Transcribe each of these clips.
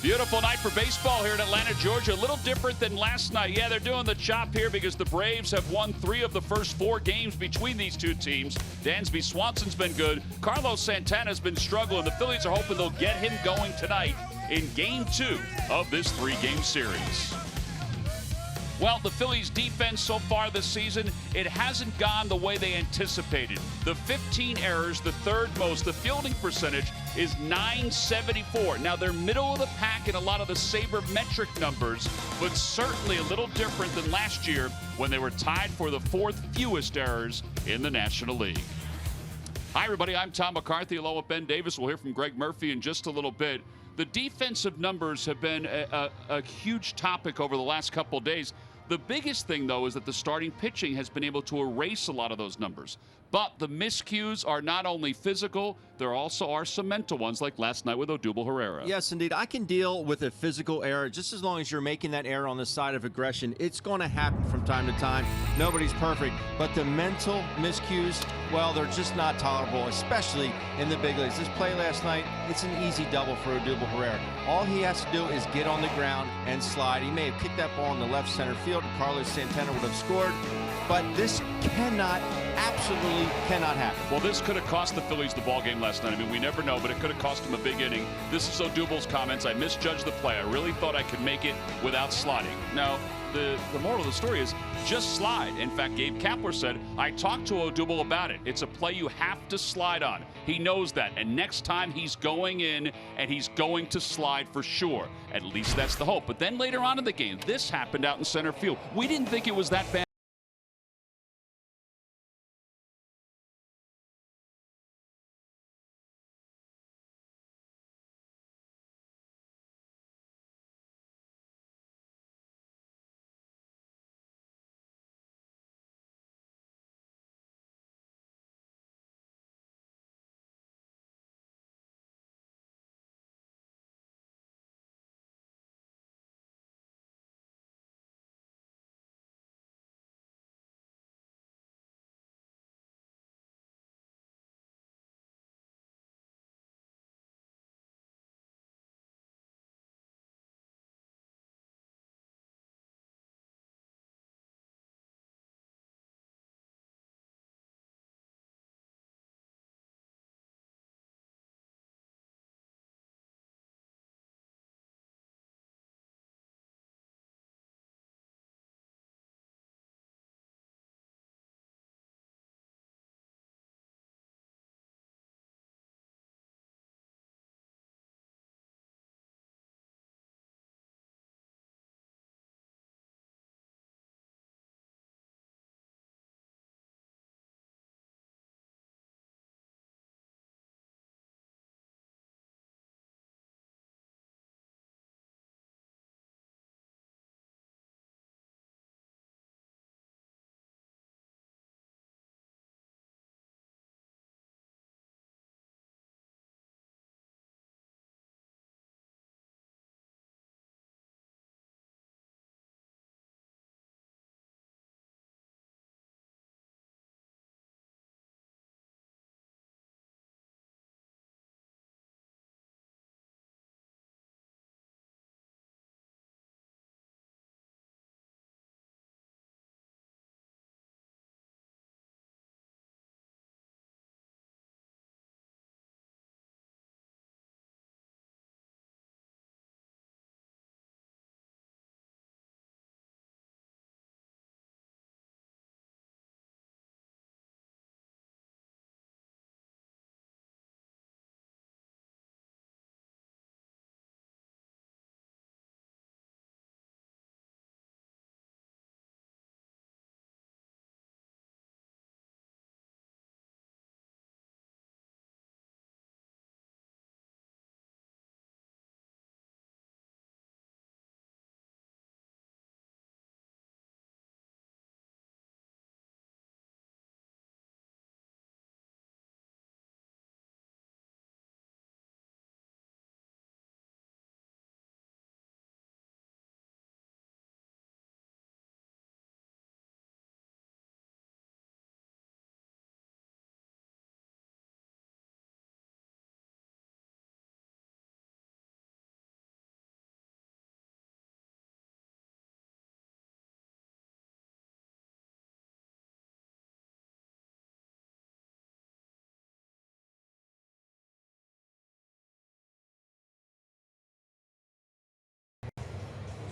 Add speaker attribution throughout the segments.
Speaker 1: Beautiful night for baseball here in Atlanta, Georgia. A little different than last night. Yeah, they're doing the chop here because the Braves have won 3 of the first 4 games between these two teams. Dansby Swanson's been good. Carlos Santana's been struggling. The Phillies are hoping they'll get him going tonight in Game 2 of this 3-game series. Well, the Phillies' defense so far this season, it hasn't gone the way they anticipated. The 15 errors, the third most. The fielding percentage is .974. Now, they're middle of the pack in a lot of the sabermetric numbers, but certainly a little different than last year when they were tied for the 4th fewest errors in the National League. Hi, everybody. I'm Tom McCarthy along with Ben Davis. We'll hear from Greg Murphy in just a little bit. The defensive numbers have been a huge topic over the last couple of days. The biggest thing, though, is that the starting pitching has been able to erase a lot of those numbers. But the miscues are not only physical, there also are some mental ones, like last night with Odubel Herrera.
Speaker 2: Yes, indeed. I can deal with a physical error just as long as you're making that error on the side of aggression. It's going to happen from time to time. Nobody's perfect. But the mental miscues, well, they're just not tolerable, especially in the big leagues. This play last night, it's an easy double for Odubel Herrera. All he has to do is get on the ground and slide. He may have kicked that ball in the left center field, and Carlos Santana would have scored. But this absolutely cannot happen.
Speaker 1: Well, this could have cost the Phillies the ball game last night. I mean, we never know, but it could have cost them a big inning. This is Odubel's comments. I misjudged the play. I really thought I could make it without sliding. Now, the moral of the story is just slide. In fact, Gabe Kapler said, I talked to Odubel about it. It's a play you have to slide on. He knows that. And next time he's going in and he's going to slide for sure. At least that's the hope. But then later on in the game, this happened out in center field. We didn't think it was that bad.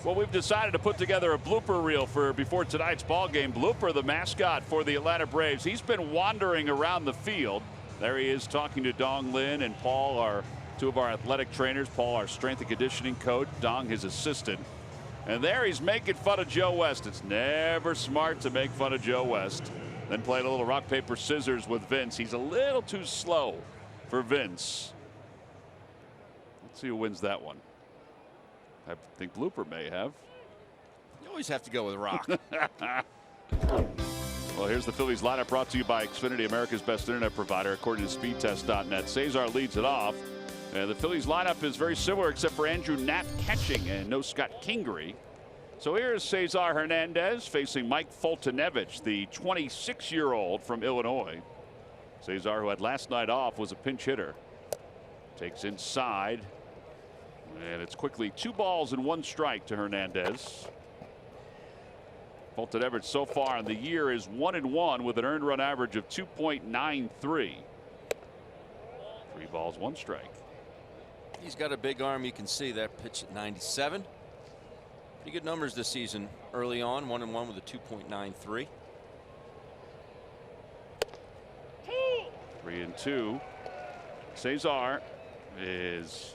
Speaker 1: Well, we've decided to put together a blooper reel for before tonight's ball game. Blooper, the mascot for the Atlanta Braves. He's been wandering around the field. There he is talking to Dong Lin and Paul, our two of our athletic trainers. Paul, our strength and conditioning coach. Dong, his assistant. And there he's making fun of Joe West. It's never smart to make fun of Joe West. Then played a little rock, paper, scissors with Vince. He's a little too slow for Vince. Let's see who wins that one. I think Blooper may have.
Speaker 2: You always have to go with rock.
Speaker 1: Well, here's the Phillies lineup brought to you by Xfinity, America's best internet provider, according to speedtest.net. Cesar leads it off. And the Phillies lineup is very similar except for Andrew Knapp catching and no Scott Kingery. So here's Cesar Hernandez facing Mike Foltynewicz, the 26-year-old from Illinois. Cesar, who had last night off, was a pinch hitter. Takes inside. And it's quickly 2 balls and 1 strike to Hernandez. Foltynewicz so far in the year is 1-1 with an earned run average of 2.93. 3 balls, 1 strike.
Speaker 2: He's got a big arm. You can see that pitch at 97. Pretty good numbers this season early on. 1-1 with a 2.93.
Speaker 1: 3-2. Cesar is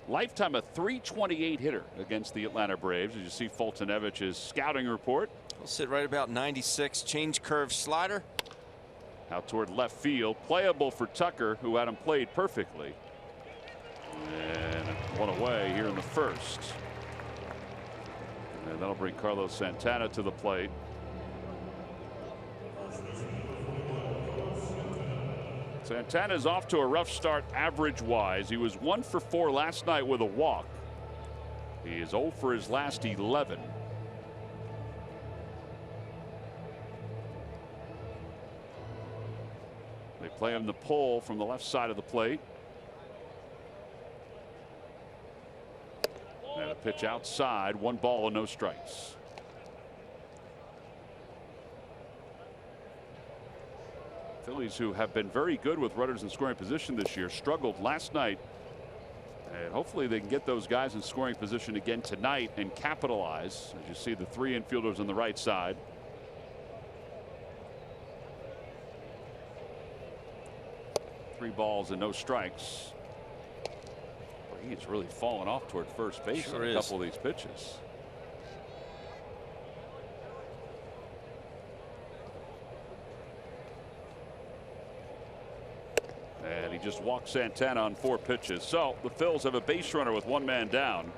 Speaker 1: lifetime a .328 hitter against the Atlanta Braves. As you see Foltynewicz's scouting report.
Speaker 2: He'll sit right about 96. Change curve slider.
Speaker 1: Out toward left field. Playable for Tucker, who had him played perfectly. And one away here in the first. And that'll bring Carlos Santana to the plate. Santana's off to a rough start average-wise. He was 1 for 4 last night with a walk. He is 0 for his last 11. They play him the pull from the left side of the plate. And a pitch outside, 1 ball and no strikes. Phillies, who have been very good with runners in scoring position this year, struggled last night. And hopefully they can get those guys in scoring position again tonight and capitalize. As you see the 3 infielders on the right side. Three balls and no strikes. He's really fallen off toward first base on a couple of these pitches. And he just walked Santana on 4 pitches. So the Phils have a base runner with 1 man down.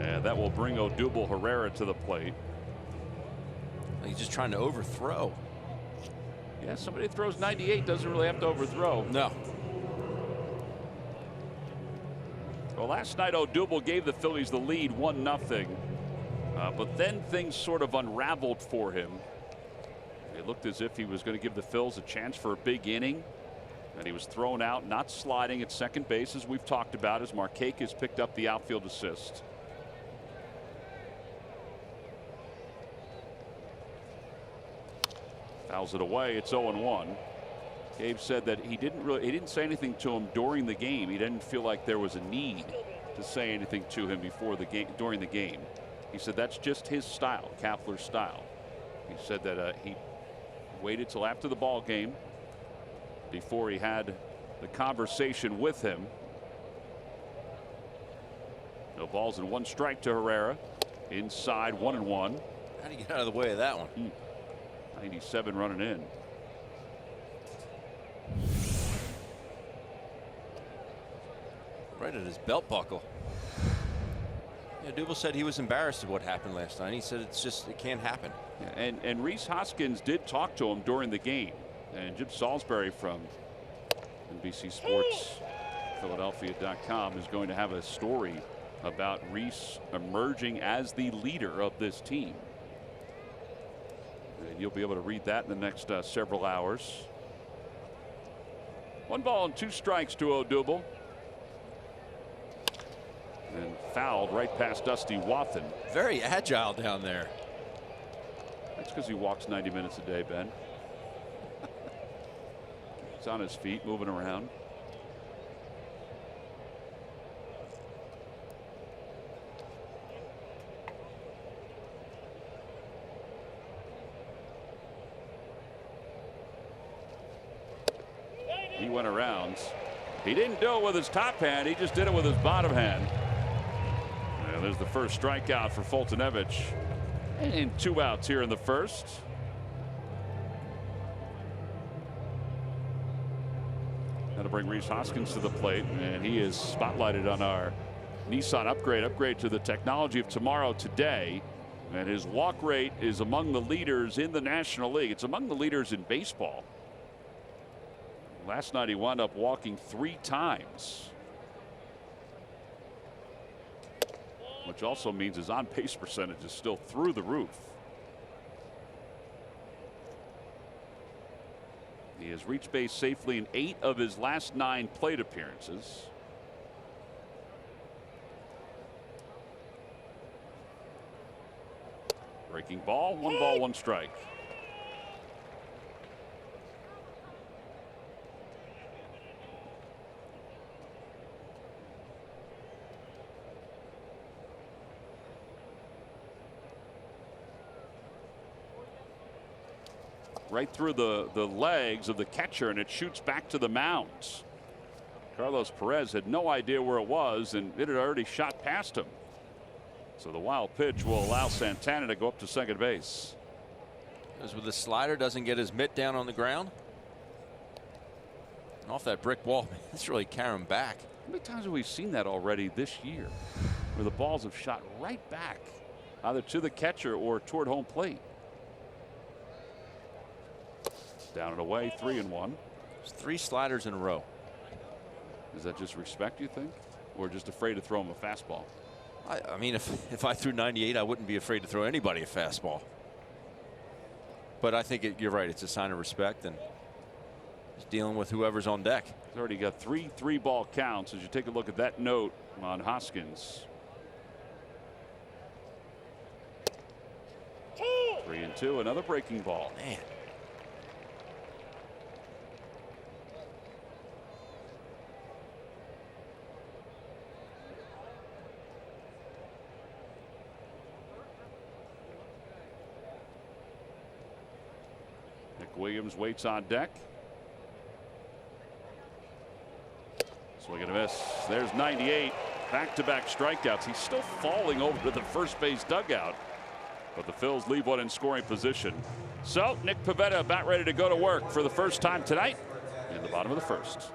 Speaker 1: And that will bring Odubel Herrera to the plate.
Speaker 2: He's just trying to overthrow.
Speaker 1: Yeah, somebody that throws 98 doesn't really have to overthrow.
Speaker 2: No.
Speaker 1: Well, last night Odubel gave the Phillies the lead 1-0. But then things sort of unraveled for him. It looked as if he was going to give the Phils a chance for a big inning. And he was thrown out, not sliding at second base, as we've talked about, as Markakis picked up the outfield assist. Fouls it away. It's 0-1. Gabe said that he didn't say anything to him during the game. He didn't feel like there was a need to say anything to him before the game, during the game. He said that's just his style, Kapler's style. He said that he waited till after the ball game before he had the conversation with him. No balls and 1 strike to Herrera. Inside, 1-1.
Speaker 2: How do you get out of the way of that one?
Speaker 1: 97 running in.
Speaker 2: Right at his belt buckle. Yeah, Dubel said he was embarrassed of what happened last night. He said it can't happen.
Speaker 1: Yeah, and Rhys Hoskins did talk to him during the game. And Jim Salisbury from NBC Sports Philadelphia.com is going to have a story about Rhys emerging as the leader of this team. And you'll be able to read that in the next several hours. 1 ball and 2 strikes to Odubel. And fouled right past Dusty Wathan.
Speaker 2: Very agile down there.
Speaker 1: That's because he walks 90 minutes a day, Ben. He's on his feet, moving around. He went around. He didn't do it with his top hand. He just did it with his bottom hand. And there's the first strikeout for Fultonevich. And 2 outs here in the first. Now to bring Rhys Hoskins to the plate, and he is spotlighted on our Nissan upgrade to the technology of tomorrow today. And his walk rate is among the leaders in the National League. It's among the leaders in baseball. Last night he wound up walking 3 times, which also means his on-base percentage is still through the roof. He has reached base safely in 8 of his last 9 plate appearances. Breaking ball, 1 ball, 1 strike. Right through the legs of the catcher, and it shoots back to the mound. Carlos Perez had no idea where it was, and it had already shot past him. So the wild pitch will allow Santana to go up to second base.
Speaker 2: Goes with the slider, doesn't get his mitt down on the ground. And off that brick wall, it's really carrying back.
Speaker 1: How many times have we seen that already this year, where the balls have shot right back, either to the catcher or toward home plate? Down and away, 3-1.
Speaker 2: It's 3 sliders in a row.
Speaker 1: Is that just respect, you think, or just afraid to throw him a fastball?
Speaker 2: I mean, if I threw 98, I wouldn't be afraid to throw anybody a fastball. But I think you're right. It's a sign of respect, and he's dealing with whoever's on deck.
Speaker 1: He's already got 3 3-ball counts as you take a look at that note on Hoskins. 3-2, another breaking ball.
Speaker 2: Man.
Speaker 1: Williams waits on deck. Swing and a miss. There's 98. Back-to-back strikeouts. He's still falling over to the first base dugout, but the Phils leave one in scoring position. So Nick Pivetta about ready to go to work for the first time tonight in the bottom of the first.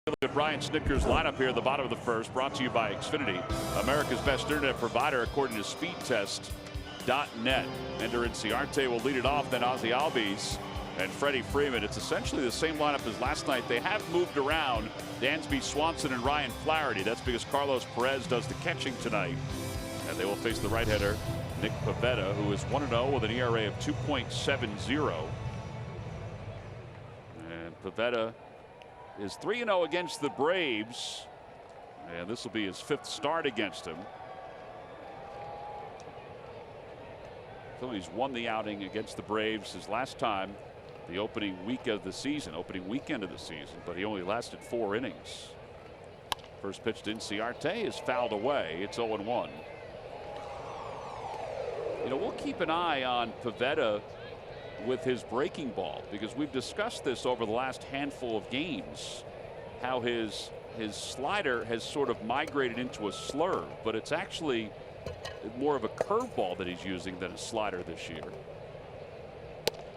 Speaker 1: Look at Brian Snitker's lineup here at the bottom of the first, brought to you by Xfinity, America's best internet provider according to speedtest.net. Ender Inciarte will lead it off, then Ozzie Albies and Freddie Freeman. It's essentially the same lineup as last night. They have moved around Dansby Swanson and Ryan Flaherty. That's because Carlos Perez does the catching tonight. And they will face the right-hander, Nick Pivetta, who is 1-0 with an ERA of 2.70. And Pivetta is 3-0 against the Braves, and this will be his 5th start against him. So he's won the outing against the Braves his last time, the opening weekend of the season, but he only lasted 4 innings. First pitch to Inciarte is fouled away. It's 0-1. You know, we'll keep an eye on Pavetta with his breaking ball, because we've discussed this over the last handful of games, how his slider has sort of migrated into a slurve, but it's actually more of a curveball that he's using than a slider this year.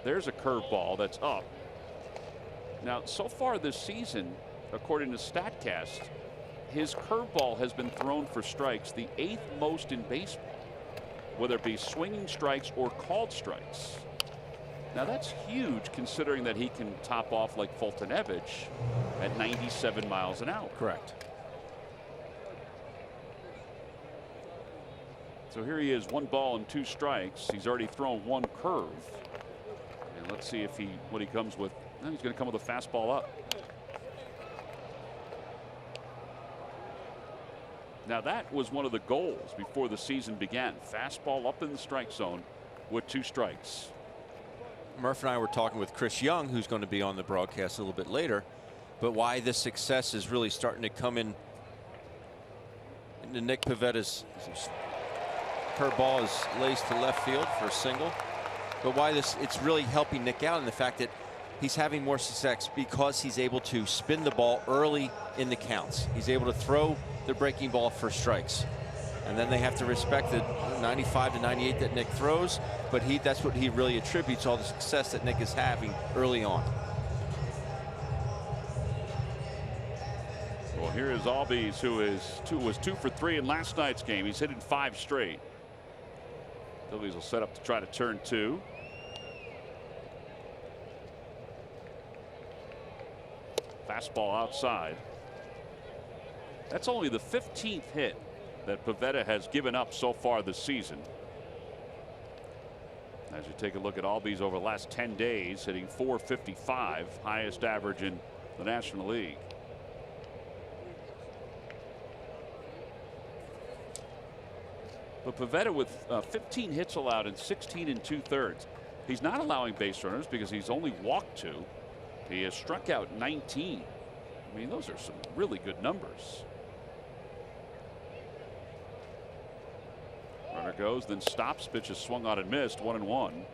Speaker 1: There's a curveball that's up. Now, so far this season, according to StatCast, his curveball has been thrown for strikes, the 8th most in baseball, whether it be swinging strikes or called strikes. Now, that's huge considering that he can top off like Fultonevich at 97 miles an hour.
Speaker 2: Correct.
Speaker 1: So here he is, 1 ball and 2 strikes. He's already thrown 1 curve. And let's see if what he comes with. He's going to come with a fastball up. Now, that was one of the goals before the season began. Fastball up in the strike zone with 2 strikes.
Speaker 2: Murph and I were talking with Chris Young, who's going to be on the broadcast a little bit later, but why this success is really starting to come in into Nick Pavetta's curveball is laced to left field for a single. But why it's really helping Nick out in the fact that he's having more success because he's able to spin the ball early in the counts. He's able to throw the breaking ball for strikes. And then they have to respect the 95 to 98 that Nick throws, but that's what he really attributes all the success that Nick is having early on.
Speaker 1: Well, here is Albies, who was 2 for 3 in last night's game. He's hitting 5 straight. Phillies will set up to try to turn 2. Fastball outside. That's only the 15th hit that Pavetta has given up so far this season. As you take a look at Albies over the last 10 days, hitting .455, highest average in the National League. But Pavetta with 15 hits allowed and 16 2/3. He's not allowing base runners because he's only walked 2. He has struck out 19. I mean, those are some really good numbers. Runner goes, then stops. Pitch is swung on and missed. 1-1.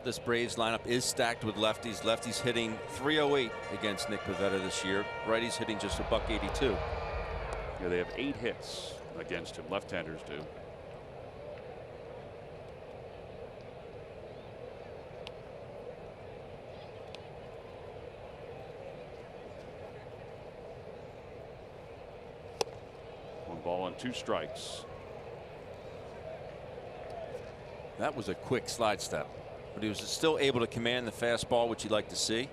Speaker 2: This Braves lineup is stacked with lefties. Lefties hitting .308 against Nick Pavetta this year. Righties hitting just $182.
Speaker 1: Yeah, they have 8 hits against him. Left-handers do. One ball and 2 strikes.
Speaker 2: That was a quick slide step, but he was still able to command the fastball, which you'd like to see.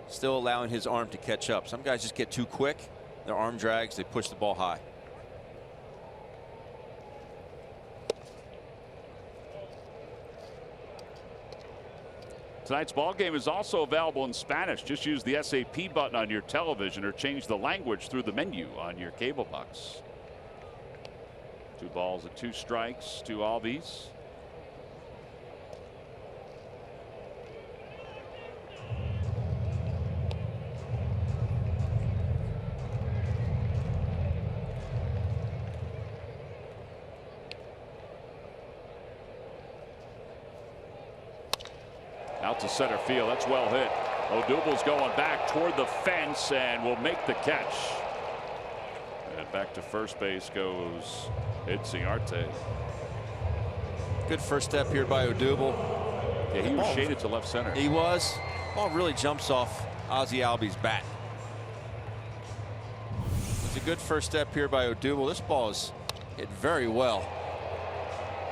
Speaker 2: Still allowing his arm to catch up. Some guys just get too quick. Their arm drags. They push the ball high.
Speaker 1: Tonight's ball game is also available in Spanish. Just use the SAP button on your television or change the language through the menu on your cable box. 2 balls and 2 strikes to Albies. Out to center field. That's well hit. Odubel's going back toward the fence and will make the catch. And back to first base goes Arte.
Speaker 2: Good first step here by Odubel.
Speaker 1: Yeah, he was shaded to left center.
Speaker 2: He was. Ball really jumps off Ozzie Albies' bat. It's a good first step here by Odubel. This ball is hit very well.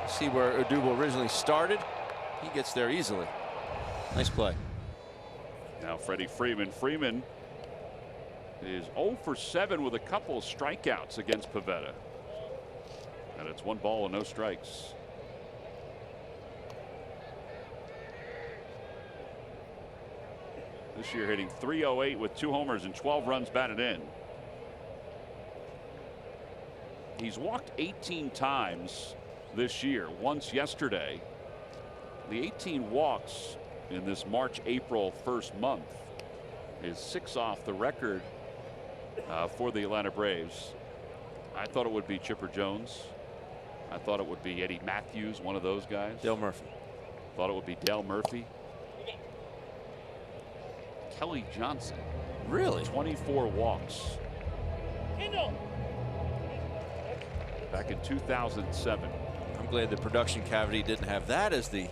Speaker 2: See where Odubel originally started. He gets there easily. Nice play.
Speaker 1: Now Freddie Freeman. Freeman is 0 for 7 with a couple of strikeouts against Pavetta. And it's 1 ball and no strikes. This year hitting .308 with 2 homers and 12 runs batted in. He's walked 18 times this year, once yesterday. The 18 walks in this March-April first month is 6 off the record for the Atlanta Braves. I thought it would be Chipper Jones. I thought it would be Eddie Matthews, one of those guys.
Speaker 2: Dale Murphy.
Speaker 1: Thought it would be Dale Murphy. Kelly Johnson.
Speaker 2: Really?
Speaker 1: 24 walks. Back in 2007.
Speaker 2: I'm glad the production cavity didn't have that as the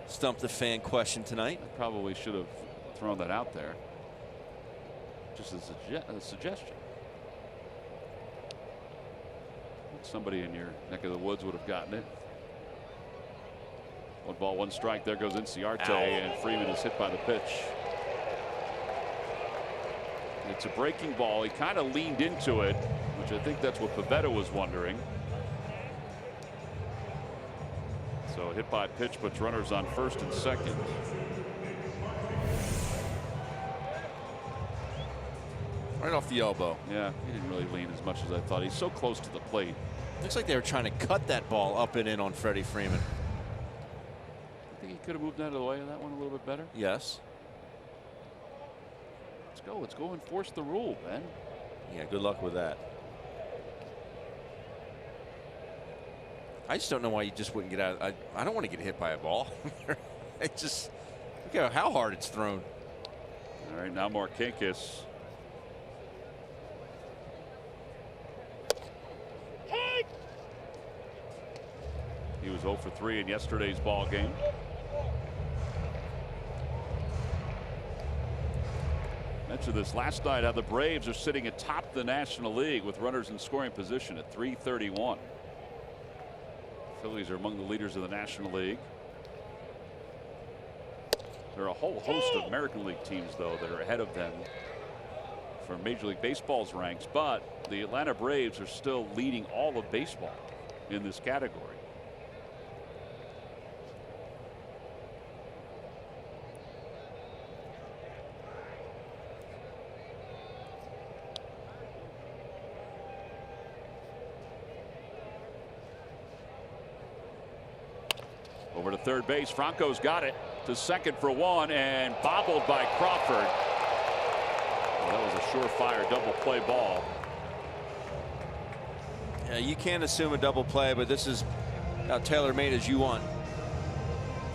Speaker 2: stump the fan question tonight.
Speaker 1: I probably should have thrown that out there. Just as a suggestion. Somebody in your neck of the woods would have gotten it. 1 ball, 1 strike. There goes Inciarte, and Freeman is hit by the pitch. It's a breaking ball. He kind of leaned into it, which I think that's what Pavetta was wondering. So hit by pitch puts runners on first and second.
Speaker 2: Right off the elbow.
Speaker 1: Yeah, he didn't really lean as much as I thought. He's so close to the plate.
Speaker 2: Looks like they were trying to cut that ball up and in on Freddie Freeman.
Speaker 1: I think he could have moved out of the way of that one a little bit better.
Speaker 2: Yes.
Speaker 1: Let's go. Let's go enforce the rule, Ben.
Speaker 2: Yeah, good luck with that. I just don't know why you just wouldn't get out. I don't want to get hit by a ball. It just, look at how hard it's thrown.
Speaker 1: All right, now Markakis. He was 0 for 3 in yesterday's ball game. Mentioned this last night, how the Braves are sitting atop the National League with runners in scoring position at 331. Phillies are among the leaders of the National League. There are a whole host of American League teams, though, that are ahead of them for Major League Baseball's ranks, but the Atlanta Braves are still leading all of baseball in this category. Over to third base. Franco's got it to second for 1 and bobbled by Crawford. Well, that was a surefire double play ball.
Speaker 2: Yeah, you can't assume a double play, but this is how tailor made as you want.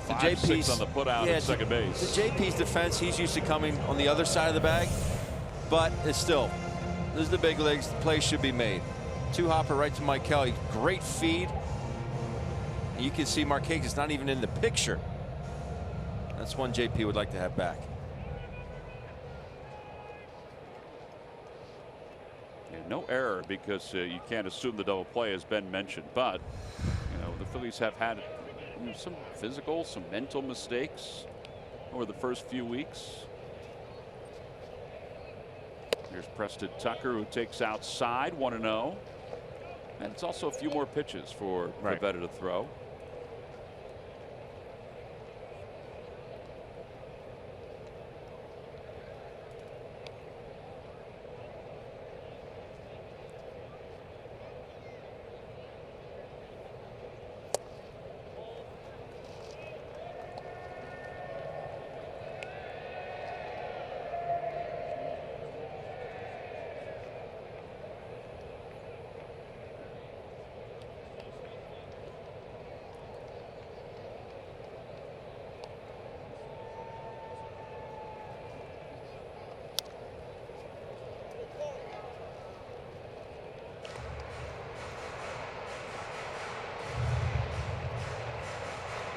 Speaker 1: 5-6 on the put out at second base.
Speaker 2: The JP's defense, he's used to coming on the other side of the bag, but it's still, this is the big leagues. The play should be made. 2-hopper right to Mike Kelly. Great feed. You can see Markakis not even in the picture. That's one JP would like to have back.
Speaker 1: Yeah, no error because you can't assume the double play, as Ben mentioned. But the Phillies have had some physical, some mental mistakes over the first few weeks. Here's Preston Tucker, who takes outside 1-0. And it's also a few more pitches for Pavetta to throw.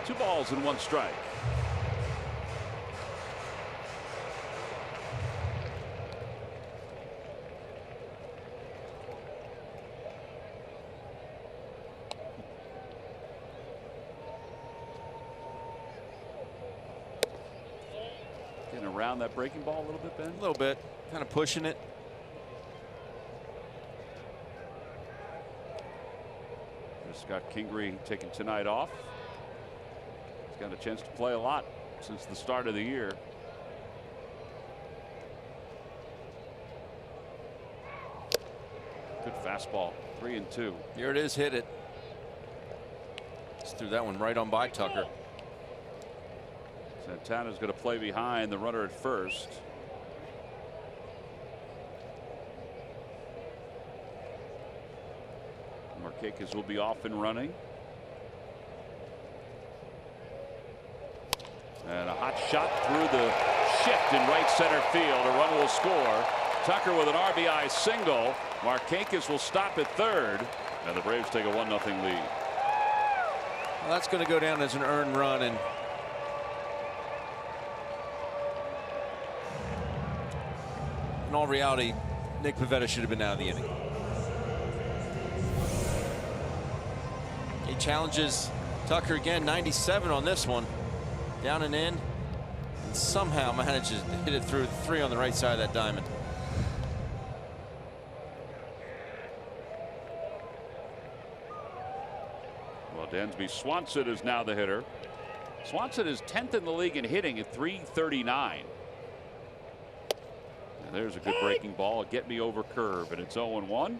Speaker 1: Two balls and 1 strike. Getting around that breaking ball a little bit, Ben?
Speaker 2: A little bit. Kind of pushing it.
Speaker 1: There's Scott Kingery taking tonight off. Got a chance to play a lot since the start of the year. Good fastball. 3-2.
Speaker 2: Here it is. Hit it. Just threw that one right on by Tucker.
Speaker 1: Santana's going to play behind the runner at first. Marquez will be off and running. And a hot shot through the shift in right center field. A run will score. Tucker with an RBI single. Marquez will stop at third. And the Braves take a 1-0 lead.
Speaker 2: Well, that's going to go down as an earned run. And in all reality, Nick Pivetta should have been out of the inning. He challenges Tucker again, 97 on this one. Down and in, and somehow manages to hit it through 3 on the right side of that diamond.
Speaker 1: Well, Dansby Swanson is now the hitter. Swanson is 10th in the league in hitting at .339. And there's a good breaking ball, a get me over curve, and it's 0-1.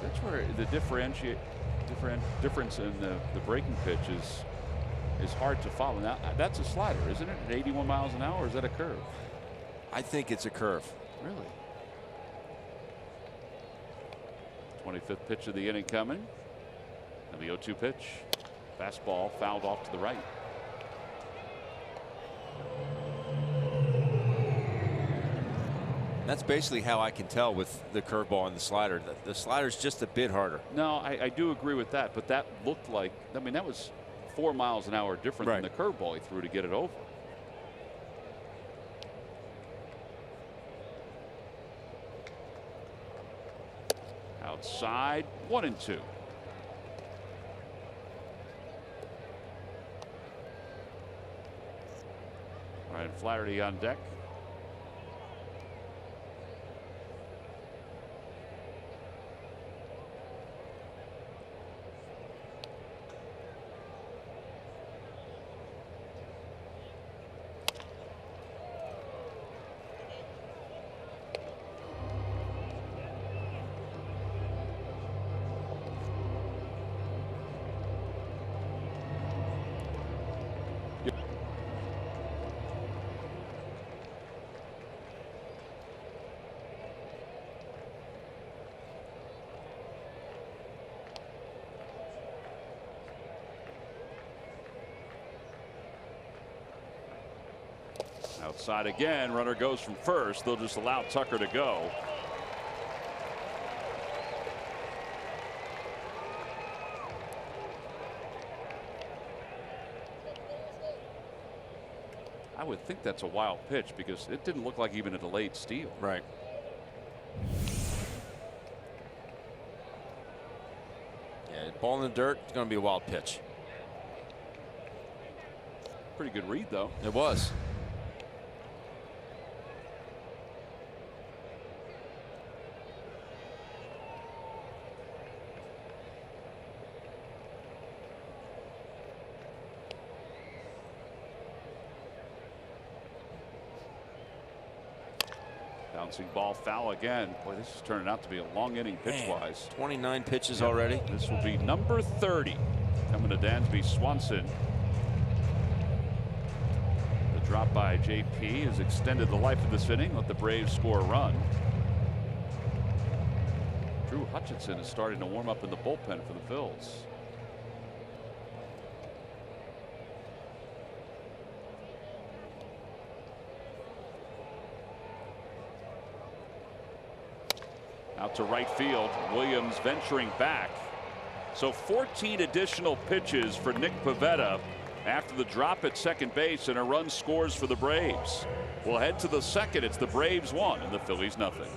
Speaker 1: That's where the difference in the breaking pitch is hard to follow. Now that's a slider, isn't it? At 81 miles an hour, or is that a curve?
Speaker 2: I think it's a curve.
Speaker 1: Really? 25th pitch of the inning coming. And the 0-2 pitch. Fastball fouled off to the right.
Speaker 2: That's basically how I can tell with the curveball and the slider. The slider's just a bit harder.
Speaker 1: No, I do agree with that, but that looked like, I mean, that was 4 miles an hour different than the curveball he threw to get it over. Outside, 1-2. Ryan Flaherty on deck. Outside again, runner goes from first. They'll just allow Tucker to go. I would think that's a wild pitch because it didn't look like even a delayed steal.
Speaker 2: Right. Yeah, ball in the dirt, it's going to be a wild pitch.
Speaker 1: Pretty good read, though.
Speaker 2: It was.
Speaker 1: Bouncing ball foul again. Boy, this is turning out to be a long inning pitch-wise.
Speaker 2: 29 pitches already.
Speaker 1: This will be number 30 coming to Dansby Swanson. The drop by JP has extended the life of this inning. Let the Braves score a run. Drew Hutchinson is starting to warm up in the bullpen for the Phils. Out to right field. Williams venturing back. So 14 additional pitches for Nick Pivetta after the drop at second base, and a run scores for the Braves. We'll head to the second. It's the Braves 1 and the Phillies nothing.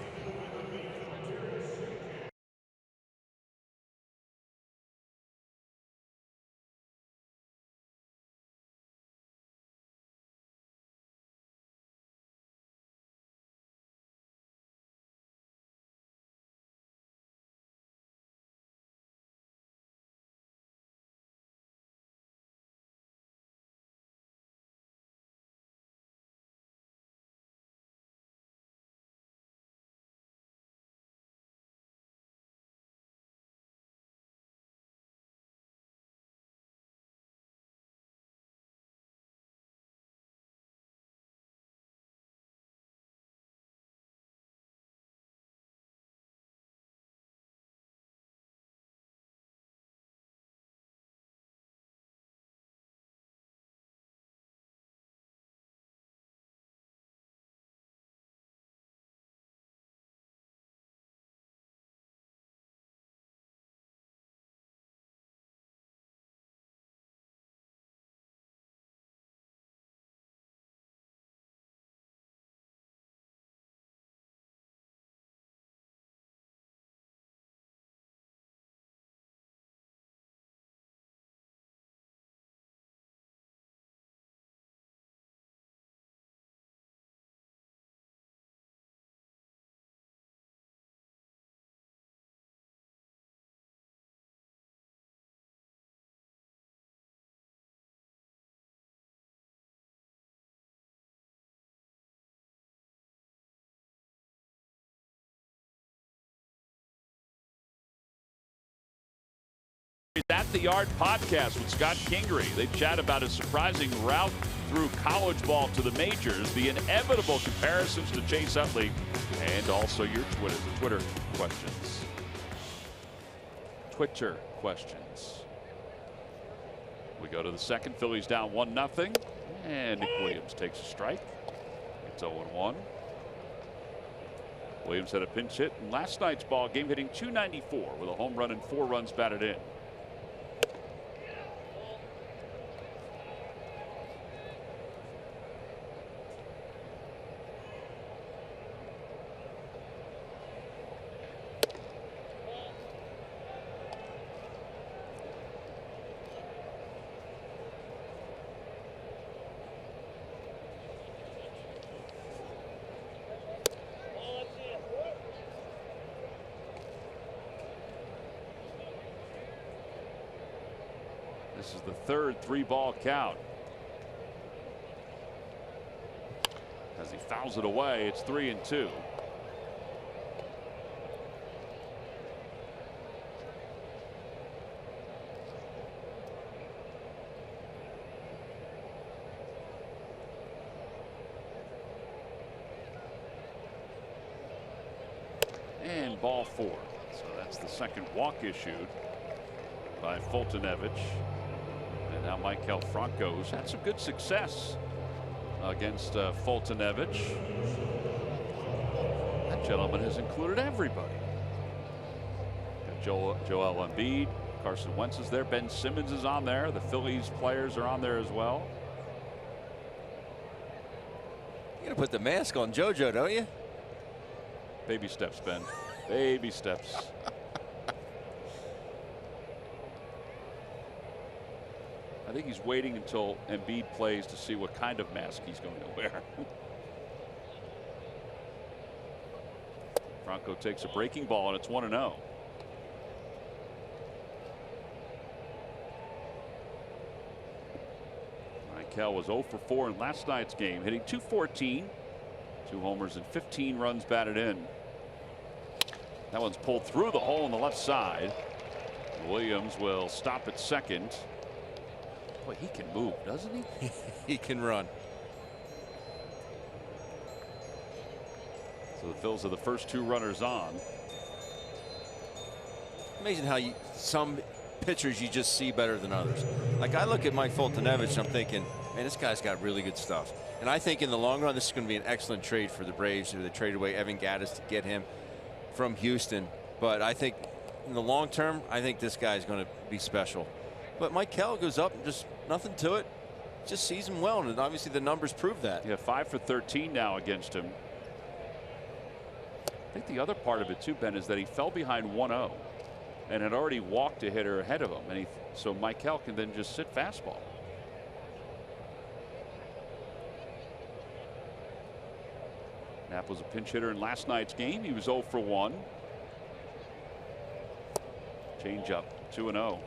Speaker 1: At the Yard podcast with Scott Kingery. They chat about his surprising route through college ball to the majors, the inevitable comparisons to Chase Utley, and also your Twitter questions. Twitter questions. We go to the second. Phillies down 1-0. And Nick Williams takes a strike. It's 0-1. Williams had a pinch hit in last night's ball game, hitting .294 with a home run and 4 runs batted in. This is the third 3-ball count. As he fouls it away, it's 3-2. And ball 4. So that's the second walk issued by Fultonevich. And now Michael Franco's had some good success against Fultonevich. That gentleman has included everybody. Got Joel Embiid, Carson Wentz is there, Ben Simmons is on there, the Phillies players are on there as well.
Speaker 2: You gotta put the mask on JoJo, don't you?
Speaker 1: Baby steps, Ben. Baby steps. I think he's waiting until Embiid plays to see what kind of mask he's going to wear. Franco takes a breaking ball, and it's 1-0. Michael was 0 for 4 in last night's game, hitting .214, 2 homers and 15 runs batted in. That one's pulled through the hole on the left side. Williams will stop at second. Boy, he can move, doesn't he?
Speaker 2: He can run.
Speaker 1: So the Phils are the first 2 runners on.
Speaker 2: Amazing how some pitchers you just see better than others. Like I look at Mike Fultonevich and I'm thinking, man, this guy's got really good stuff. And I think in the long run, this is going to be an excellent trade for the Braves. They traded away Evan Gattis to get him from Houston. But I think in the long term, I think this guy's going to be special. But Michael goes up and just nothing to it. Just sees him well, and obviously the numbers prove that.
Speaker 1: Yeah, 5 for 13 now against him. I think the other part of it too, Ben, is that he fell behind 1-0 and had already walked a hitter ahead of him, and so Michael can then just sit fastball. Knapp was a pinch hitter in last night's game. He was 0 for 1. Change up, 2-0.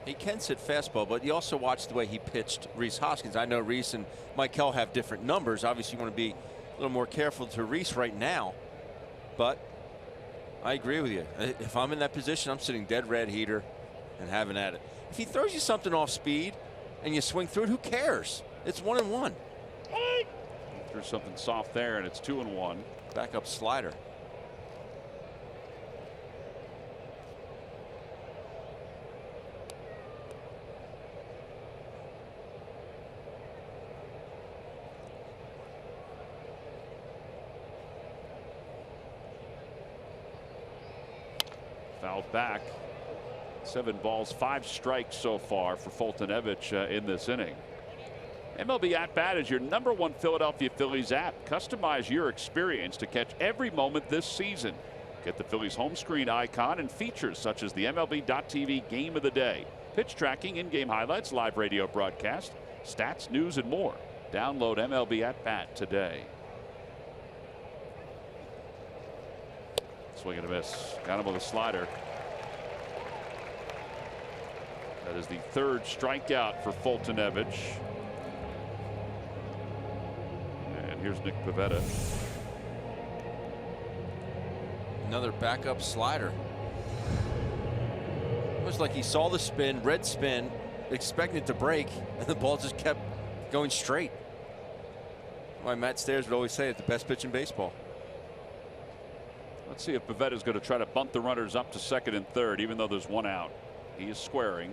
Speaker 2: He can sit fastball, but you also watch the way he pitched Rhys Hoskins. I know Rhys and Michael have different numbers. Obviously, you want to be a little more careful to Rhys right now. But I agree with you. If I'm in that position, I'm sitting dead red heater and having at it. If he throws you something off speed and you swing through it, who cares? It's 1-1.
Speaker 1: Threw something soft there, and it's 2-1.
Speaker 2: Backup slider.
Speaker 1: Fouled back. 7 balls, 5 strikes so far for Fultonevich in this inning. MLB At Bat is your #1 Philadelphia Phillies app. Customize your experience to catch every moment this season. Get the Phillies home screen icon and features such as the MLB.TV Game of the Day, pitch tracking, in-game highlights, live radio broadcast, stats, news, and more. Download MLB At Bat today. Swing and a miss. Got him with a slider. That is the 3rd strikeout for Fultonevich. And here's Nick Pivetta.
Speaker 2: Another backup slider. was like he saw the spin, red spin, expecting it to break, and the ball just kept going straight. Why Matt Stairs would always say it's the best pitch in baseball.
Speaker 1: Let's see if Pavetta's going to try to bunt the runners up to second and third, even though there's one out. He is squaring.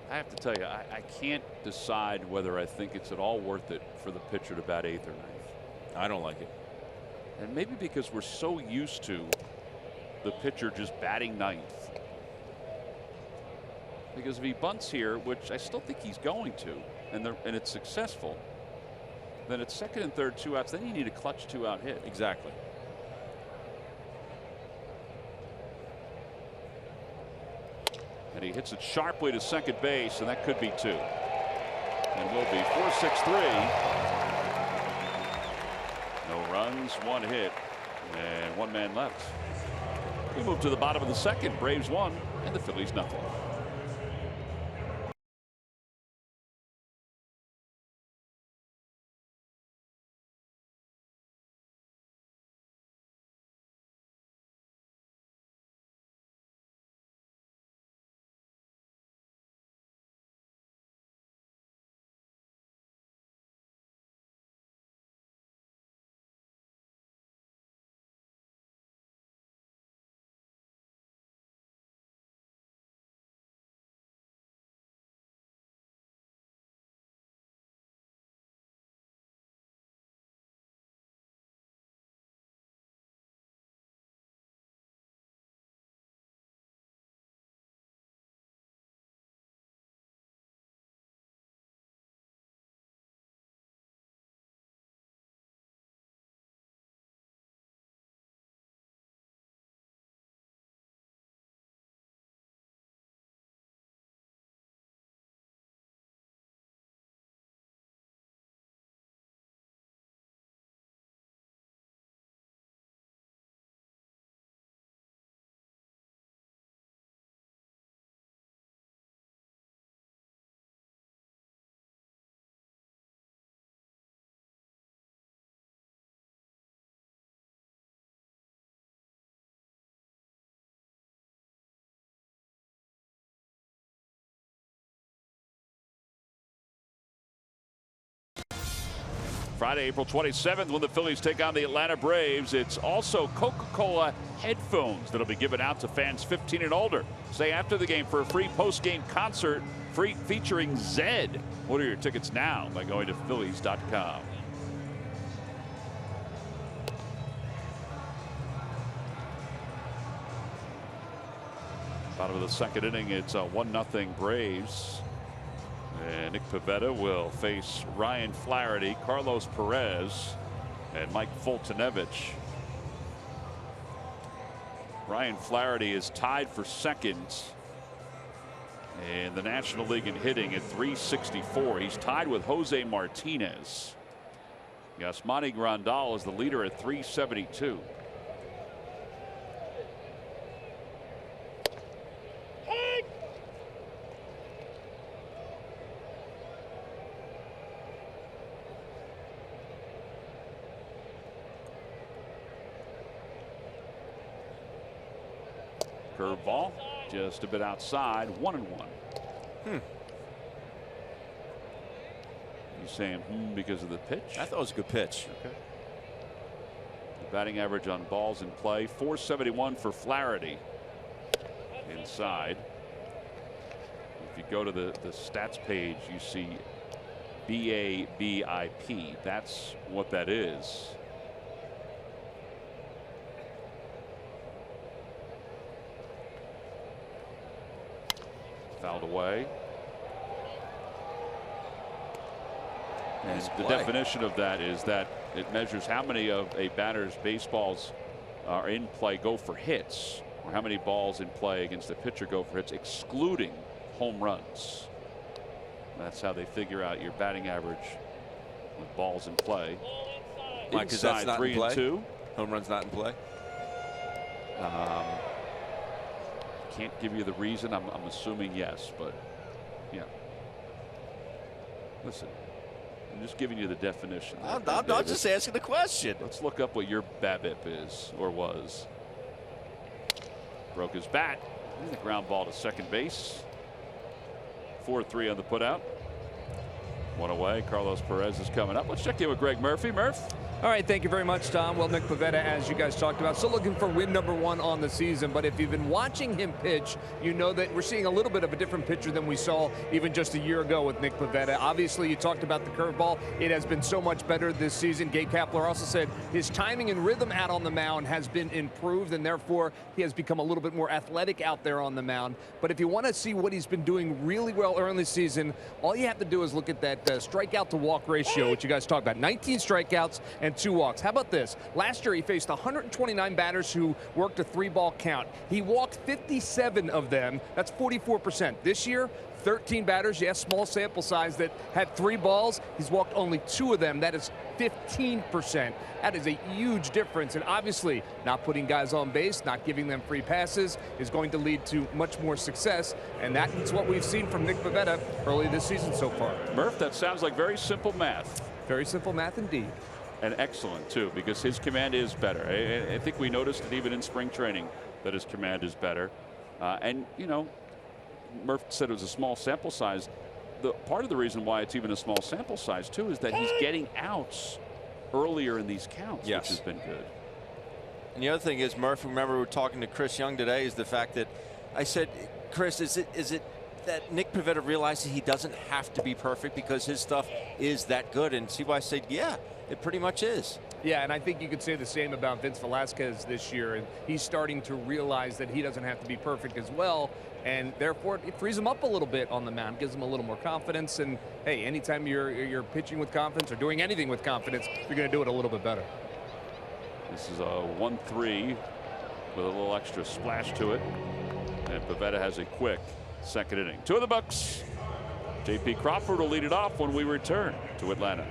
Speaker 1: I have to tell you, I can't decide whether I think it's at all worth it for the pitcher to bat eighth or ninth.
Speaker 2: I don't like it.
Speaker 1: And maybe because we're so used to the pitcher just batting ninth. Because if he bunts here, which I still think he's going to, and it's successful, then it's second and third, 2 outs. Then you need a clutch 2-out hit.
Speaker 2: Exactly.
Speaker 1: And he hits it sharply to second base, and that could be 2. And will be 4-6-3. No runs, 1 hit, and 1 man left. We move to the bottom of the second. Braves 1 and the Phillies nothing. Friday, April 27th, when the Phillies take on the Atlanta Braves. It's also Coca-Cola headphones that'll be given out to fans 15 and older. Stay after the game for a free post-game concert featuring Zed. Order your tickets now by going to Phillies.com. Bottom of the second inning, it's a 1-0 Braves. And Nick Pivetta will face Ryan Flaherty, Carlos Perez, and Mike Fultonevich. Ryan Flaherty is tied for second in the National League in hitting at 364. He's tied with Jose Martinez. Yasmani Grandal is the leader at 372. Curveball just a bit outside, 1-1. You saying because of the pitch?
Speaker 2: I thought it was a good pitch.
Speaker 1: Okay. The batting average on balls in play, 471 for Flaherty inside. If you go to the stats page, you see BABIP. That's what that is. Fouled away. And the definition of that is that it measures how many of a batter's baseballs are in play go for hits, or how many balls in play against a pitcher go for hits, excluding home runs. That's how they figure out your batting average with balls in play.
Speaker 2: Why? Because that's not
Speaker 1: 3
Speaker 2: in play?
Speaker 1: and 2.
Speaker 2: Home run's not in play.
Speaker 1: Can't give you the reason. I'm assuming yes, but yeah. Listen, I'm just giving you the definition.
Speaker 2: I'm not just asking the question.
Speaker 1: Let's look up what your BABIP is or was. Broke his bat. And the ground ball to second base. 4-3 on the putout. One away. Carlos Perez is coming up. Let's check in with Greg Murphy. Murph.
Speaker 3: All right, thank you very much, Tom. Well, Nick Pivetta, as you guys talked about, still looking for win number 1 on the season. But if you've been watching him pitch, you know that we're seeing a little bit of a different pitcher than we saw even just a year ago with Nick Pivetta. Obviously, you talked about the curveball. It has been so much better this season. Gabe Kapler also said his timing and rhythm out on the mound has been improved, and therefore he has become a little bit more athletic out there on the mound. But if you want to see what he's been doing really well early in the season, all you have to do is look at that strikeout to walk ratio, which you guys talked about. 19 strikeouts and 2 walks. How about this? Last year, he faced 129 batters who worked a 3-ball count. He walked 57 of them. That's 44%. This year, 13 batters, yes, small sample size, that had 3 balls. He's walked only 2 of them. That is 15%. That is a huge difference. And obviously, not putting guys on base, not giving them free passes is going to lead to much more success. And that is what we've seen from Nick Pivetta early this season so far.
Speaker 1: Murph, that sounds like very simple math.
Speaker 3: Very simple math indeed.
Speaker 1: And excellent, too, because his command is better. I think we noticed it even in spring training that his command is better. And, you know, Murph said it was a small sample size. Part of the reason why it's even a small sample size, too, is that he's getting outs earlier in these counts,
Speaker 2: yes,
Speaker 1: which has been good.
Speaker 2: And the other thing is, Murph, remember we were talking to Chris Young today, is the fact that I said, Chris, is it that Nick Pivetta realizes he doesn't have to be perfect because his stuff is that good? And CY said, yeah, it pretty much is.
Speaker 3: Yeah, and I think you could say the same about Vince Velasquez this year. And he's starting to realize that he doesn't have to be perfect as well. And therefore, it frees him up a little bit on the mound, gives him a little more confidence. And, hey, anytime you're pitching with confidence or doing anything with confidence, you're going to do it a little bit better.
Speaker 1: This is a 1-3 with a little extra splash to it. And Pivetta has a quick second inning. 2 of the Bucks. J.P. Crawford will lead it off when we return to Atlanta.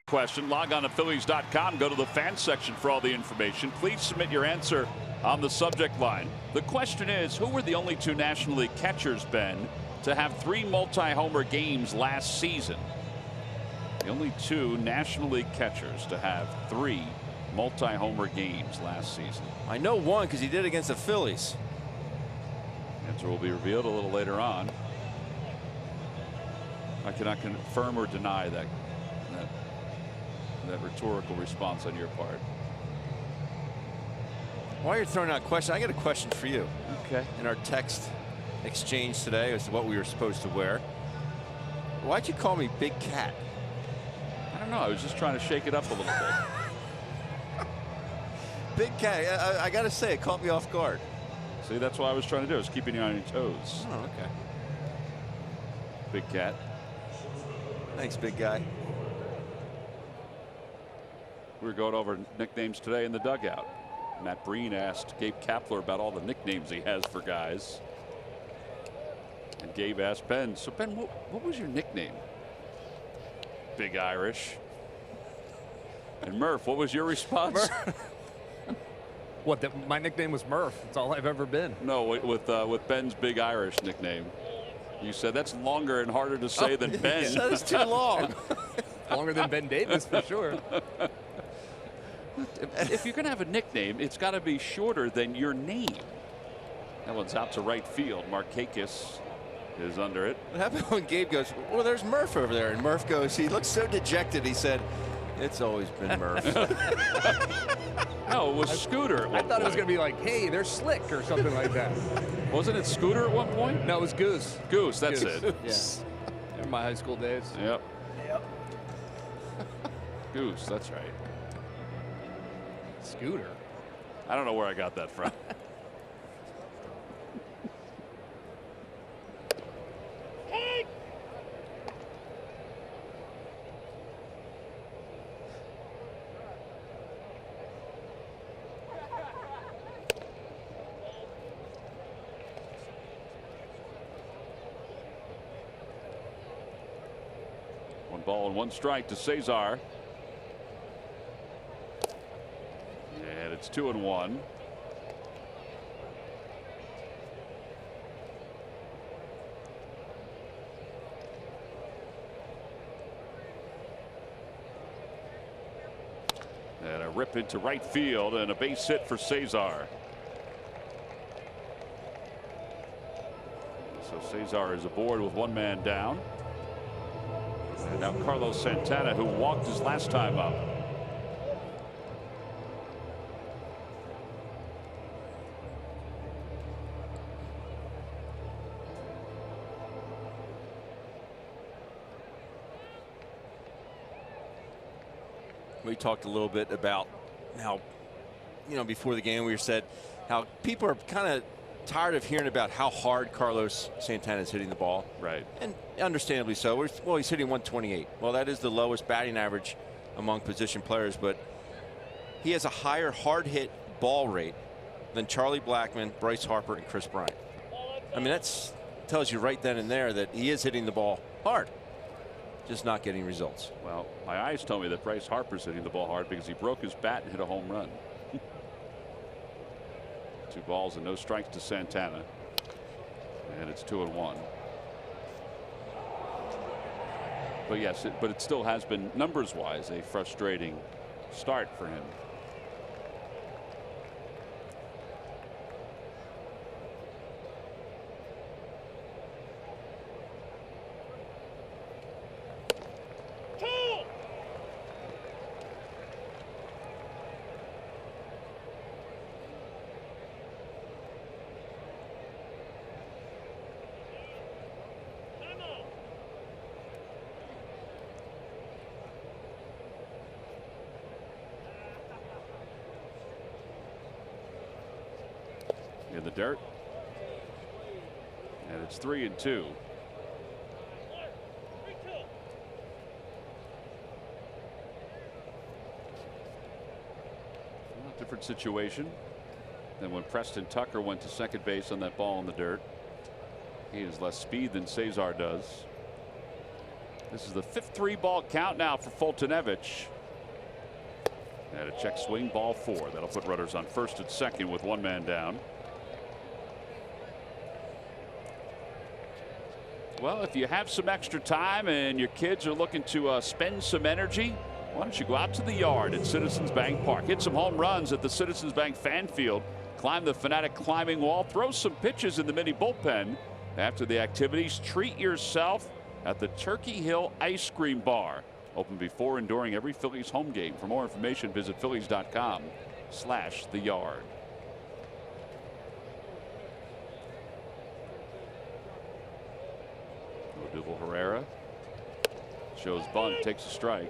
Speaker 1: Question, log on to Phillies.com, go to the fan section for all the information. Please submit your answer on the subject line. The question is, who were the only 2 National League catchers, Ben, to have 3 multi-homer games last season? The only 2 National League catchers to have 3 multi-homer games last season.
Speaker 2: I know one because he did against the Phillies.
Speaker 1: Answer will be revealed a little later on. I cannot confirm or deny that rhetorical response on your part.
Speaker 2: While you're throwing out questions, I got a question for you.
Speaker 1: Okay.
Speaker 2: In our text exchange today as to what we were supposed to wear, why'd you call me Big Cat?
Speaker 1: I don't know. I was just trying to shake it up a little bit.
Speaker 2: Big Cat. I got to say, it caught me off guard.
Speaker 1: See, that's what I was trying to do, is keeping you on your toes.
Speaker 2: Oh, okay.
Speaker 1: Big Cat.
Speaker 2: Thanks, big guy.
Speaker 1: We were going over nicknames today in the dugout. Matt Breen asked Gabe Kapler about all the nicknames he has for guys. And Gabe asked Ben, so Ben, what was your nickname? Big Irish. And Murph, what was your response?
Speaker 3: What, my nickname was Murph. That's all I've ever been.
Speaker 1: No, with Ben's Big Irish nickname. You said that's longer and harder to say than Ben.
Speaker 2: That is too long.
Speaker 3: Longer than Ben Davis, for sure.
Speaker 1: If you're going to have a nickname, it's got to be shorter than your name. That one's out to right field. Markakis is under it.
Speaker 2: What happened when Gabe goes, well, there's Murph over there? And Murph goes, he looks so dejected. He said, it's always been Murph.
Speaker 1: No, it was Scooter.
Speaker 3: I thought it was going to be like, hey, they're Slick or something like that.
Speaker 1: Wasn't it Scooter at one point?
Speaker 3: No, it was Goose.
Speaker 1: Goose, that's
Speaker 3: Goose.
Speaker 1: it.
Speaker 3: Yeah. In my high school days.
Speaker 1: Yep. Goose, that's right.
Speaker 3: Scooter.
Speaker 1: I don't know where I got that from. One ball and one strike to Cesar. And it's 2-1. And a rip into right field and a base hit for Cesar. So Cesar is aboard with one man down. And now Carlos Santana, who walked his last time up.
Speaker 2: We talked a little bit about how, before the game we said how people are kind of tired of hearing about how hard Carlos Santana is hitting the ball.
Speaker 1: Right.
Speaker 2: And understandably so. Well, he's hitting 128. Well, that is the lowest batting average among position players, but he has a higher hard hit ball rate than Charlie Blackmon, Bryce Harper, and Chris Bryant. I mean, that tells you right then and there that he is hitting the ball hard, just not getting results.
Speaker 1: Well, my eyes tell me that Bryce Harper's hitting the ball hard because he broke his bat and hit a home run. 2 balls and no strikes to Santana. And it's 2-1. But yes, it still has been, numbers wise, a frustrating start for him. In the dirt, and it's 3-2. Different situation than when Preston Tucker went to second base on that ball in the dirt. He has less speed than Cesar does. This is the 5th 3-ball count now for Fultonevich. And a check swing, ball 4. That'll put runners on first and second with one man down. Well, if you have some extra time and your kids are looking to spend some energy, why don't you go out to the yard at Citizens Bank Park, hit some home runs at the Citizens Bank fan field, climb the Fanatic climbing wall, throw some pitches in the mini bullpen. After the activities, treat yourself at the Turkey Hill Ice Cream Bar, open before and during every Phillies home game. For more information, visit phillies.com/theyard. Odubel Herrera shows bunt, takes a strike.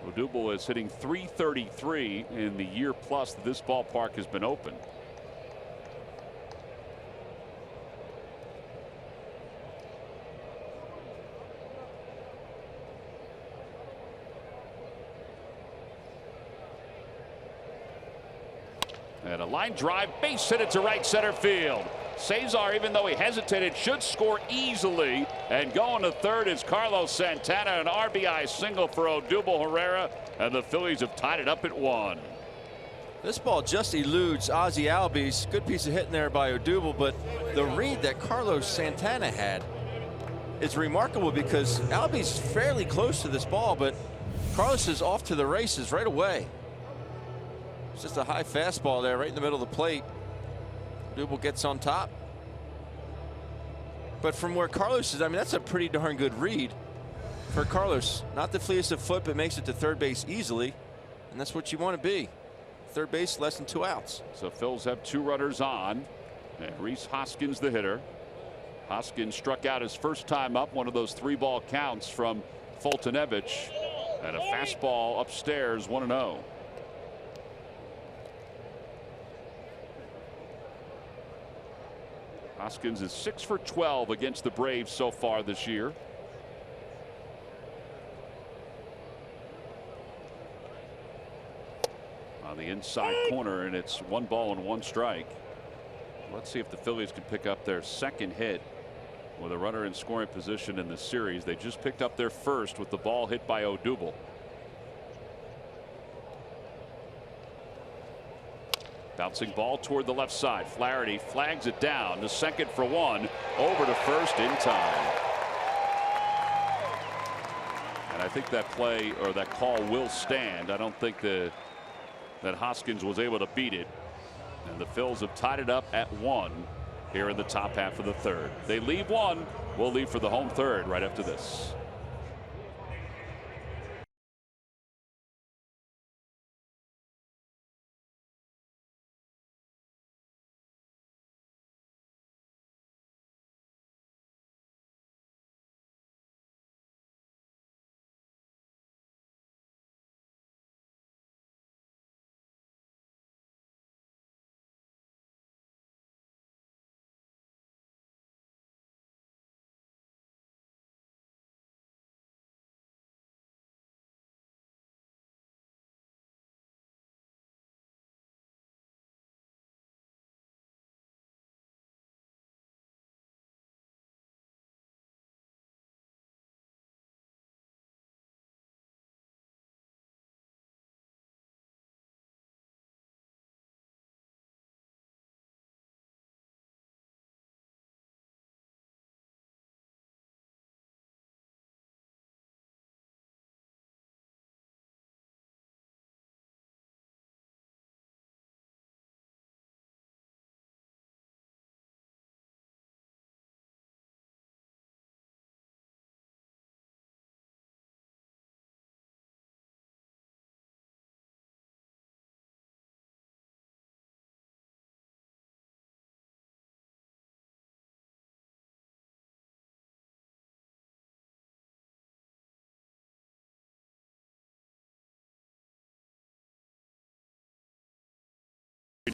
Speaker 1: Odubel is hitting .333 in the year plus that this ballpark has been open. Line drive, base hit it to right center field. Cesar, even though he hesitated, should score easily. And going to third is Carlos Santana, an RBI single for Odubel Herrera, and the Phillies have tied it up at 1.
Speaker 2: This ball just eludes Ozzie Albies. Good piece of hitting there by Odubel, but the read that Carlos Santana had is remarkable because Albies fairly close to this ball, but Carlos is off to the races right away. It's just a high fastball there right in the middle of the plate. Odubel gets on top. But from where Carlos is, I mean, that's a pretty darn good read for Carlos. Not the fleetest of foot, but makes it to third base easily. And that's what you want to be. Third base, less than 2 outs.
Speaker 1: So Phils have 2 runners on. And Rhys Hoskins, the hitter. Hoskins struck out his first time up, one of those 3-ball counts from Fultonevich. And a fastball upstairs, 1-0. Hoskins is 6 for 12 against the Braves so far this year. On the inside corner, and it's 1 ball and 1 strike. Let's see if the Phillies can pick up their second hit with a runner in scoring position in the series. They just picked up their first with the ball hit by Odubel. Bouncing ball toward the left side. Flaherty flags it down to second for 1. Over to first in time. And I think that play or that call will stand. I don't think that Hoskins was able to beat it. And the Phils have tied it up at 1 here in the top half of the third. They leave 1. We'll leave for the home third right after this.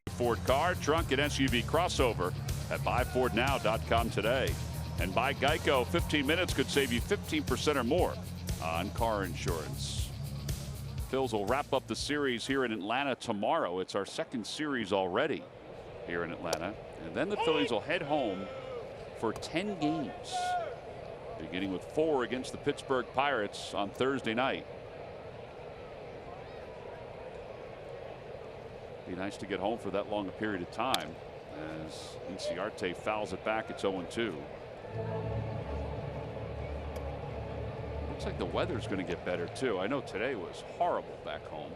Speaker 1: Ford car, trunk, and SUV crossover at buyfordnow.com today. And by Geico, 15 minutes could save you 15% or more on car insurance. Phils will wrap up the series here in Atlanta tomorrow. It's our second series already here in Atlanta. And then the Phillies will head home for 10 games, beginning with 4 against the Pittsburgh Pirates on Thursday night. Be nice to get home for that long a period of time as Inciarte fouls it back. It's 0-2. Looks like the weather's going to get better too. I know today was horrible back home.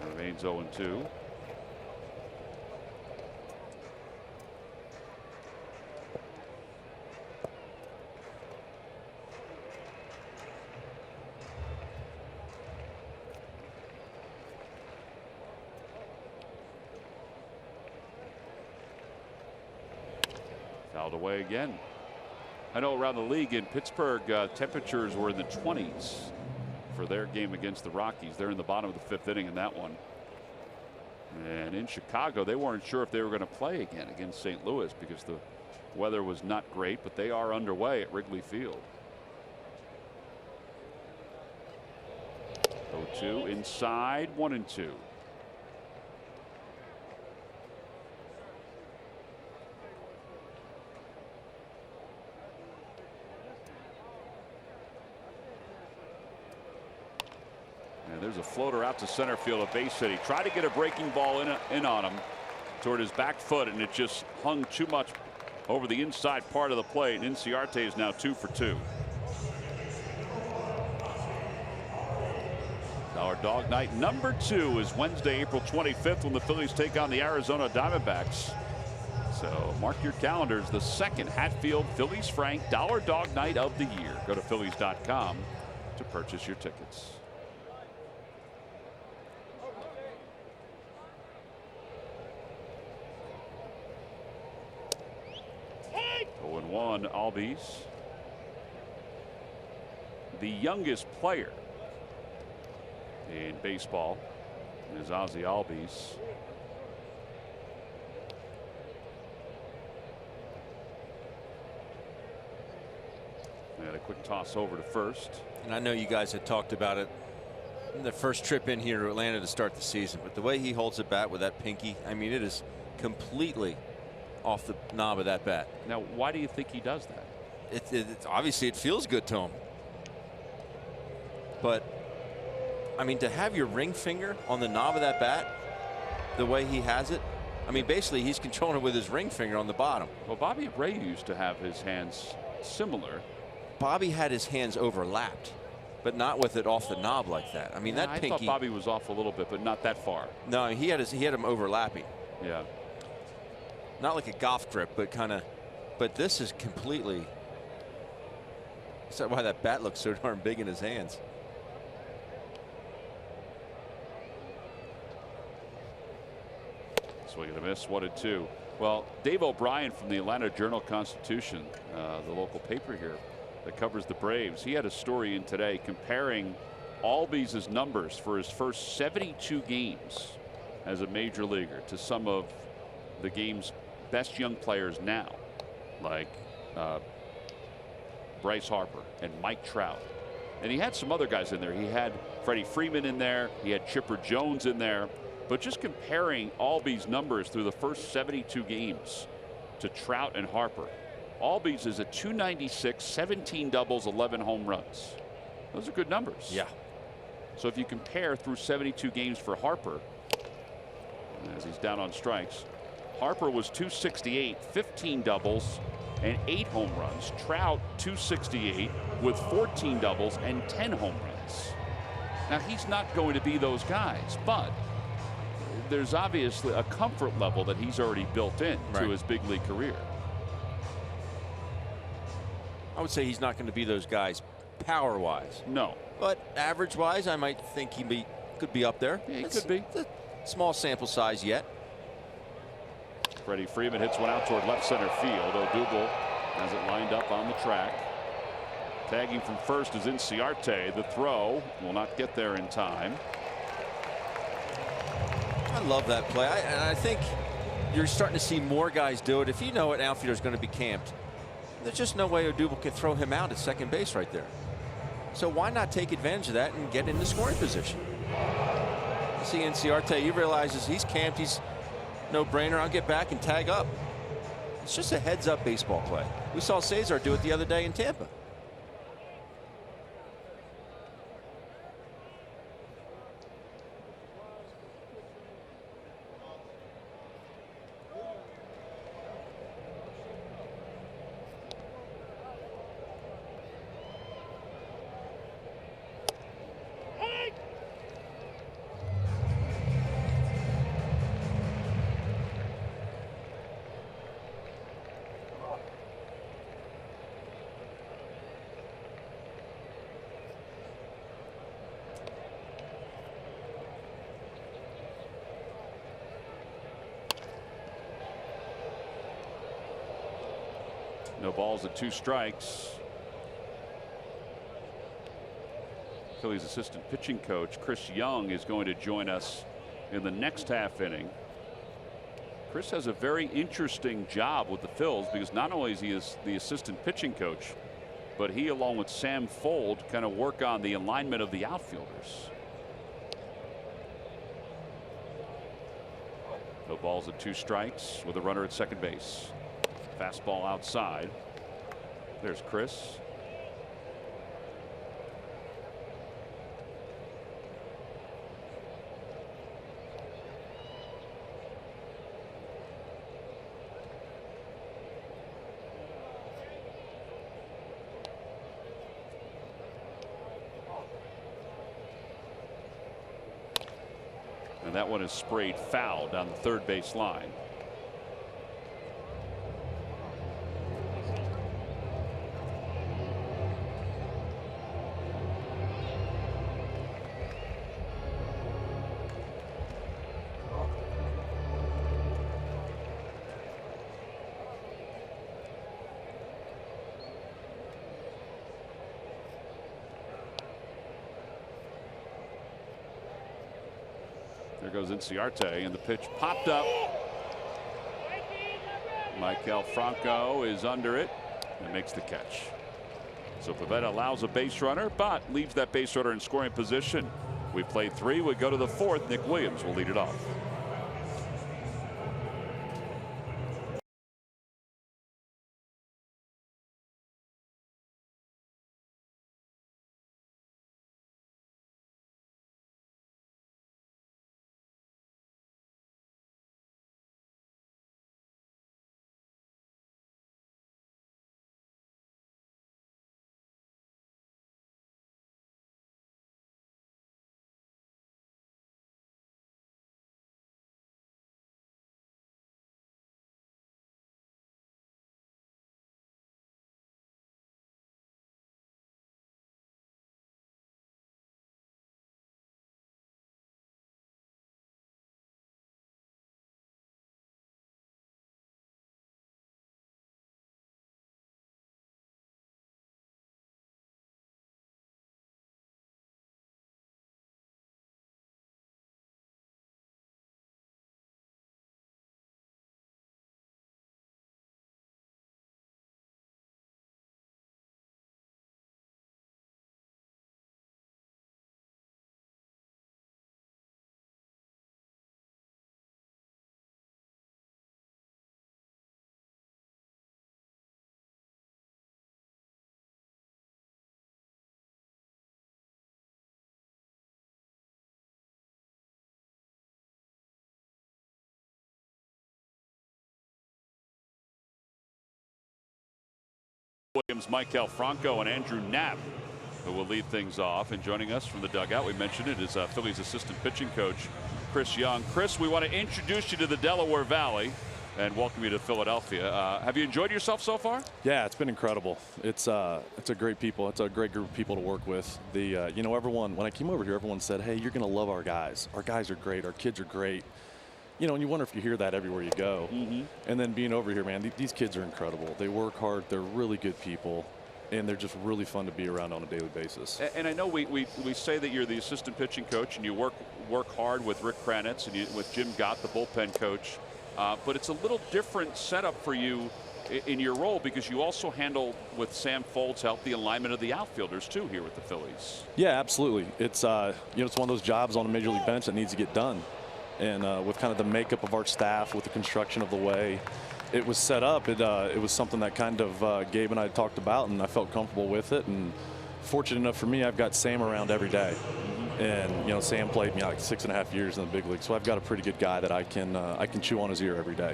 Speaker 1: It remains 0-2. Fouled away again. I know around the league in Pittsburgh, temperatures were in the 20s for their game against the Rockies. They're in the bottom of the 5th inning in that one. And in Chicago, they weren't sure if they were going to play again against St. Louis because the Weather was not great, but they are underway at Wrigley Field. 0-2 inside, 1-2. And there's a floater out to center field, a base hit. He tried to get a breaking ball in on him toward his back foot, and it just hung too much over the inside part of the plate. And Inciarte is now 2 for 2. Our dog night number 2 is Wednesday, April 25th, when the Phillies take on the Arizona Diamondbacks. So mark your calendars, the second Hatfield Phillies Frank Dollar Dog Night of the year. Go to Phillies.com to purchase your tickets. 0-1 Albies. The youngest player in baseball is Ozzie Albies. And a quick toss over to first.
Speaker 2: And I know you guys had talked about it in the first trip in here to Atlanta to start the season, but the way he holds the bat with that pinky, I mean, it is completely off the knob of that bat.
Speaker 1: Now, why do you think he does that?
Speaker 2: It's obviously it feels good to him. But I mean, to have your ring finger on the knob of that bat the way he has it, I mean, basically he's controlling it with his ring finger on the bottom.
Speaker 1: Well, Bobby Abreu used to have his hands similar.
Speaker 2: Bobby had his hands overlapped, but not with it off the knob like that. I mean,
Speaker 1: Yeah,
Speaker 2: that
Speaker 1: I
Speaker 2: pinky.
Speaker 1: thought Bobby was off a little bit, but not that far.
Speaker 2: No, he had him overlapping.
Speaker 1: Yeah.
Speaker 2: Not like a golf grip, but kind of. But this is completely. Is that why that bat looks so darn big in his hands?
Speaker 1: Swing and a miss, 1-2. Well, Dave O'Brien from the Atlanta Journal-Constitution, the local paper here that covers the Braves, he had a story in today comparing Albies' numbers for his first 72 games as a major leaguer to some of the game's best young players now, like Bryce Harper and Mike Trout. And he had some other guys in there. He had Freddie Freeman in there. He had Chipper Jones in there. But just comparing Albies' numbers through the first 72 games to Trout and Harper, Albies is a .296, 17 doubles, 11 home runs. Those are good numbers.
Speaker 2: Yeah.
Speaker 1: So if you compare through 72 games for Harper, as he's down on strikes, Harper was .268, 15 doubles and 8 home runs. Trout .268 with 14 doubles and 10 home runs. Now he's not going to be those guys, but there's obviously a comfort level that he's already built in to his big league career.
Speaker 2: I would say he's not going to be those guys power-wise.
Speaker 1: No.
Speaker 2: But average-wise, I might think he could be up there.
Speaker 1: Yeah, he could be.
Speaker 2: It's a small sample size yet.
Speaker 1: Freddie Freeman hits one out toward left center field. Odubel has it lined up on the track. Tagging from first is Inciarte. The throw will not get there in time.
Speaker 2: I love that play. And I think you're starting to see more guys do it. If you know an outfielder is going to be camped, there's just no way Odubel can throw him out at second base right there. So why not take advantage of that and get in the scoring position? You see Inciarte, he realizes he's camped. He's no brainer. I'll get back and tag up. It's just a heads up baseball play. We saw Cesar do it the other day in Tampa.
Speaker 1: No balls at 2 strikes. Phillies assistant pitching coach Chris Young is going to join us in the next half inning. Chris has a very interesting job with the Phils because not only is he the assistant pitching coach, but he, along with Sam Fold, kind of work on the alignment of the outfielders. No balls and 2 strikes with a runner at second base. Fastball outside. There's Chris. And that one is sprayed foul down the third base line. There goes Inciarte, and the pitch popped up. Michael Franco is under it and makes the catch. So Pivetta allows a base runner, but leaves that base runner in scoring position. We've played 3. We go to the 4th. Nick Williams will lead it off. Williams, Michael Franco, and Andrew Knapp, who will lead things off. And joining us from the dugout, we mentioned it, is Phillies assistant pitching coach Chris Young. Chris, we want to introduce you to the Delaware Valley and welcome you to Philadelphia. Have you enjoyed yourself so far?
Speaker 4: Yeah, it's been incredible. It's a great people. It's a great group of people to work with. You know, everyone, when I came over here, everyone said, hey, you're going to love our guys. Our guys are great. Our kids are great. You know, and you wonder if you hear that everywhere you go. And then being over here, man, these kids are incredible. They work hard. They're really good people. And they're just really fun to be around on a daily basis.
Speaker 1: And I know we say that you're the assistant pitching coach and you work hard with Rick Kranitz and with Jim Gott, the bullpen coach. But it's a little different setup for you in your role because you also handle, with Sam Folds' help, the alignment of the outfielders too here with the Phillies.
Speaker 4: Yeah, absolutely. It's you know, it's one of those jobs on a major league bench that needs to get done. And with kind of the makeup of our staff, with the construction of the way it was set up, it was something that kind of Gabe and I talked about, and I felt comfortable with it. And fortunate enough for me, I've got Sam around every day. And you know, Sam played me like 6.5 years in the big league, so I've got a pretty good guy that I can chew on his ear every day.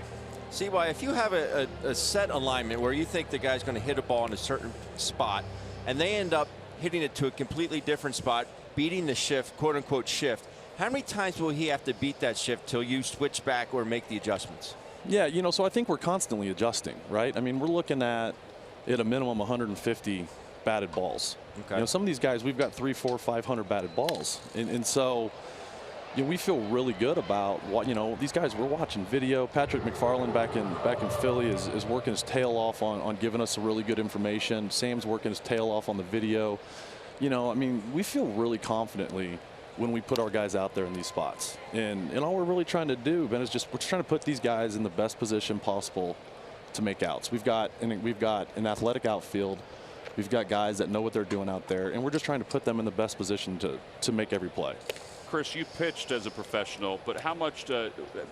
Speaker 2: CY, if you have a set alignment where you think the guy's going to hit a ball in a certain spot, and they end up hitting it to a completely different spot, beating the shift, quote unquote shift, how many times will he have to beat that shift till you switch back or make the adjustments?
Speaker 4: Yeah, you know, so I think we're constantly adjusting, right? I mean, we're looking at a minimum 150 batted balls.
Speaker 2: Okay.
Speaker 4: You know, some of these guys, we've got 300, 400, 500 batted balls, and so you know, we feel really good about what, you know, these guys. We're watching video. Patrick McFarland back in Philly is working his tail off on giving us some really good information. Sam's working his tail off on the video. You know, I mean, we feel really confidently when we put our guys out there in these spots. And all we're really trying to do, Ben, is we're trying to put these guys in the best position possible to make outs. We've got an athletic outfield. We've got guys that know what they're doing out there, and we're just trying to put them in the best position to make every play.
Speaker 1: Chris, you pitched as a professional, but how much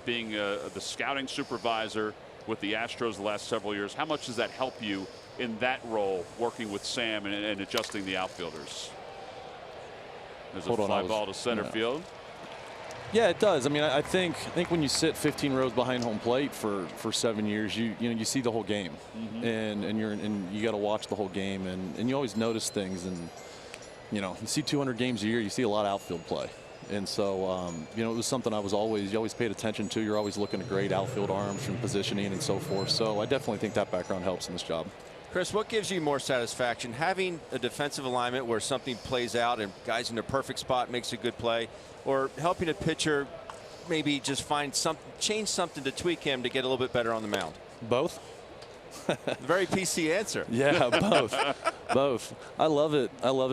Speaker 1: being the scouting supervisor with the Astros the last several years, how much does that help you in that role, working with Sam and adjusting the outfielders? There's a fly ball to center field.
Speaker 4: Yeah, it does. I mean, I think when you sit 15 rows behind home plate for 7 years, you see the whole game, and you got to watch the whole game, and you always notice things, and you see 200 games a year, you see a lot of outfield play, and so it was something you always paid attention to. You're always looking at great outfield arms and positioning and so forth. So I definitely think that background helps in this job.
Speaker 2: Chris, what gives you more satisfaction, having a defensive alignment where something plays out and guys in the perfect spot makes a good play, or helping a pitcher maybe just change something to tweak him to get a little bit better on the mound?
Speaker 4: Both.
Speaker 2: Very PC answer.
Speaker 4: Yeah, both. I love it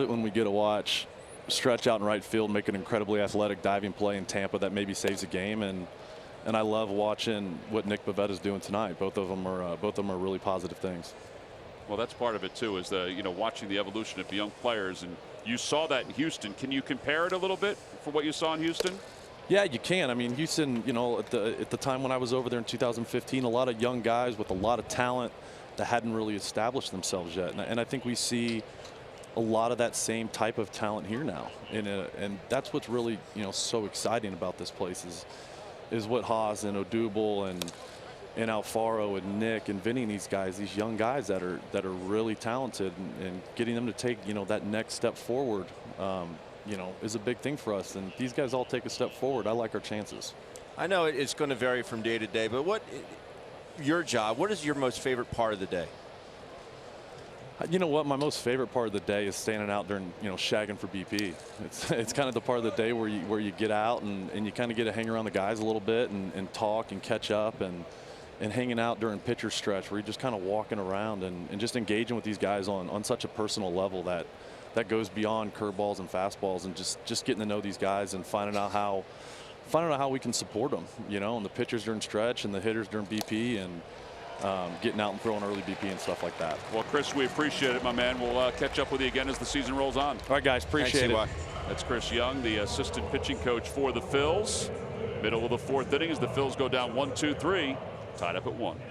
Speaker 4: when we get to watch Stretch out in right field, make an incredibly athletic diving play in Tampa that maybe saves a game, and I love watching what Nick Pavetta's doing tonight. Both of them are really positive things.
Speaker 1: Well, that's part of it too, is watching the evolution of the young players, and you saw that in Houston. Can you compare it a little bit for what you saw in Houston?
Speaker 4: Yeah, you can. I mean, Houston, at the time when I was over there in 2015, a lot of young guys with a lot of talent that hadn't really established themselves yet, and I think we see a lot of that same type of talent here now, and that's what's really so exciting about this place is what Haas and Odubel and Alfaro and Nick and Vinny, these young guys that are really talented, and getting them to take that next step forward is a big thing for us, and these guys all take a step forward. I like our chances.
Speaker 2: I know it's going to vary from day to day, but what is your most favorite part of the day?
Speaker 4: You know what, my most favorite part of the day is standing out there and shagging for BP. It's kind of the part of the day where you get out and you kind of get to hang around the guys a little bit and talk and catch up, and hanging out during pitcher stretch where you're just kind of walking around and just engaging with these guys on such a personal level that goes beyond curveballs and fastballs, and just getting to know these guys and finding out how we can support them, and the pitchers during stretch and the hitters during BP, and getting out and throwing early BP and stuff like that.
Speaker 1: Well, Chris, we appreciate it, my man. We'll catch up with you again as the season rolls on.
Speaker 4: All right, guys, appreciate it.
Speaker 1: That's Chris Young, the assistant pitching coach for the Phils. Middle of the fourth inning as the Phils go down 1-2-3, tied up at 1.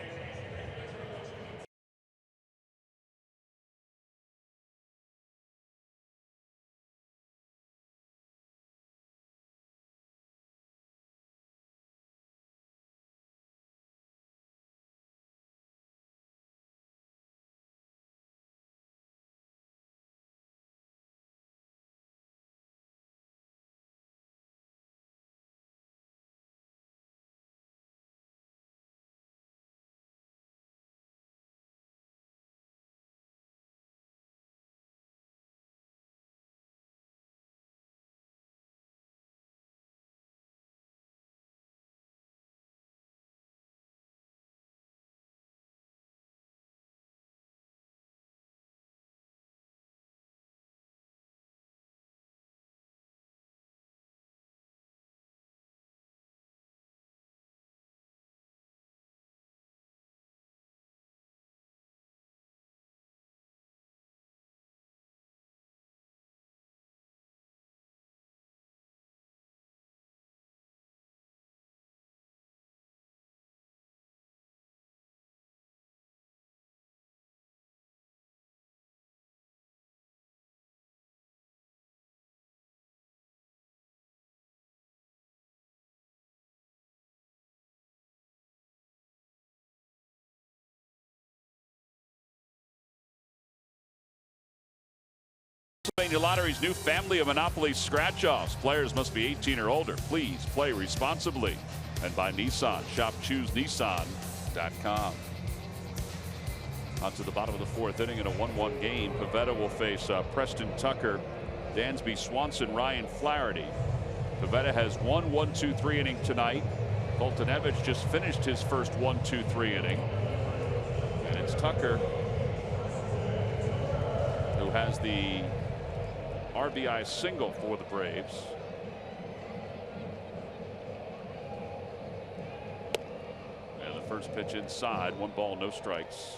Speaker 1: Pennsylvania Lottery's new family of Monopoly scratch-offs. Players must be 18 or older. Please play responsibly. And by Nissan. Shop ChooseNissan.com. On to the bottom of the fourth inning in a 1-1 game. Pavetta will face Preston Tucker, Dansby Swanson, Ryan Flaherty. Pavetta has one 1-2-3 inning tonight. Voltanevich just finished his first 1-2-3 inning. And it's Tucker who has the RBI single for the Braves. First pitch inside, 1 ball, no strikes.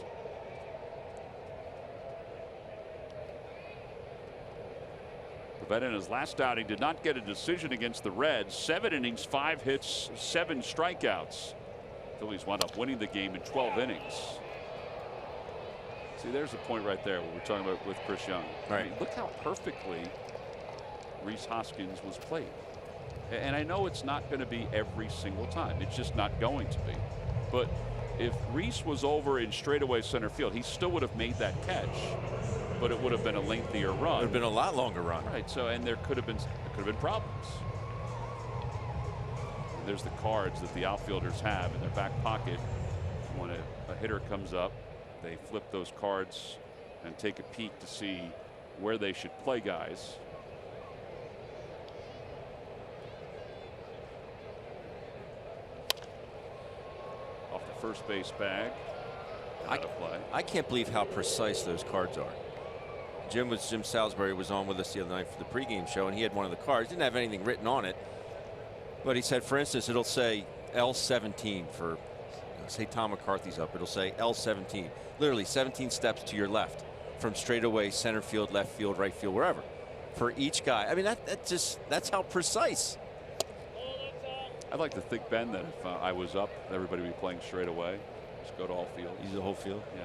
Speaker 1: Pivetta in his last outing did not get a decision against the Reds. 7 innings, 5 hits, 7 strikeouts. Phillies wound up winning the game in 12 innings. See, there's a point right there what we're talking about with Chris Young.
Speaker 2: Right.
Speaker 1: I mean, look how perfectly Rhys Hoskins was played. And I know it's not going to be every single time. It's just not going to be. But if Rhys was over in straightaway center field, he still would have made that catch. But it would have been a lengthier run.
Speaker 2: It would have been a lot longer run.
Speaker 1: Right. So, and there could have been problems. There's the cards that the outfielders have in their back pocket. When a hitter comes up, they flip those cards and take a peek to see where they should play guys. Off the first base bag. Out of play.
Speaker 2: I can't believe how precise those cards are. Jim Salisbury was on with us the other night for the pregame show, and he had one of the cards. Didn't have anything written on it, but he said, for instance, it'll say L17 for, say Tom McCarthy's up. It'll say L17, literally 17 steps to your left from straightaway, center field, left field, right field, wherever. For each guy. I mean, that's how precise.
Speaker 1: I'd like to think, Ben, that if I was up, everybody would be playing straight away. Just go to all fields.
Speaker 2: Use the whole field?
Speaker 1: Yeah.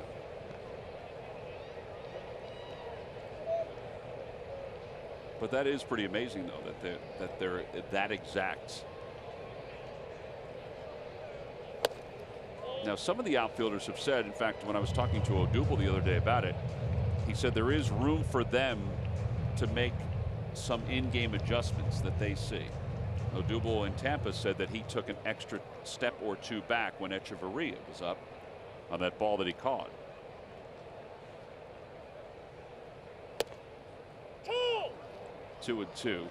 Speaker 1: But that is pretty amazing, though, that they're that exact. Now, some of the outfielders have said, in fact, when I was talking to Odubel the other day about it, he said there is room for them to make some in-game adjustments that they see. Odubel in Tampa said that he took an extra step or two back when Echeverria was up on that ball that he caught. 2-2.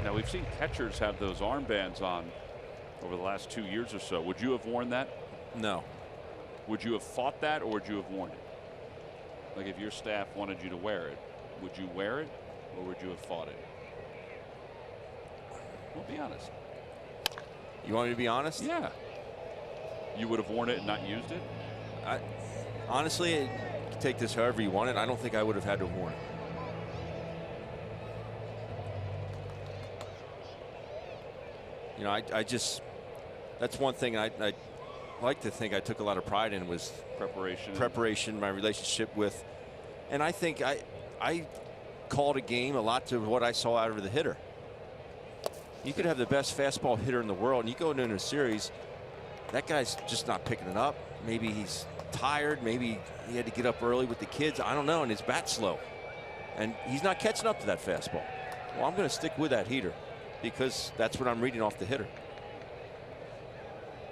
Speaker 1: Now, we've seen catchers have those armbands on over the last 2 years or so. Would you have worn that?
Speaker 2: No.
Speaker 1: Would you have fought that, or would you have worn it? Like, if your staff wanted you to wear it, would you wear it, or would you have fought it? Well, be honest.
Speaker 2: You want me to be honest?
Speaker 1: Yeah. You would have worn it and not used it?
Speaker 2: Honestly, you can take this however you want it. I don't think I would have had to have worn it. You know, I just, that's one thing I like to think I took a lot of pride in was preparation, my relationship with, and I think I called a game a lot to what I saw out of the hitter. You could have the best fastball hitter in the world, and you go into a series, that guy's just not picking it up. Maybe he's tired, maybe he had to get up early with the kids, I don't know, and his bat's slow. And he's not catching up to that fastball. Well, I'm going to stick with that heater, because that's what I'm reading off the hitter.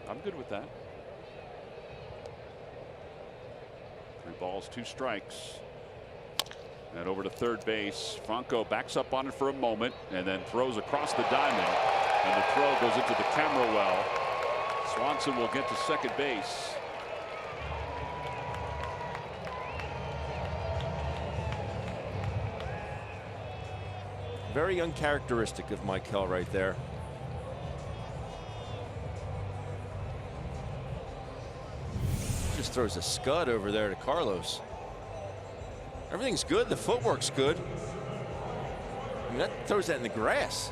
Speaker 1: I'm good with that. 3 balls, 2 strikes. And over to third base. Franco backs up on it for a moment and then throws across the diamond. And the throw goes into the camera well. Swanson will get to second base.
Speaker 2: Very uncharacteristic of Michael right there. Just throws a scud over there to Carlos. Everything's good. The footwork's good. I mean, that throws that in the grass.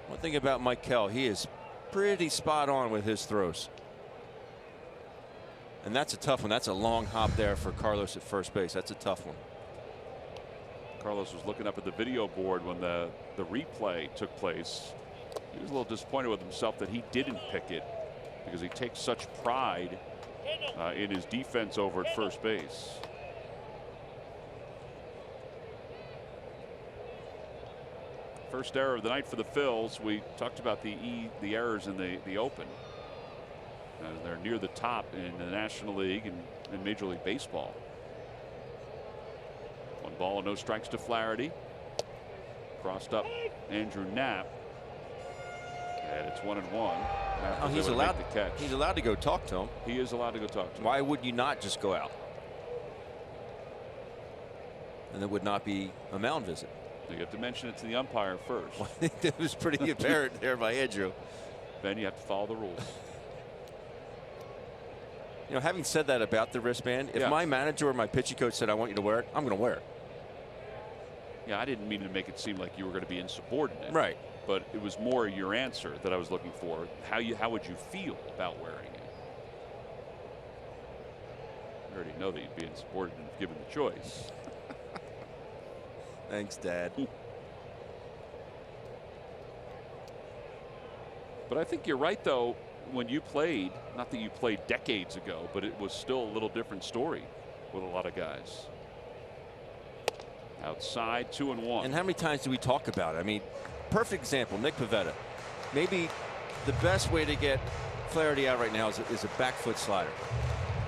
Speaker 2: One thing about Michael, he is pretty spot on with his throws. And that's a tough one. That's a long hop there for Carlos at first base. That's a tough one.
Speaker 1: Carlos was looking up at the video board when the replay took place. He was a little disappointed with himself that he didn't pick it, because he takes such pride in his defense over at first base. First error of the night for the Phils. We talked about the errors in the Open. They're near the top in the National League and in Major League Baseball. 1 ball and no strikes to Flaherty. Crossed up Andrew Knapp. And it's 1-1.
Speaker 2: Oh, he's allowed to catch. He's allowed to go talk to him.
Speaker 1: He is allowed to go talk to him.
Speaker 2: Why would you not just go out? And it would not be a mound visit.
Speaker 1: You have to mention it to the umpire first.
Speaker 2: It was pretty apparent there by Andrew.
Speaker 1: Then you have to follow the rules.
Speaker 2: You know, having said that about the wristband, if my manager or my pitching coach said I want you to wear it, I'm going to wear it.
Speaker 1: Yeah, I didn't mean to make it seem like you were going to be insubordinate.
Speaker 2: Right.
Speaker 1: But it was more your answer that I was looking for. How would you feel about wearing it? I already know that you'd be insubordinate if given the choice.
Speaker 2: Thanks, Dad.
Speaker 1: But I think you're right, though. When you played, not that you played decades ago, but it was still a little different story with a lot of guys. Outside, 2-1.
Speaker 2: And how many times do we talk about it? I mean, perfect example, Nick Pivetta. Maybe the best way to get Flaherty out right now is a back foot slider.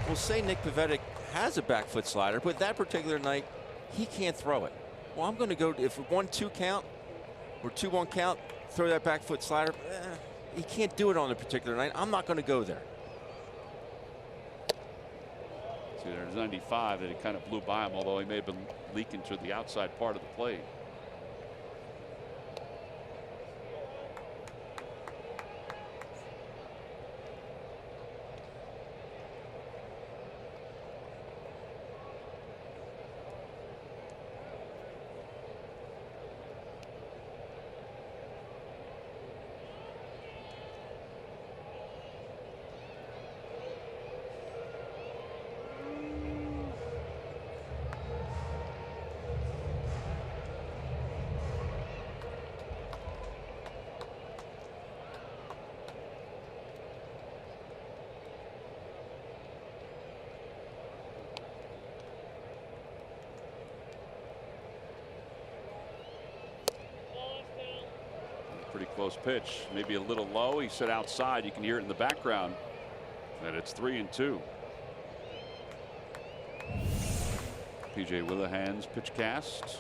Speaker 2: We'll say Nick Pivetta has a back foot slider, but that particular night, he can't throw it. Well, I'm going to go, if 1-2 count or 2-1 count, throw that back foot slider. He can't do it on a particular night. I'm not going to go there.
Speaker 1: See, there's 95 that it kind of blew by him, although he may have been leaking to the outside part of the plate. Pretty close pitch, maybe a little low. He said outside. You can hear it in the background. And it's 3-2. PJ Willihan's pitch cast.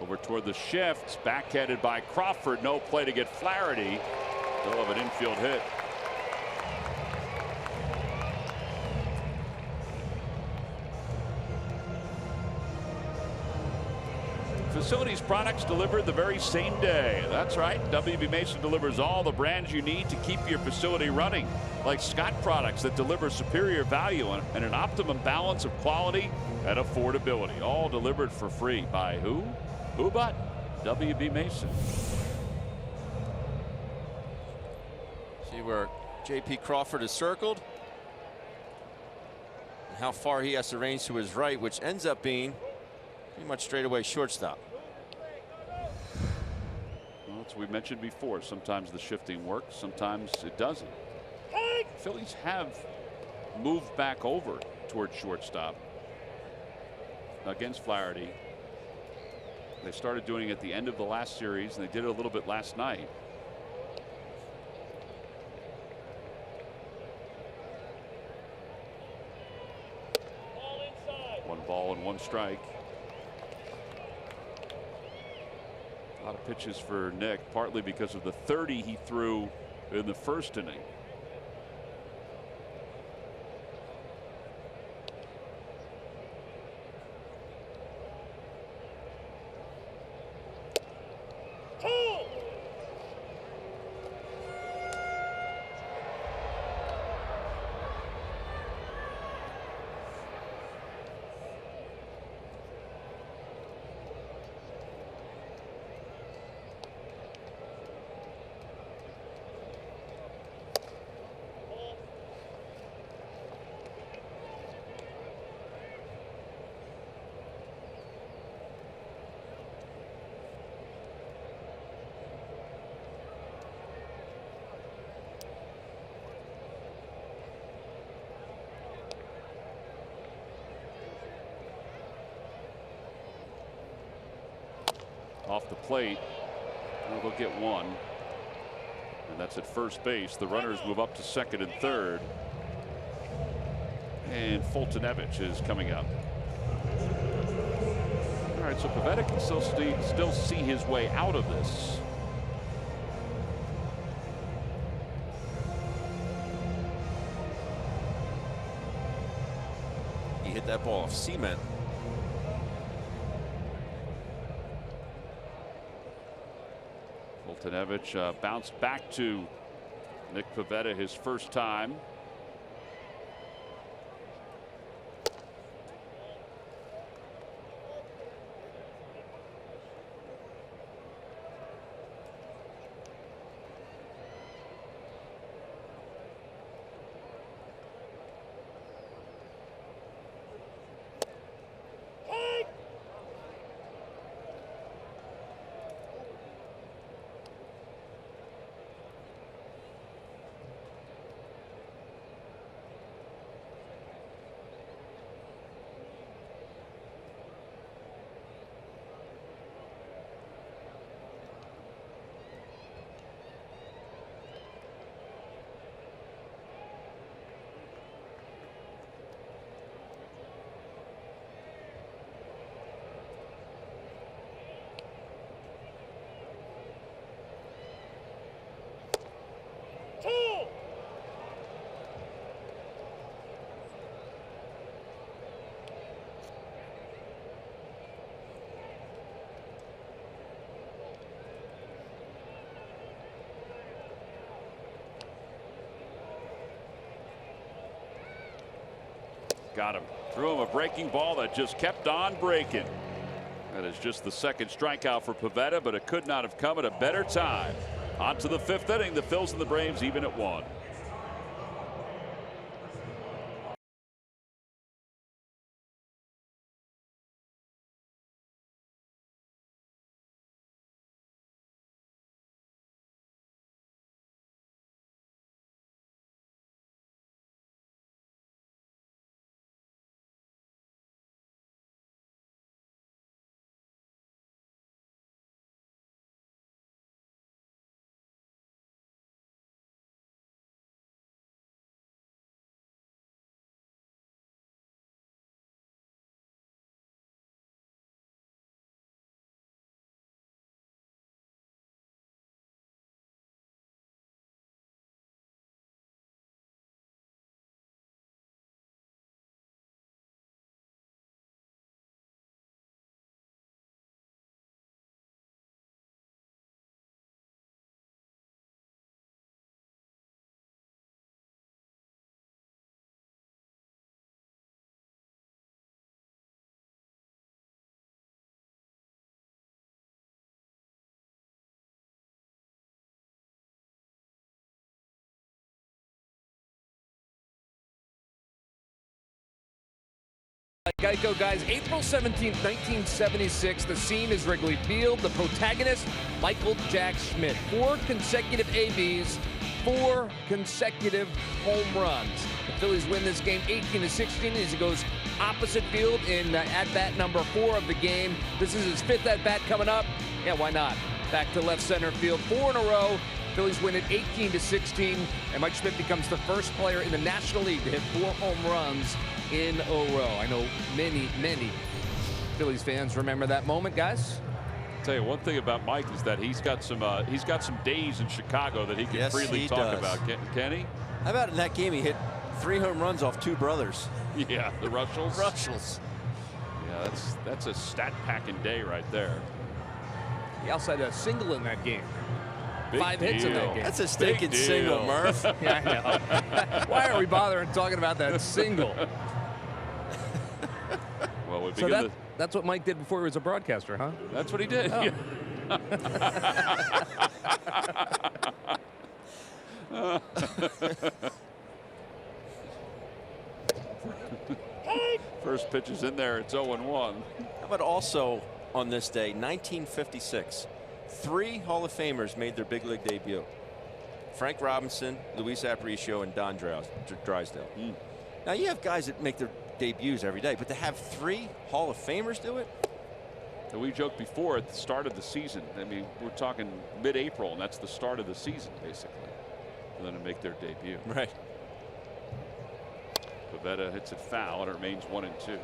Speaker 1: Over toward the shift, backhanded by Crawford. No play to get Flaherty. Still have an infield hit. Facilities products delivered the very same day. That's right. WB Mason delivers all the brands you need to keep your facility running, like Scott products that deliver superior value and an optimum balance of quality and affordability. All delivered for free by who? Who but WB Mason.
Speaker 2: See where J.P. Crawford is circled and how far he has to range to his right, which ends up being pretty much straightaway shortstop.
Speaker 1: Well, as we mentioned before, sometimes the shifting works, sometimes it doesn't. Phillies have moved back over towards shortstop against Flaherty. They started doing it at the end of the last series, and they did it a little bit last night. One ball and one strike. A lot of pitches for Nick, partly because of the 30 he threw in the first inning. off the plate. Well, they'll get one. And that's at first base. The runners move up to second and third. And Fultonevich is coming up. All right, so Pivetta can still see his way out of this.
Speaker 2: He hit that ball off cement.
Speaker 1: Fultonevich bounced back to Nick Pivetta his first time. Got him. Threw him a breaking ball that just kept on breaking. That is just the second strikeout for Pivetta, but it could not have come at a better time. On to the fifth inning. The Phils and the Braves even at 1.
Speaker 3: Geico, guys, April 17th, 1976. The scene is Wrigley Field. The protagonist, Michael Jack Schmidt. 4 consecutive ABs, 4 consecutive home runs. The Phillies win this game 18-16 as he goes opposite field in at-bat number 4 of the game. This is his 5th at-bat coming up. Yeah, why not? Back to left center field, 4 in a row. Phillies win it 18-16, and Mike Schmidt becomes the first player in the National League to hit 4 home runs in a row. I know many Phillies fans remember that moment, guys.
Speaker 1: I'll tell you one thing about Mike is that he's got some days in Chicago that he can freely talk about. Can he?
Speaker 2: How about in that game he hit 3 home runs off 2 brothers?
Speaker 1: Yeah, the Rushells.
Speaker 2: Rushells.
Speaker 1: Yeah, that's a stat packing day right there.
Speaker 3: He also had a single in that game.
Speaker 1: Big
Speaker 3: 5 hits in that game.
Speaker 2: That's a stinking single, Murph.
Speaker 3: Yeah, I know. Why are we bothering talking about that single?
Speaker 1: Well,
Speaker 3: so that's what Mike did before he was a broadcaster, huh?
Speaker 1: That's what he did.
Speaker 3: Oh.
Speaker 1: First pitch is in there. It's 0-1.
Speaker 2: How about also on this day, 1956, 3 Hall of Famers made their big league debut. Frank Robinson, Luis Aparicio, and Don Drysdale. Now you have guys that make their debuts every day, but to have 3 Hall of Famers do it,
Speaker 1: And we joked before at the start of the season. I mean, we're talking mid-April, and that's the start of the season, basically, for them to make their debut.
Speaker 2: Right.
Speaker 1: Pivetta hits it foul, and it remains 1-2.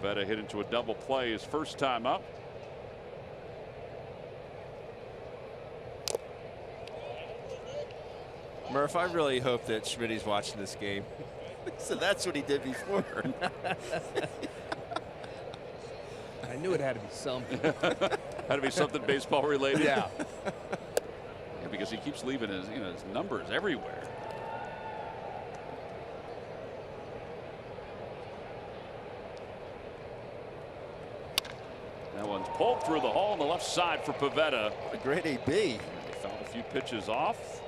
Speaker 1: Pivetta hit into a double play his first time up.
Speaker 2: Murph, I really hope that Schmidt's watching this game. So that's what he did before.
Speaker 3: I knew it had to be something.
Speaker 1: Had to be something baseball related.
Speaker 3: Yeah.
Speaker 1: Yeah, because he keeps leaving his, his numbers everywhere. That one's pulled through the hole on the left side for Pivetta.
Speaker 2: A great AB.
Speaker 1: They fouled a few pitches off.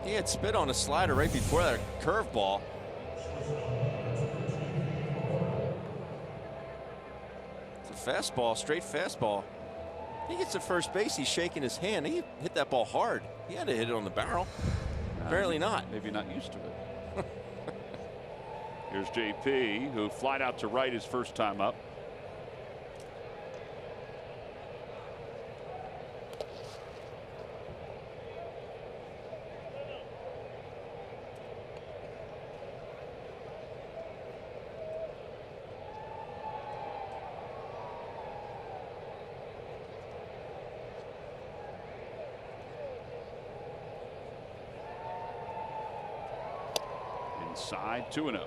Speaker 2: He had spit on a slider right before that curveball. It's a fastball, straight fastball. He gets to first base, he's shaking his hand. He hit that ball hard. He had to hit it on the barrel. Apparently not.
Speaker 1: Maybe not used to it. Here's JP, who flied out to right his first time up. Inside, 2-0.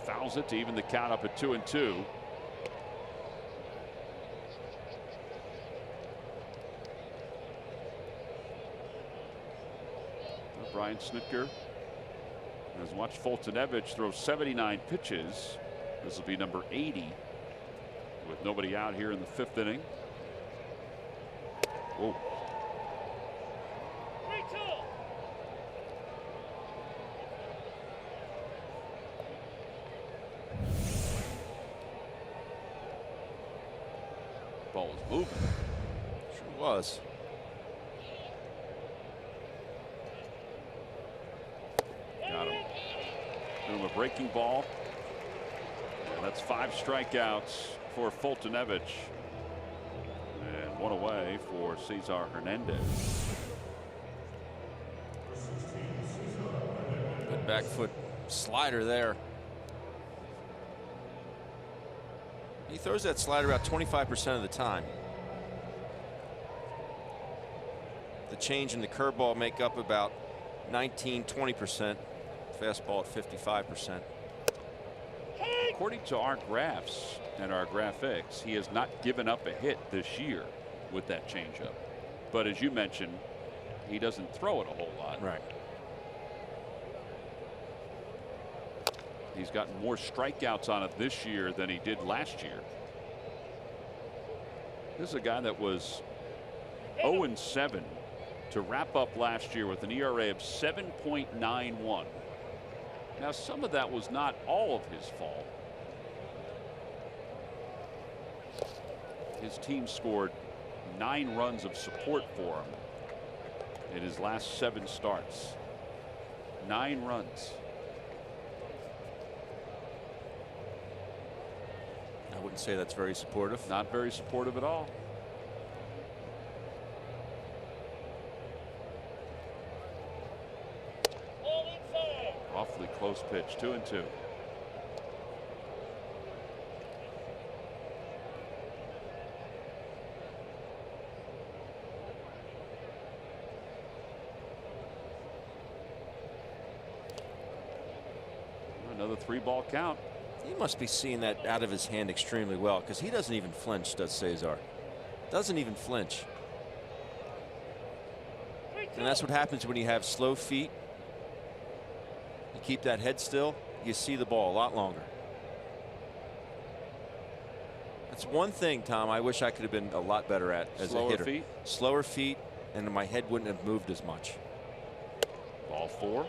Speaker 1: Fouls it to even the count up at 2-2. Brian Snitker has watched Foltynewicz throw 79 pitches. This will be number 80 with nobody out here in the 5th inning. Whoa. Ball was moving.
Speaker 2: Sure was.
Speaker 1: Got him. Give him a breaking ball. And that's 5 strikeouts for Foltynewicz. And 1 away for Cesar Hernandez.
Speaker 2: Good back foot slider there. He throws that slider about 25% of the time. The change in the curveball make up about 19–20%. Fastball at 55%.
Speaker 1: According to our graphs and our graphics, he has not given up a hit this year with that changeup. But as you mentioned, he doesn't throw it a whole lot.
Speaker 2: Right.
Speaker 1: He's gotten more strikeouts on it this year than he did last year. This is a guy that was 0-7 to wrap up last year with an ERA of 7.91. Now, some of that was not all of his fault. His team scored 9 runs of support for him in his last 7 starts. 9 runs.
Speaker 2: I wouldn't say that's very supportive.
Speaker 1: Not very supportive at all. Awfully close pitch. 2-2. Another 3-ball count.
Speaker 2: He must be seeing that out of his hand extremely well, because he doesn't even flinch, does Cesar. Doesn't even flinch. And that's what happens when you have slow feet. You keep that head still, you see the ball a lot longer. That's one thing, Tom, I wish I could have been a lot better at as a hitter.
Speaker 1: Feet.
Speaker 2: Slower feet, and my head wouldn't have moved as much.
Speaker 1: Ball 4.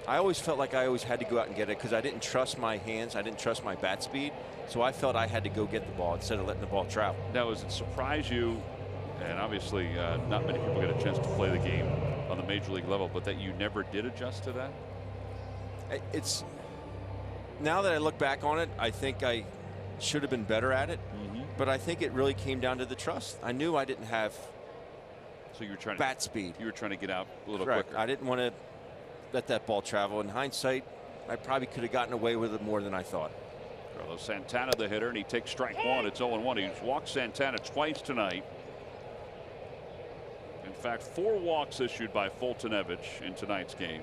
Speaker 2: I always felt like I always had to go out and get it because I didn't trust my hands. I didn't trust my bat speed. So I felt I had to go get the ball instead of letting the ball travel.
Speaker 1: Now, does it surprise you, and obviously not many people get a chance to play the game on the major league level, but that you never did adjust to that?
Speaker 2: It's now that I look back on it, I think I should have been better at it. But I think it really came down to the trust. I knew I didn't have
Speaker 1: so you were trying
Speaker 2: bat speed.
Speaker 1: You were trying to get out a little
Speaker 2: Correct.
Speaker 1: quicker.
Speaker 2: I didn't want to let that ball travel. In hindsight, I probably could have gotten away with it more than I thought.
Speaker 1: Carlos Santana, the hitter, and he takes strike 1. It's 0-1. He's walked Santana twice tonight. In fact, 4 walks issued by Fultonevich in tonight's game.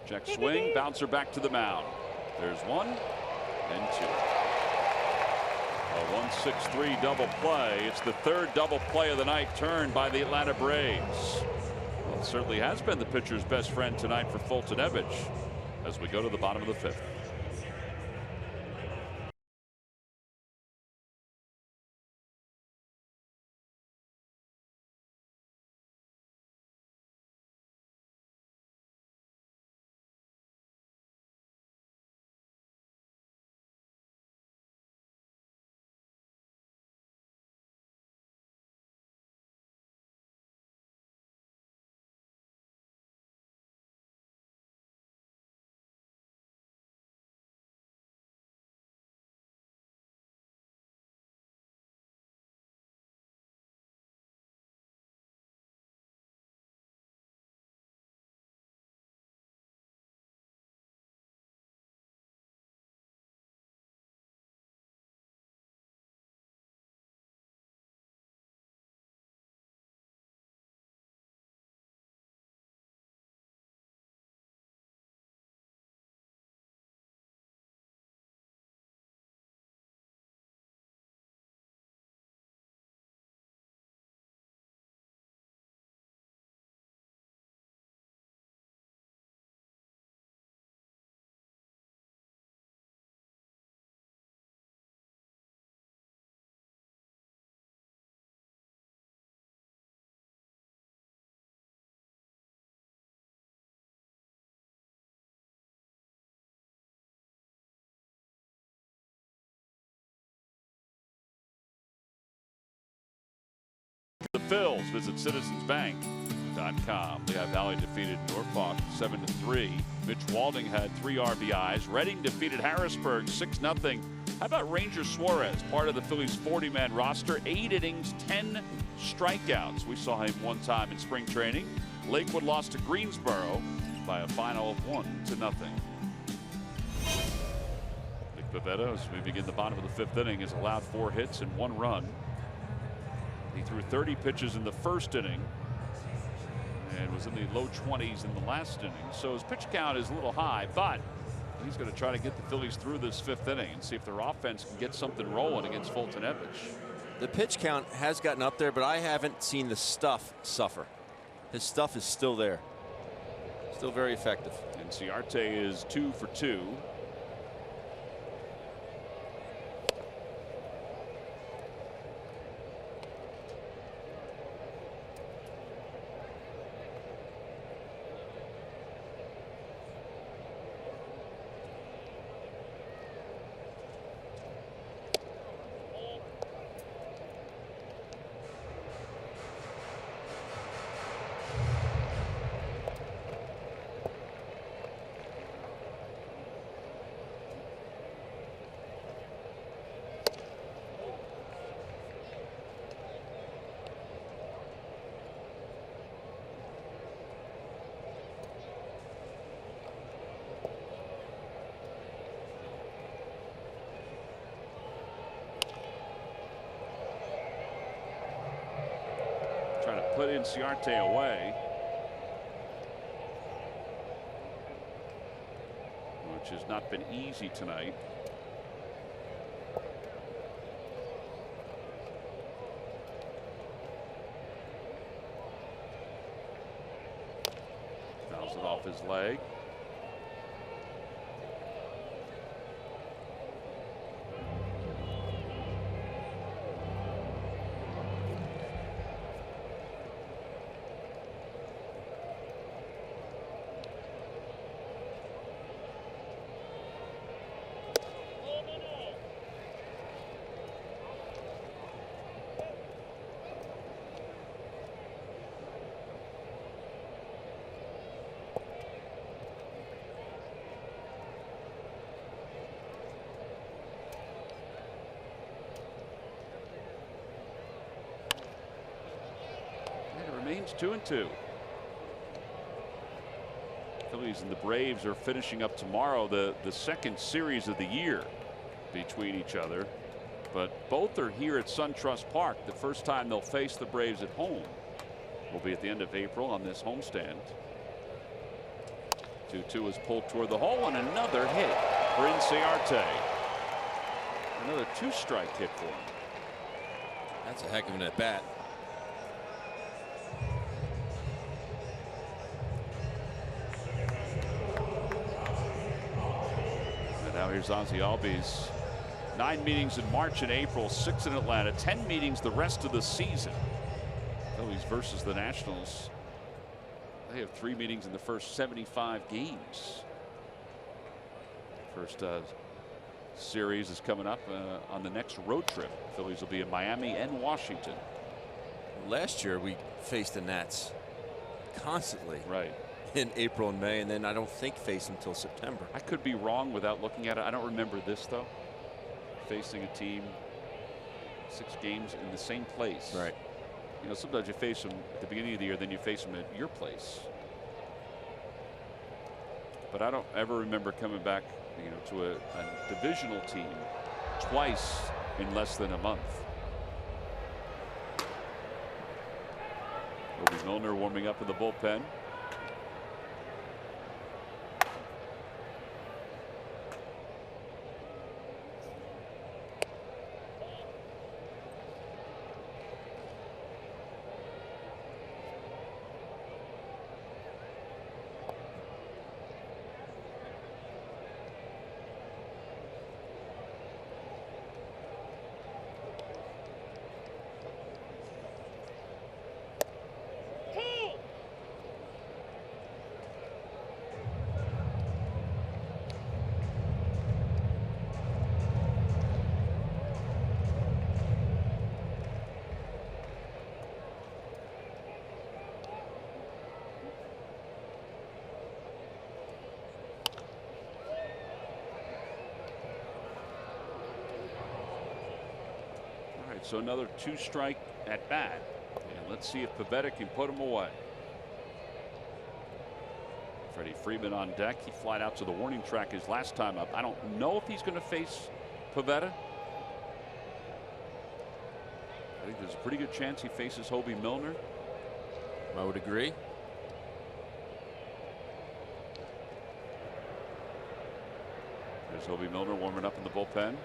Speaker 1: Check swing, bouncer back to the mound. There's 1 and 2. A 1-6-3 double play. It's the 3rd double play of the night turned by the Atlanta Braves. Well, it certainly has been the pitcher's best friend tonight for Fultonevich as we go to the bottom of the 5th. The Phils. Visit citizensbank.com. Lehigh Valley defeated Norfolk 7-3. Mitch Walding had 3 RBIs. Reading defeated Harrisburg 6-0. How about Ranger Suarez, part of the Phillies 40-man roster, 8 innings, 10 strikeouts. We saw him one time in spring training. Lakewood lost to Greensboro by a final of 1-0. Nick Pivetta, as we begin the bottom of the 5th inning, has allowed 4 hits and 1 run. He threw 30 pitches in the first inning and was in the low 20s in the last inning. So his pitch count is a little high, but he's going to try to get the Phillies through this 5th inning and see if their offense can get something rolling against Fultonevich.
Speaker 2: The pitch count has gotten up there, but I haven't seen the stuff suffer. His stuff is still there. Still very effective.
Speaker 1: And Ciarte is 2 for 2. put Inciarte away, which has not been easy tonight. Fouls it off his leg. Remains 2-2. Phillies and the Braves are finishing up tomorrow the second series of the year between each other, but both are here at SunTrust Park. The first time they'll face the Braves at home will be at the end of April on this homestand. 2-2 is pulled toward the hole, and another hit for Inciarte. Another 2-strike hit for him.
Speaker 5: That's a heck of an at bat.
Speaker 1: Now here's Ozzie Albies. 9 meetings in March and April, 6 in Atlanta, 10 meetings the rest of the season. Phillies versus the Nationals. They have 3 meetings in the first 75 games. First series is coming up on the next road trip. Phillies will be in Miami and Washington.
Speaker 5: Last year we faced the Nats constantly.
Speaker 1: Right.
Speaker 5: In April and May, and then I don't think face until September.
Speaker 1: I could be wrong without looking at it. I don't remember this though. Facing a team 6 games in the same place.
Speaker 5: Right.
Speaker 1: You know, sometimes you face them at the beginning of the year, then you face them at your place. But I don't ever remember coming back, you know, to a divisional team twice in less than a month. Obi Milner warming up in the bullpen. So another 2-strike at bat, and let's see if Pivetta can put him away. Freddie Freeman on deck. He flied out to the warning track his last time up. I don't know if he's going to face Pivetta. I think there's a pretty good chance he faces Obi Milner.
Speaker 5: I would agree.
Speaker 1: There's Obi Milner warming up in the bullpen.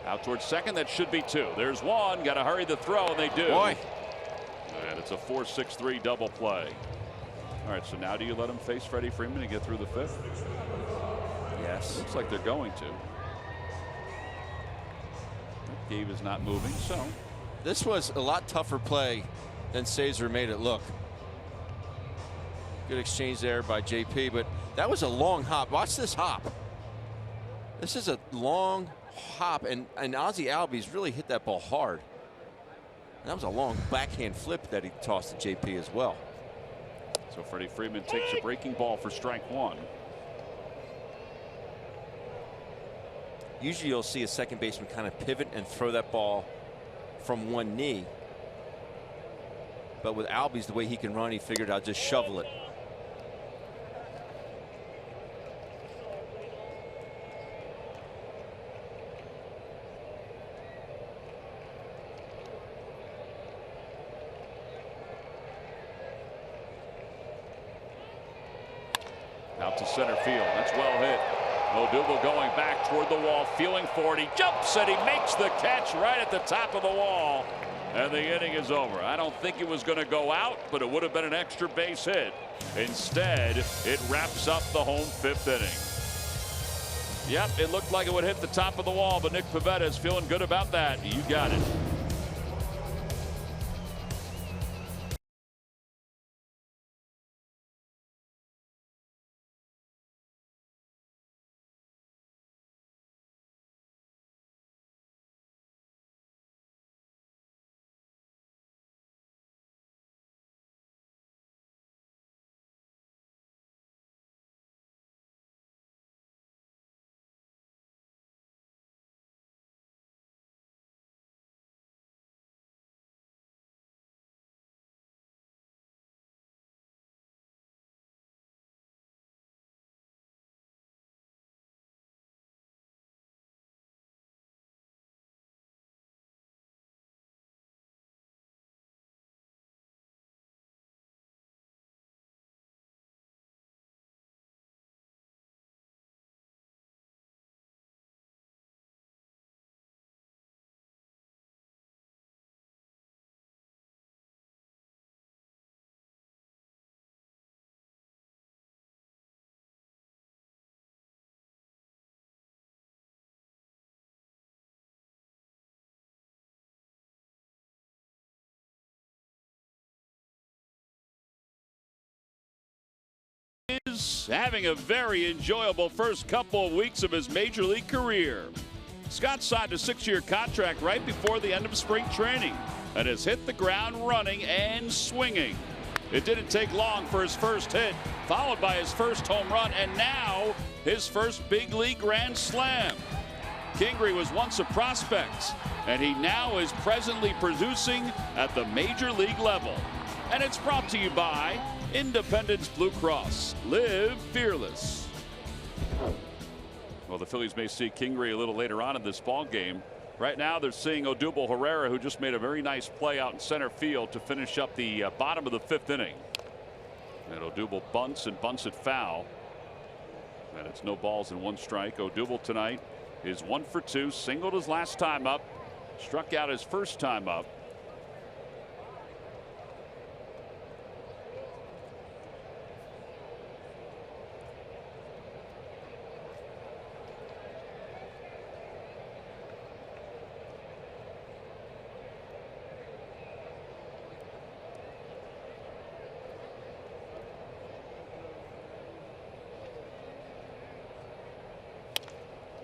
Speaker 1: Out towards second. That should be 2. There's 1. Got to hurry the throw, and they do.
Speaker 5: Boy.
Speaker 1: And it's a 4-6-3 double play. All right, so now do you let him face Freddie Freeman and get through the 5th?
Speaker 5: Yes.
Speaker 1: Looks like they're going to. Gabe is not moving, so.
Speaker 5: This was a lot tougher play than Cesar made it look. Good exchange there by JP, but that was a long hop. Watch this hop. This is a long hop, and Ozzie Albies really hit that ball hard. And that was a long backhand flip that he tossed to JP as well.
Speaker 1: So Freddie Freeman takes a breaking ball for strike 1.
Speaker 5: Usually you'll see a second baseman kind of pivot and throw that ball from one knee. But with Albies, the way he can run, he figured I'd just shovel it.
Speaker 1: Out to center field. That's well hit. Odubel going back toward the wall, feeling for it. He jumps and he makes the catch right at the top of the wall. And the inning is over. I don't think it was going to go out, but it would have been an extra base hit. Instead, it wraps up the home 5th inning. Yep, it looked like it would hit the top of the wall, but Nick Pivetta is feeling good about that. You got it. Is having a very enjoyable first couple of weeks of his major league career. Scott signed a 6-year contract right before the end of spring training and has hit the ground running and swinging. It didn't take long for his first hit, followed by his first home run, and now his first big league grand slam. Kingery was once a prospect, and he now is presently producing at the major league level. And it's brought to you by Independence Blue Cross. Live fearless. Well, the Phillies may see Kingery a little later on in this ball game. Right now they're seeing Odubel Herrera, who just made a very nice play out in center field to finish up the bottom of the 5th inning. And Odubel bunts it foul. And it's no balls and 1 strike. Odubel tonight is 1 for 2, singled his last time up, struck out his first time up.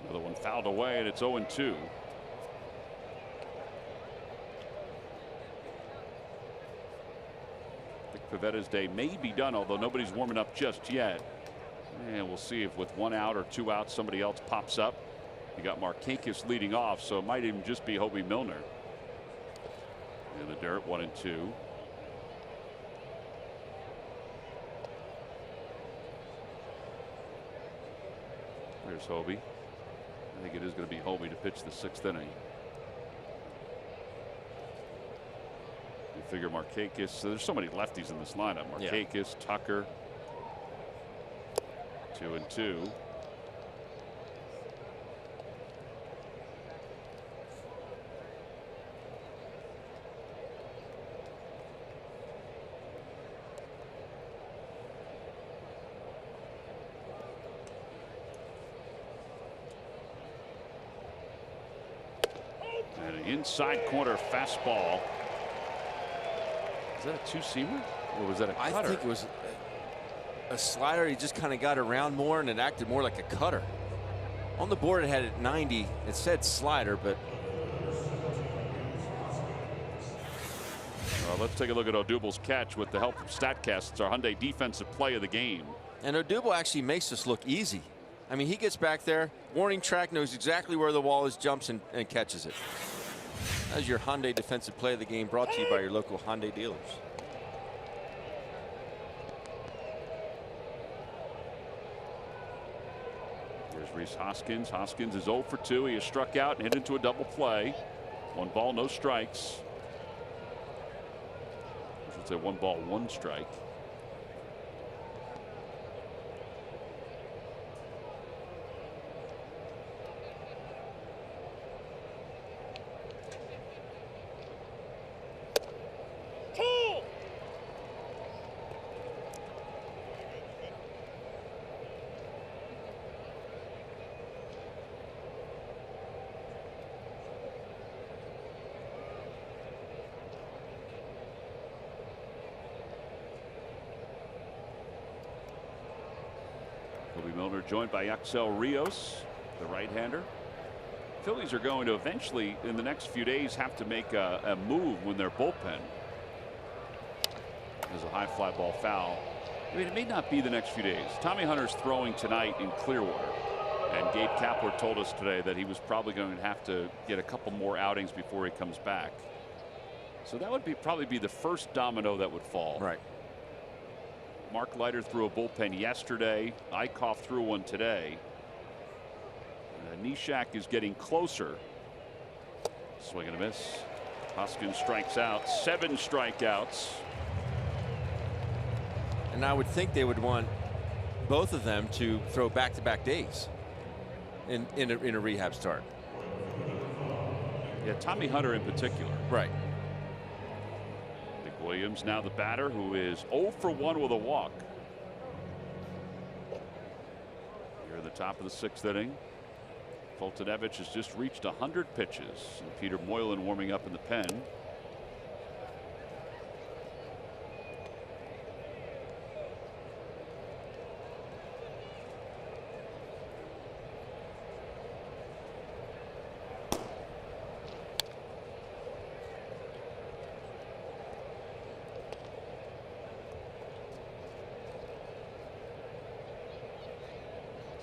Speaker 1: Another one fouled away, and it's 0-2. I think Pivetta's day may be done, although nobody's warming up just yet. And we'll see if with 1 out or 2 outs somebody else pops up. You got Markakis leading off, so it might even just be Hobie Milner. In the dirt, 1-2. There's Hobie. I think it is going to be Hobie to pitch the 6th inning. You figure Markakis, so there's so many lefties in this lineup. Markakis, Tucker. 2-2. And an inside corner fastball. Is that a 2-seamer or was that a cutter?
Speaker 5: I think it was a slider. He just kind of got around more and it acted more like a cutter. On the board it had it 90. It said slider, but
Speaker 1: let's take a look at Odubel's catch with the help of StatCast. It's our Hyundai defensive play of the game.
Speaker 5: And Odubel actually makes this look easy. I mean, he gets back there, warning track, knows exactly where the wall is, jumps and catches it. That's your Hyundai defensive play of the game, brought to you by your local Hyundai dealers.
Speaker 1: Rhys Hoskins. Hoskins is 0 for 2. He has struck out and hit into a double play. 1 ball, no strikes. I should say 1 ball, 1 strike. Milner joined by Axel Rios, the right-hander. Phillies are going to eventually, in the next few days, have to make a move when their bullpen. There's a high fly ball foul. I mean, it may not be the next few days. Tommy Hunter's throwing tonight in Clearwater. And Gabe Kapler told us today that he was probably going to have to get a couple more outings before he comes back. So that would probably be the first domino that would fall.
Speaker 5: Right.
Speaker 1: Mark Leiter threw a bullpen yesterday. Eichhoff threw one today. Neshek is getting closer. Swing and a miss. Hoskins strikes out. 7 strikeouts.
Speaker 5: And I would think they would want both of them to throw back-to-back days in a rehab start.
Speaker 1: Yeah, Tommy Hunter in particular.
Speaker 5: Right.
Speaker 1: Williams now the batter, who is 0 for 1 with a walk. Here in the top of the 6th inning. Foltynewicz has just reached 100 pitches. And Peter Moylan warming up in the pen.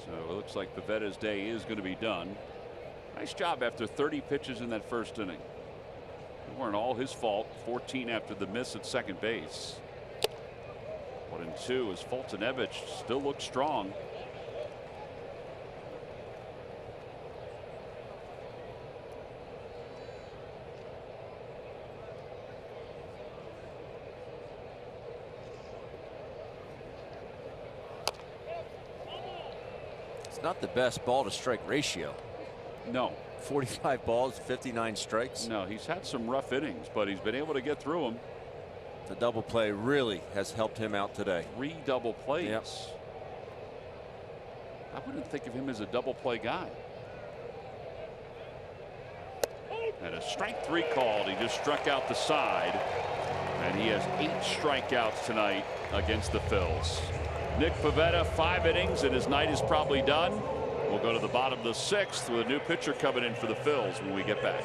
Speaker 1: So it looks like Pavetta's day is going to be done. Nice job after 30 pitches in that first inning. It weren't all his fault. 14 after the miss at second base. 1 and 2 as Foltynewicz still looks strong.
Speaker 5: Not the best ball to strike ratio.
Speaker 1: No.
Speaker 5: 45 balls, 59 strikes.
Speaker 1: No, he's had some rough innings, but he's been able to get through them.
Speaker 5: The double play really has helped him out today.
Speaker 1: 3 double plays.
Speaker 5: Yep.
Speaker 1: I wouldn't think of him as a double play guy. And a strike 3 called. He just struck out the side. And he has 8 strikeouts tonight against the Phils. Nick Pivetta, 5 innings, and his night is probably done. We'll go to the bottom of the 6th with a new pitcher coming in for the Phils when we get back.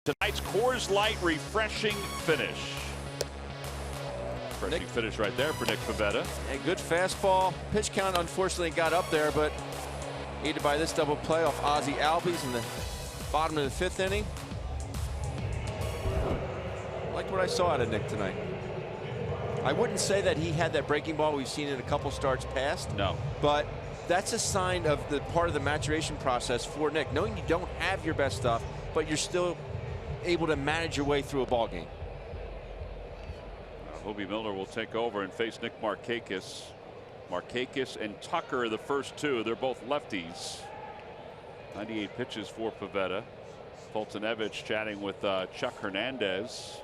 Speaker 1: Tonight's Coors Light refreshing finish. Refreshing finish right there for Nick Pavetta.
Speaker 5: A good fastball. Pitch count unfortunately got up there, but aided by this double play off Ozzie Albies in the bottom of the 5th inning. I liked what I saw out of Nick tonight. I wouldn't say that he had that breaking ball we've seen in a couple starts past.
Speaker 1: No.
Speaker 5: But that's a sign of the part of the maturation process for Nick, knowing you don't have your best stuff, but you're still able to manage your way through a ball game.
Speaker 1: Hobie Miller will take over and face Nick Markakis. Markakis and Tucker, the first two. They're both lefties. 98 pitches for Pavetta. Fultonevich chatting with Chuck Hernandez.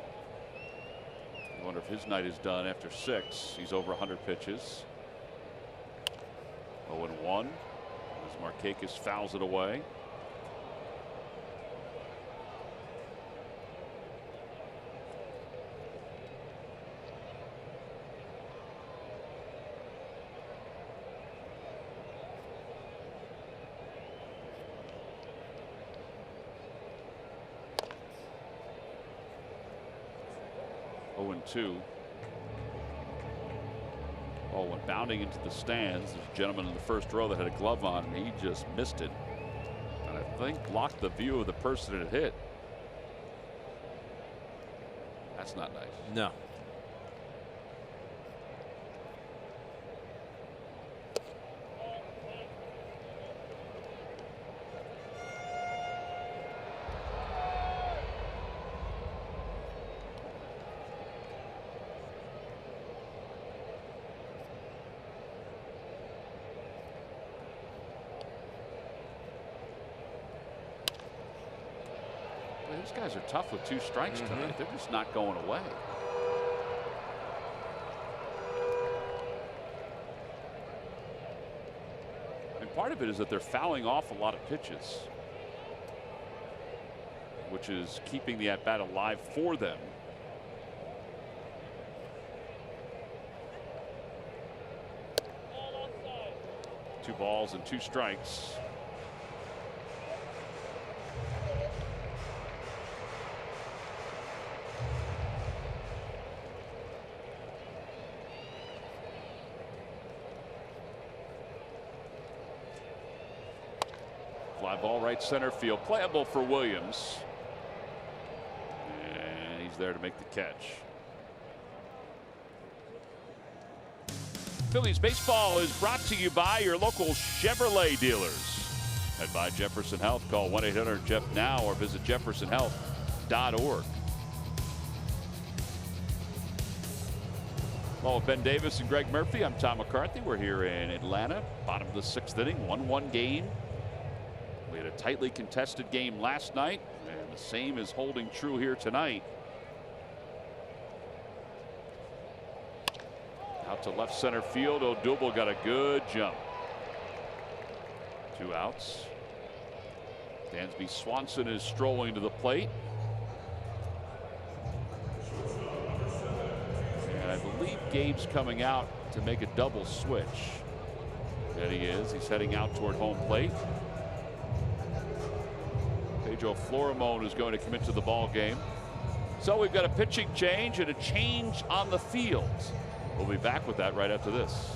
Speaker 1: I wonder if his night is done after 6. He's over 100 pitches. 0-1 as Markakis fouls it away. Ball went bounding into the stands. There's a gentleman in the first row that had a glove on, and he just missed it. And I think blocked the view of the person it hit. That's not nice.
Speaker 5: No.
Speaker 1: These guys are tough with 2 strikes tonight. They're just not going away. And part of it is that they're fouling off a lot of pitches, which is keeping the at-bat alive for them. Two balls and 2 strikes. Fly ball right center field, playable for Williams, and he's there to make the catch. Phillies baseball is brought to you by your local Chevrolet dealers. And by Jefferson Health. Call 1-800-JEF-NOW or visit jeffersonhealth.org. Well, with Ben Davis and Greg Murphy, I'm Tom McCarthy. We're here in Atlanta, bottom of the 6th inning, 1-1 game. We had a tightly contested game last night, and the same is holding true here tonight. Out to left center field. Odubel got a good jump. 2 outs. Dansby Swanson is strolling to the plate. And I believe Gabe's coming out to make a double switch. There he is. He's heading out toward home plate. Pedro Florimon is going to commit to the ball game. So we've got a pitching change and a change on the field. We'll be back with that right after this.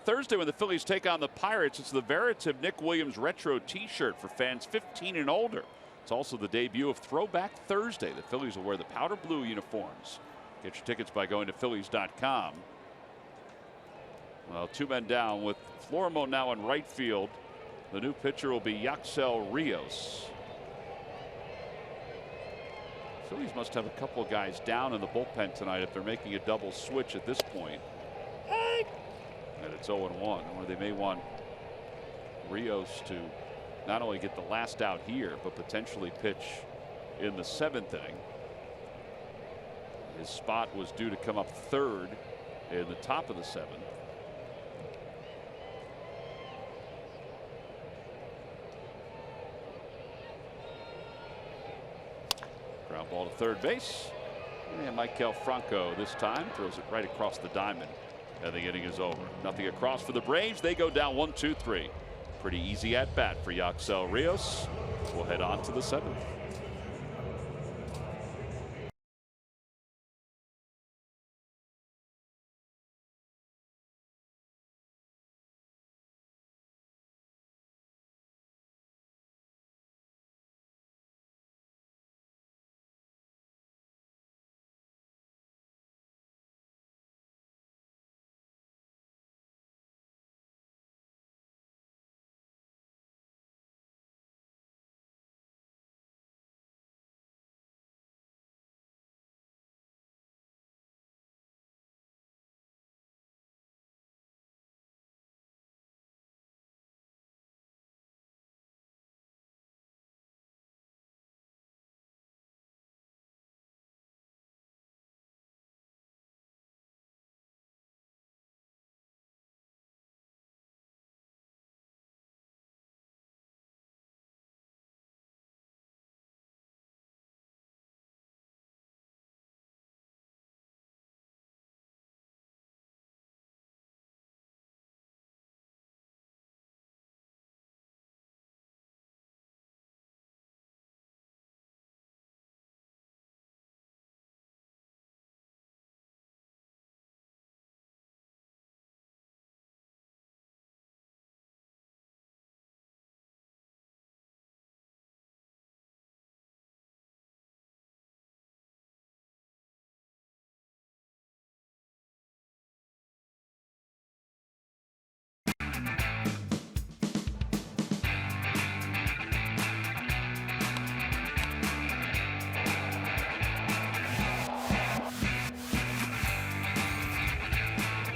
Speaker 1: Thursday when the Phillies take on the Pirates. It's the Veritiv Nick Williams retro T-shirt for fans 15 and older. It's also the debut of Throwback Thursday. The Phillies will wear the powder blue uniforms. Get your tickets by going to Phillies.com. Well, 2 men down with Florimo now in right field. The new pitcher will be Yaxel Rios. Phillies must have a couple of guys down in the bullpen tonight if they're making a double switch at this point. And it's 0-1, or they may want Rios to not only get the last out here, but potentially pitch in the 7th inning. His spot was due to come up 3rd in the top of the 7th. Ground ball to 3rd base. And Maikel Franco this time throws it right across the diamond. And the inning is over. Nothing across for the Braves. They go down 1-2-3. Pretty easy at bat for Yaxel Rios. We'll head on to the 7th.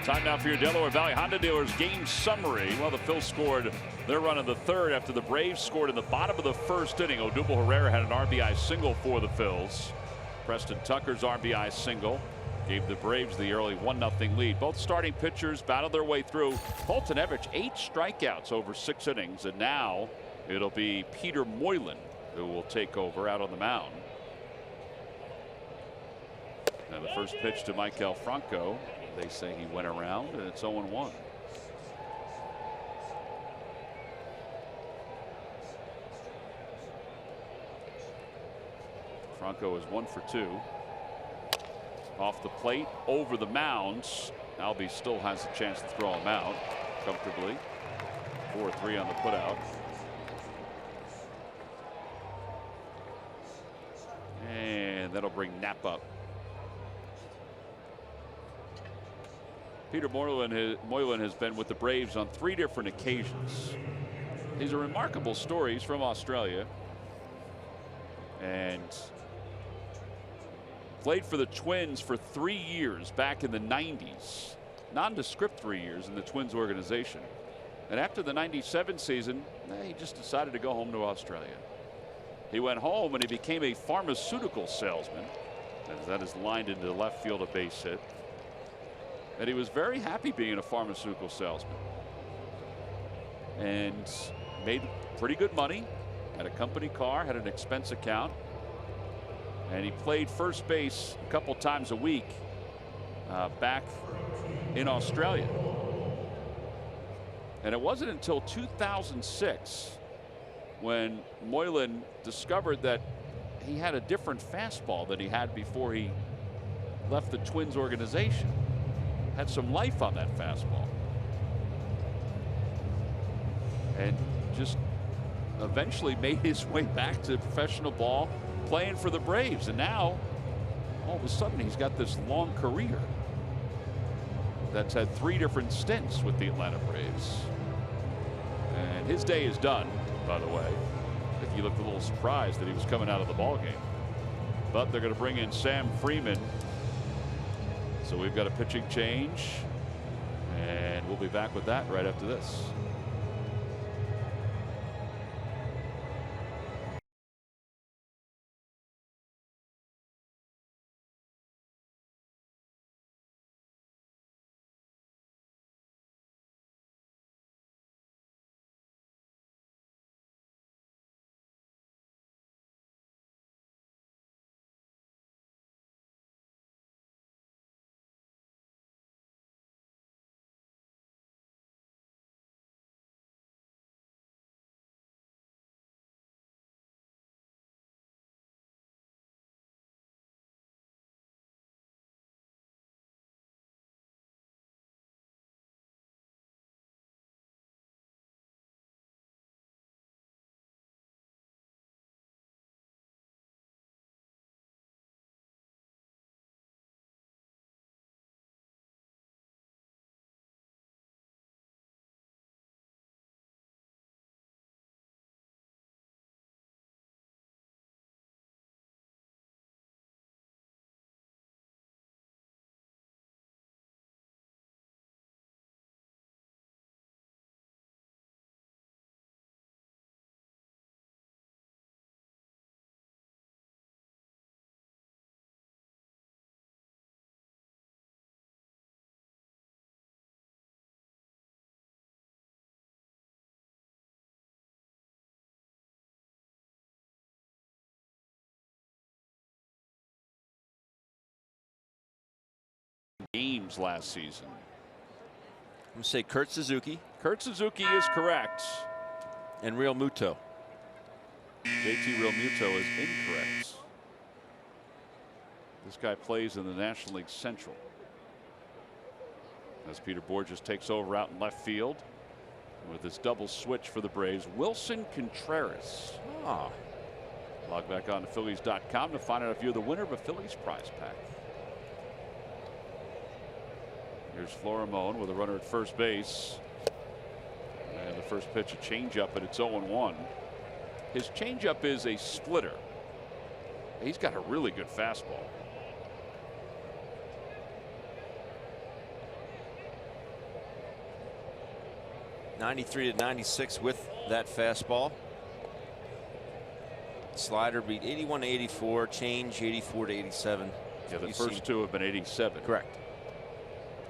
Speaker 1: Time now for your Delaware Valley Honda Dealers game summary. Well, the Phils scored their run in the 3rd after the Braves scored in the bottom of the 1st inning. Odubel Herrera had an RBI single for the Phils. Preston Tucker's RBI single gave the Braves the early 1-0 lead. Both starting pitchers battled their way through. Poltonevich 8 strikeouts over 6 innings, and now it'll be Peter Moylan who will take over out on the mound. Now the first pitch to Maikel Franco. They say he went around, and it's 0-1. Franco is 1 for 2. Off the plate, over the mounds. Albie still has a chance to throw him out comfortably. 4-3 on the putout. And that'll bring Knapp up. Peter Moylan has been with the Braves on 3 different occasions. He's a remarkable story. He's from Australia and played for the Twins for 3 years back in the 90s. Nondescript 3 years in the Twins organization. And after the 97 season, he just decided to go home to Australia. He went home and he became a pharmaceutical salesman. As that is lined into left field, a base hit. And he was very happy being a pharmaceutical salesman and made pretty good money, had a company car, had an expense account, and he played first base a couple times a week back in Australia. And it wasn't until 2006 when Moylan discovered that he had a different fastball than he had before he left the Twins organization. Had some life on that fastball. and just eventually made his way back to professional ball, playing for the Braves. And now, all of a sudden, he's got this long career that's had 3 different stints with the Atlanta Braves. And his day is done, by the way. I think he looked a little surprised that he was coming out of the ball game. But they're going to bring in Sam Freeman. So we've got a pitching change, and we'll be back with that right after this. Games last season.
Speaker 5: I'm going to say Kurt Suzuki.
Speaker 1: Kurt Suzuki is correct.
Speaker 5: And Real Muto.
Speaker 1: JT Real Muto is incorrect. This guy plays in the National League Central. As Peter Borges takes over out in left field with this double switch for the Braves, Wilson Contreras. Log back on to Phillies.com to find out if you're the winner of a Phillies prize pack. Here's Florimone with a runner at first base. And the first pitch, a changeup, and it's 0-1. His changeup is a splitter. He's got a really good fastball.
Speaker 5: '93 to '96 with that fastball. Slider beat 81 to 84, change 84 to 87.
Speaker 1: Yeah, the first 2 have been 87.
Speaker 5: Correct.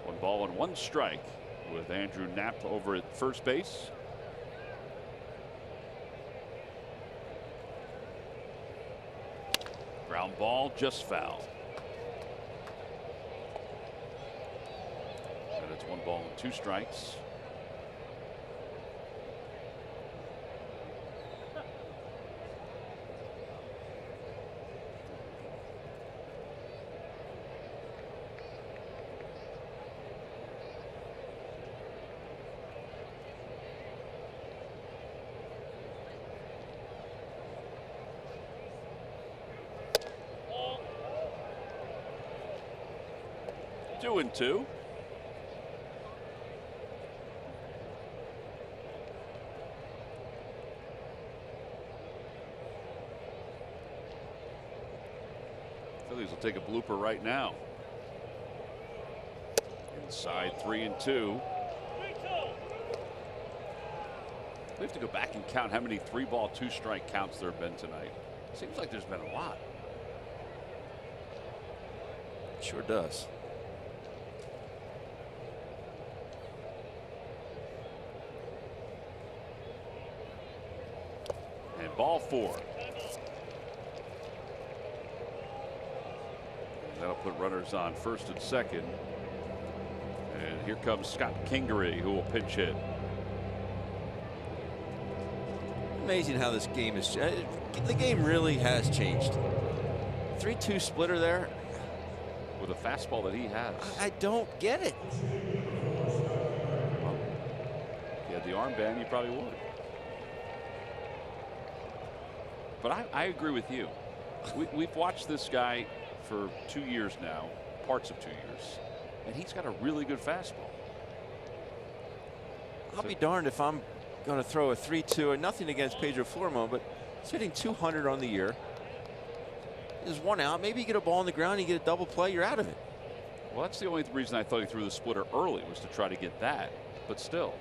Speaker 1: 1 ball and 1 strike with Andrew Knapp over at first base. Ground ball, just foul. And it's 1 ball and 2 strikes. Two and two. Phillies will take a blooper right now. Inside 3-2. We have to go back and count how many 3-ball 2-strike counts there have been tonight. Seems like there's been a lot.
Speaker 5: Sure does.
Speaker 1: And ball 4. And that'll put runners on first and second. And here comes Scott Kingery, who will pinch hit.
Speaker 5: Amazing how this game is. The game really has changed. 3-2 splitter there.
Speaker 1: With a fastball that he has.
Speaker 5: I don't get it.
Speaker 1: He had the armband, you probably would. But I agree with you. We've watched this guy for 2 years now, parts of 2 years, and he's got a really good fastball.
Speaker 5: I'll be darned if I'm going to throw a 3-2, and nothing against Pedro Flormo, but he's hitting 200 on the year. There's one out. Maybe you get a ball on the ground, you get a double play, you're out of it.
Speaker 1: Well, that's the only reason I thought he threw the splitter early, was to try to get that. But still.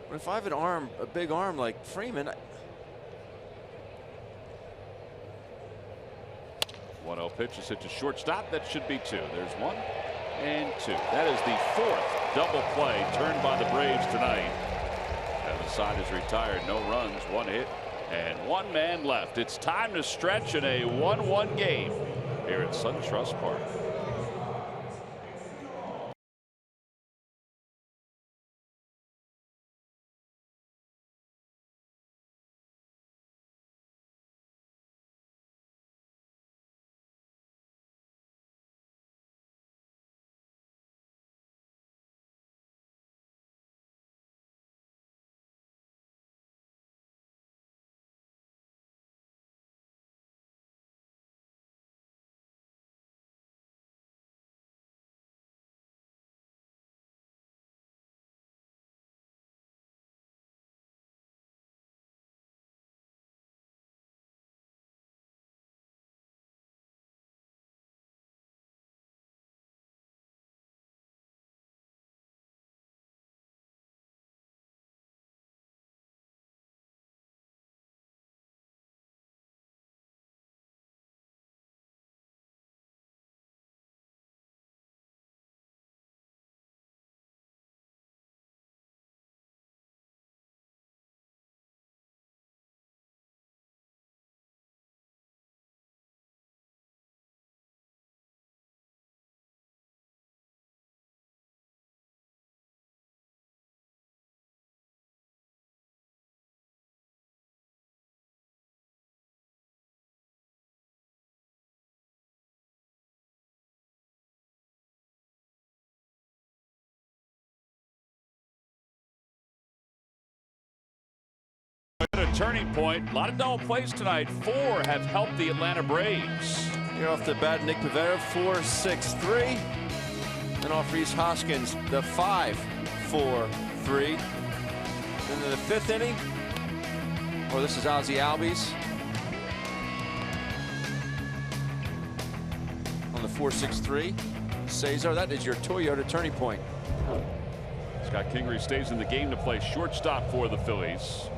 Speaker 5: But if I have a big arm like Freeman.
Speaker 1: 1-0 pitch is hit to shortstop. That should be 2. There's 1 and 2. That is the 4th double play turned by the Braves tonight. And the side is retired. No runs, 1 hit, and 1 man left. It's time to stretch in a 1-1 game here at SunTrust Park. At a turning point, a lot of double plays tonight. 4 have helped the Atlanta Braves.
Speaker 5: Here off the bat, Nick Pivetta, 4-6-3. And off Reese Hoskins, the 5-4-3. And then the 5th inning. Oh, this is Ozzie Albies. On the 4-6-3. Cesar, that is your Toyota turning point.
Speaker 1: Scott Kingery stays in the game to play shortstop for the Phillies.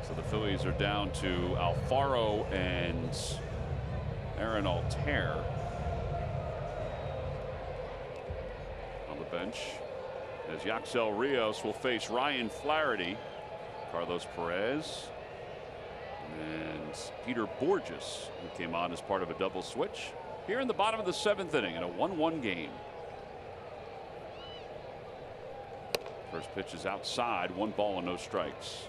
Speaker 1: So the Phillies are down to Alfaro and Aaron Altair on the bench, as Yaxel Rios will face Ryan Flaherty, Carlos Perez, and Peter Borges, who came on as part of a double switch here in the bottom of the 7th inning in a 1-1 game. First pitch is outside, 1 ball and no strikes.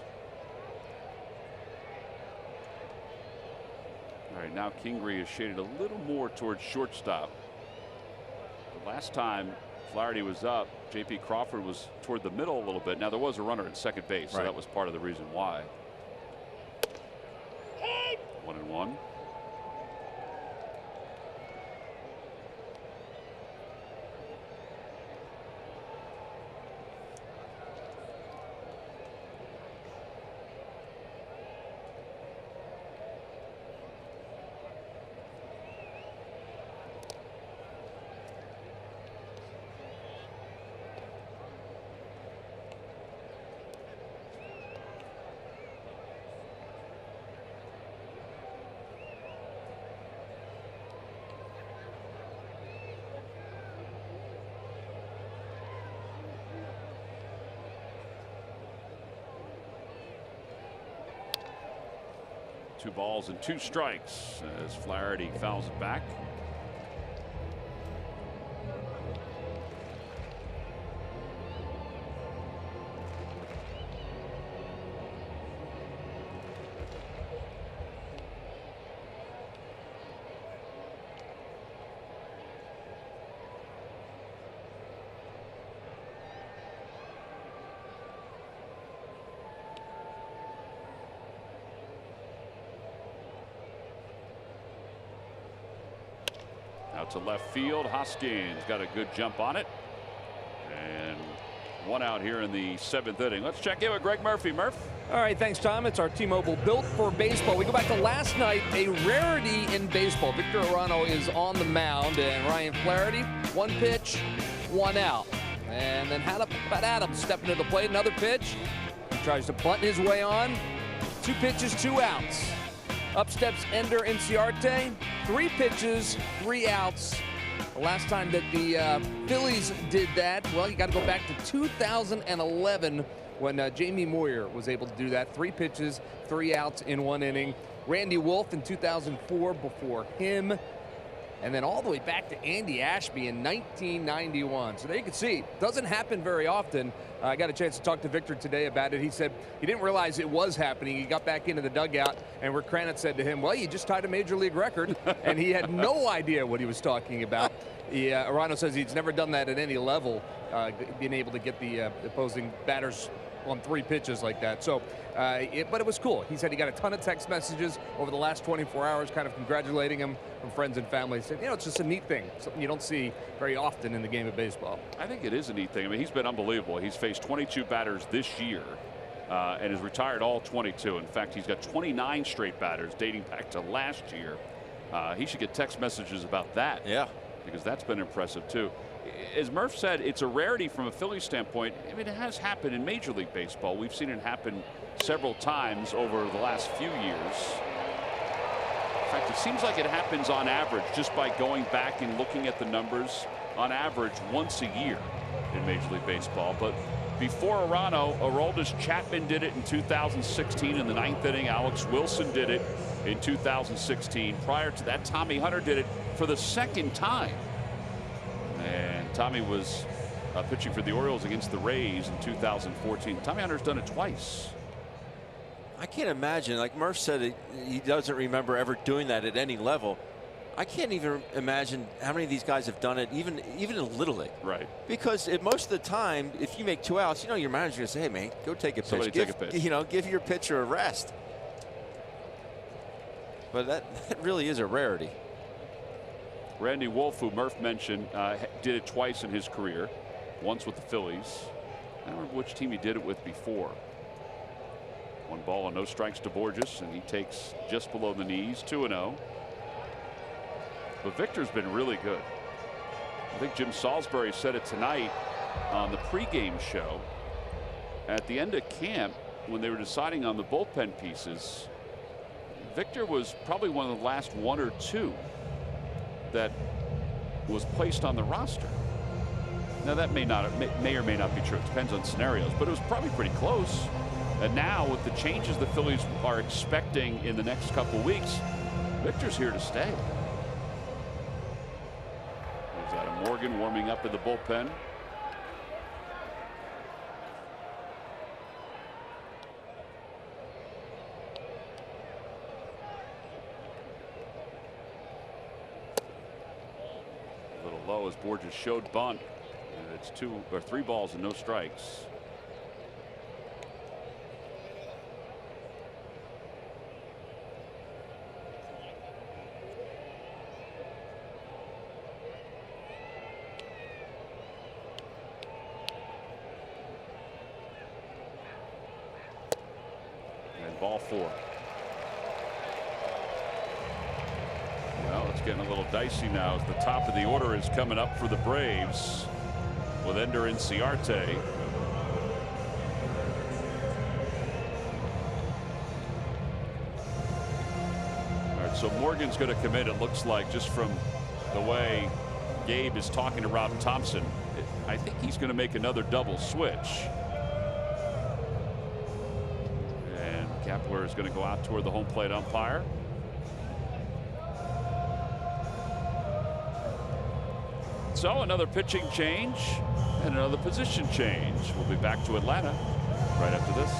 Speaker 1: All right, now Kingery is shaded a little more towards shortstop. The last time Flaherty was up, J.P. Crawford was toward the middle a little bit. Now there was a runner at second base, so that was part of the reason why. 1-1. Two balls and 2 strikes as Flaherty fouls it back. out to left field. Hoskins got a good jump on it. And one out here in the 7th inning. Let's check in with Greg Murphy. Murph.
Speaker 3: All right, thanks, Tom. It's our T-Mobile Built for Baseball. We go back to last night, a rarity in baseball. Victor Arano is on the mound, and Ryan Flaherty, 1 pitch, 1 out. And then how about Adams stepping to the plate, another pitch. He tries to bunt his way on. 2 pitches, 2 outs. Up steps Ender Inciarte, 3 pitches, 3 outs. The last time that the Phillies did that, well, you got to go back to 2011 when Jamie Moyer was able to do that. 3 pitches, 3 outs in 1 inning. Randy Wolf in 2004 before him. And then all the way back to Andy Ashby in 1991. So there you can see, it doesn't happen very often. I got a chance to talk to Victor today about it. He said he didn't realize it was happening. He got back into the dugout, and Rick Cranitz said to him, well, you just tied a major league record. And he had no idea what he was talking about. Arano says he's never done that at any level, being able to get the opposing batters on 3 pitches like that. So, but it was cool. He said he got a ton of text messages over the last 24 hours kind of congratulating him from friends and family. He said, you know, it's just a neat thing, something you don't see very often in the game of baseball.
Speaker 1: I think it is a neat thing. I mean, he's been unbelievable. He's faced 22 batters this year and has retired all 22. In fact, he's got 29 straight batters dating back to last year. He should get text messages about that.
Speaker 5: Yeah.
Speaker 1: Because that's been impressive, too. As Murph said, it's a rarity from a Phillies standpoint. I mean, it has happened in Major League Baseball. We've seen it happen several times over the last few years. In fact, it seems like it happens on average, just by going back and looking at the numbers, on average once a year in Major League Baseball. But before Arano, Aroldis Chapman did it in 2016 in the 9th inning. Alex Wilson did it in 2016. Prior to that, Tommy Hunter did it for the 2nd time. And Tommy was pitching for the Orioles against the Rays in 2014. Tommy Hunter's done it twice.
Speaker 5: I can't imagine, like Murph said, he doesn't remember ever doing that at any level. I can't even imagine how many of these guys have done it, even in Little League.
Speaker 1: Right.
Speaker 5: Because most of the time, if you make 2 outs, you know your manager's going to say, hey, man, go take a pitch.
Speaker 1: Somebody take a pitch.
Speaker 5: You know, give your pitcher a rest. But that really is a rarity.
Speaker 1: Randy Wolf, who Murph mentioned, did it twice in his career. Once with the Phillies. I don't remember which team he did it with before. 1 ball and no strikes to Borges, and he takes just below the knees, 2-0. But Victor's been really good. I think Jim Salisbury said it tonight on the pregame show. At the end of camp, when they were deciding on the bullpen pieces, Victor was probably one of the last 1 or 2 that was placed on the roster. Now that may or may not be true. It depends on scenarios, but it was probably pretty close. And now with the changes the Phillies are expecting in the next couple weeks, Victor's here to stay. There's Adam Morgan warming up in the bullpen. Low as Borges showed bunt. It's 2 or 3 balls and no strikes. And ball 4. Well, it's getting a little dicey now as the top of the order is coming up for the Braves with Ender Inciarte. All right, so Morgan's going to commit, it looks like, just from the way Gabe is talking to Rob Thompson. I think he's going to make another double switch. And Kepler is going to go out toward the home plate umpire. So another pitching change and another position change. We'll be back to Atlanta right after this.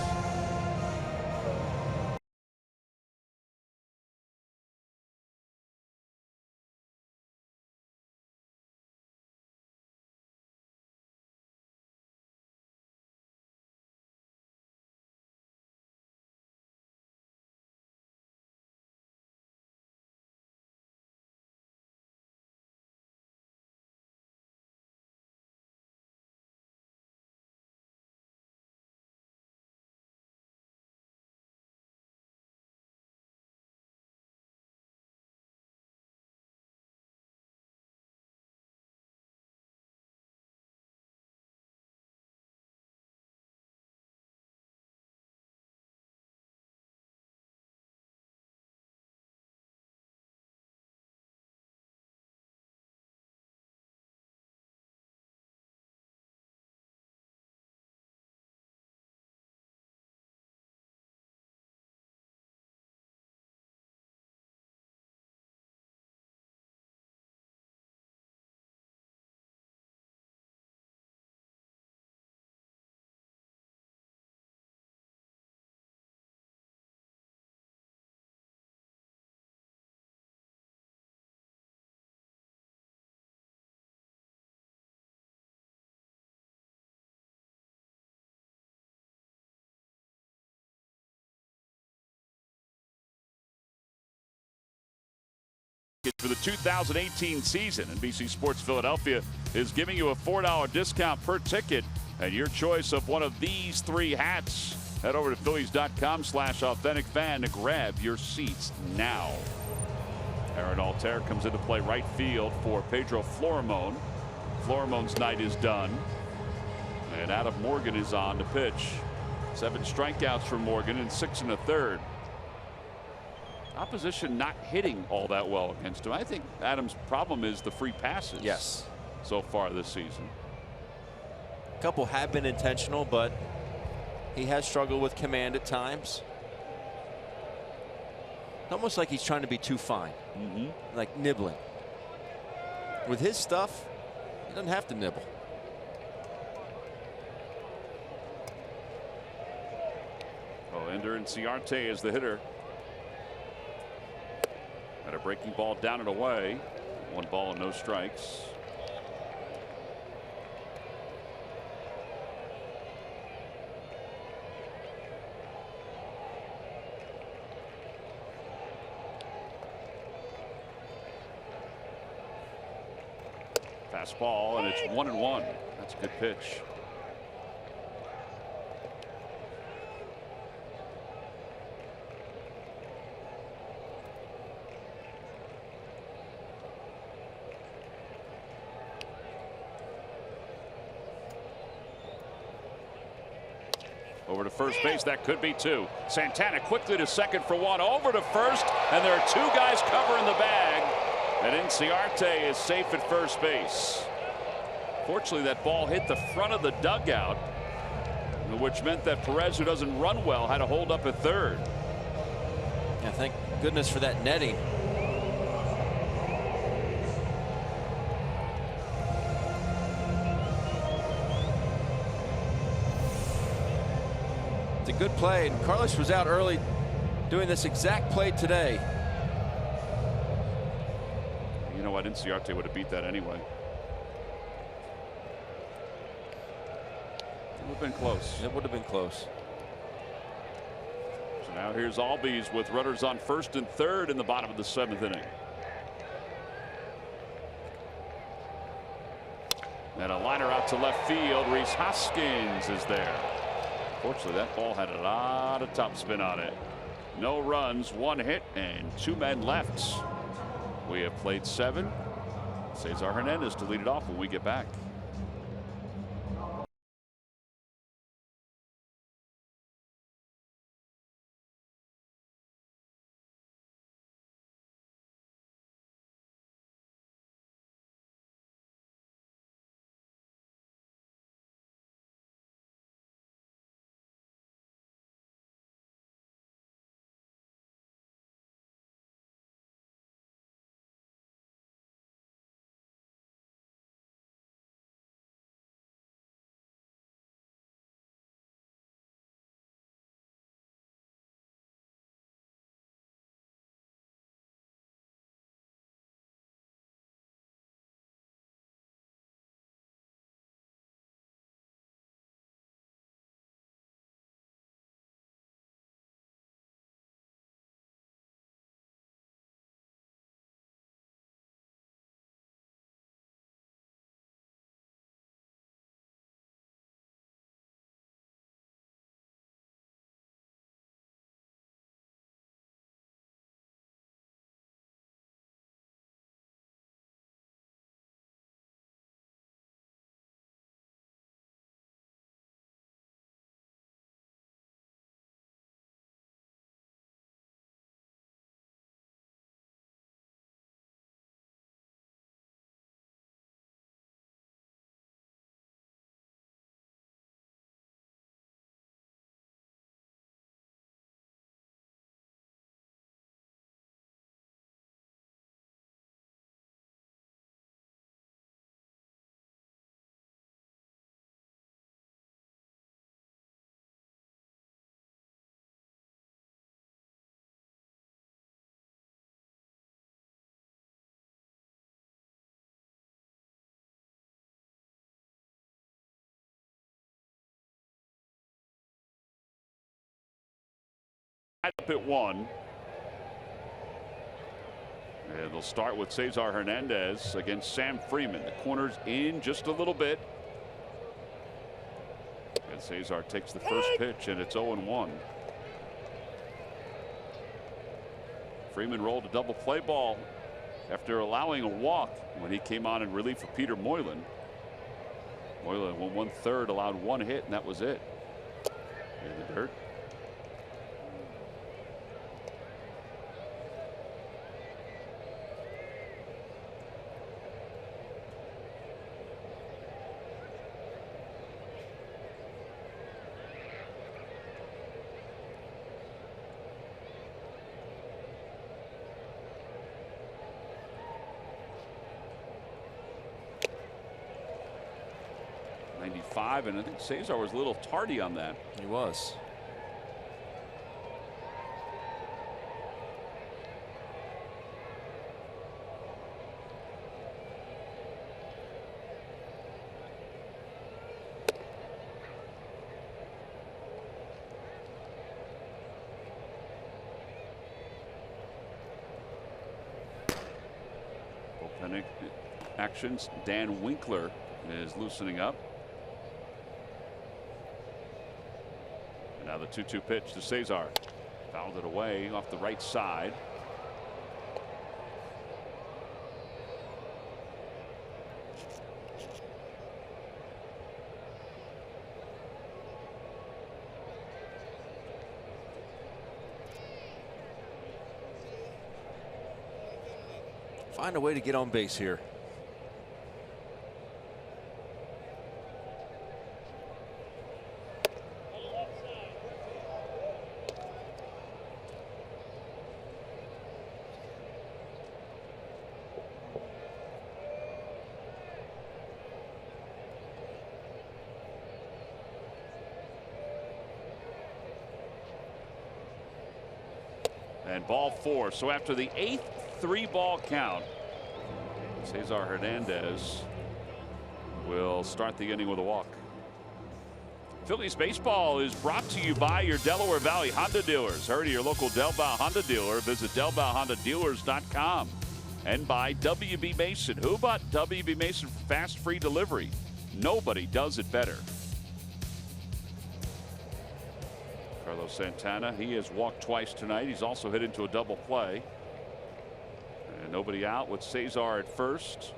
Speaker 1: for the 2018 season. NBC Sports Philadelphia is giving you a $4 discount per ticket and your choice of one of these 3 hats. Head over to Phillies.com/AuthenticFan to grab your seats now. Aaron Altair comes into play right field for Pedro Florimon. Florimon's night is done. And Adam Morgan is on to pitch. 7 strikeouts for Morgan in 6 1/3. Opposition not hitting all that well against him. I think Adam's problem is the free passes.
Speaker 5: Yes.
Speaker 1: So far this season.
Speaker 5: A couple have been intentional, but he has struggled with command at times. Almost like he's trying to be too fine. Like nibbling. With his stuff, he doesn't have to nibble.
Speaker 1: Ender and Ciarte is the hitter. Got a breaking ball down and away. 1 ball and no strikes. Fastball, and it's 1-1. That's a good pitch. Over to first base, that could be 2. Santana quickly to second for 1, over to first, and there are 2 guys covering the bag, and Inciarte is safe at first base. Fortunately, that ball hit the front of the dugout, which meant that Perez, who doesn't run well, had to hold up at third.
Speaker 5: Yeah, thank goodness for that netting. It's a good play, and Carlos was out early doing this exact play today.
Speaker 1: You know what? Inciarte would have beat that anyway. It would have been close.
Speaker 5: It would have been close.
Speaker 1: So now here's Albies with runners on first and third in the bottom of the 7th inning. And a liner out to left field. Rhys Hoskins is there. Fortunately, that ball had a lot of topspin on it. No runs, 1 hit, and 2 men left. We have played 7. Cesar Hernandez to lead it off when we get back. Up at 1. And they'll start with Cesar Hernandez against Sam Freeman. The corner's in just a little bit. And Cesar takes the first pitch, and it's 0-1. Freeman rolled a double play ball after allowing a walk when he came on in relief for Peter Moylan. Moylan went 1/3, allowed 1 hit, and that was it. In the dirt. And I think Cesar was a little tardy on that.
Speaker 5: He was.
Speaker 1: Bullpen actions. Dan Winkler is loosening up. Now the 2-2 pitch to Cesar. Fouled it away off the right side.
Speaker 5: Find a way to get on base here.
Speaker 1: And ball 4. So after the 8th 3-ball count, Cesar Hernandez will start the inning with a walk. Phillies baseball is brought to you by your Delaware Valley Honda dealers. Hurry to your local Del Val Honda dealer. Visit DelValHondaDealers.com. And by WB Mason. Who bought WB Mason for fast free delivery? Nobody does it better. Carlos Santana, he has walked twice tonight. He's also hit into a double play. And nobody out with Cesar at first.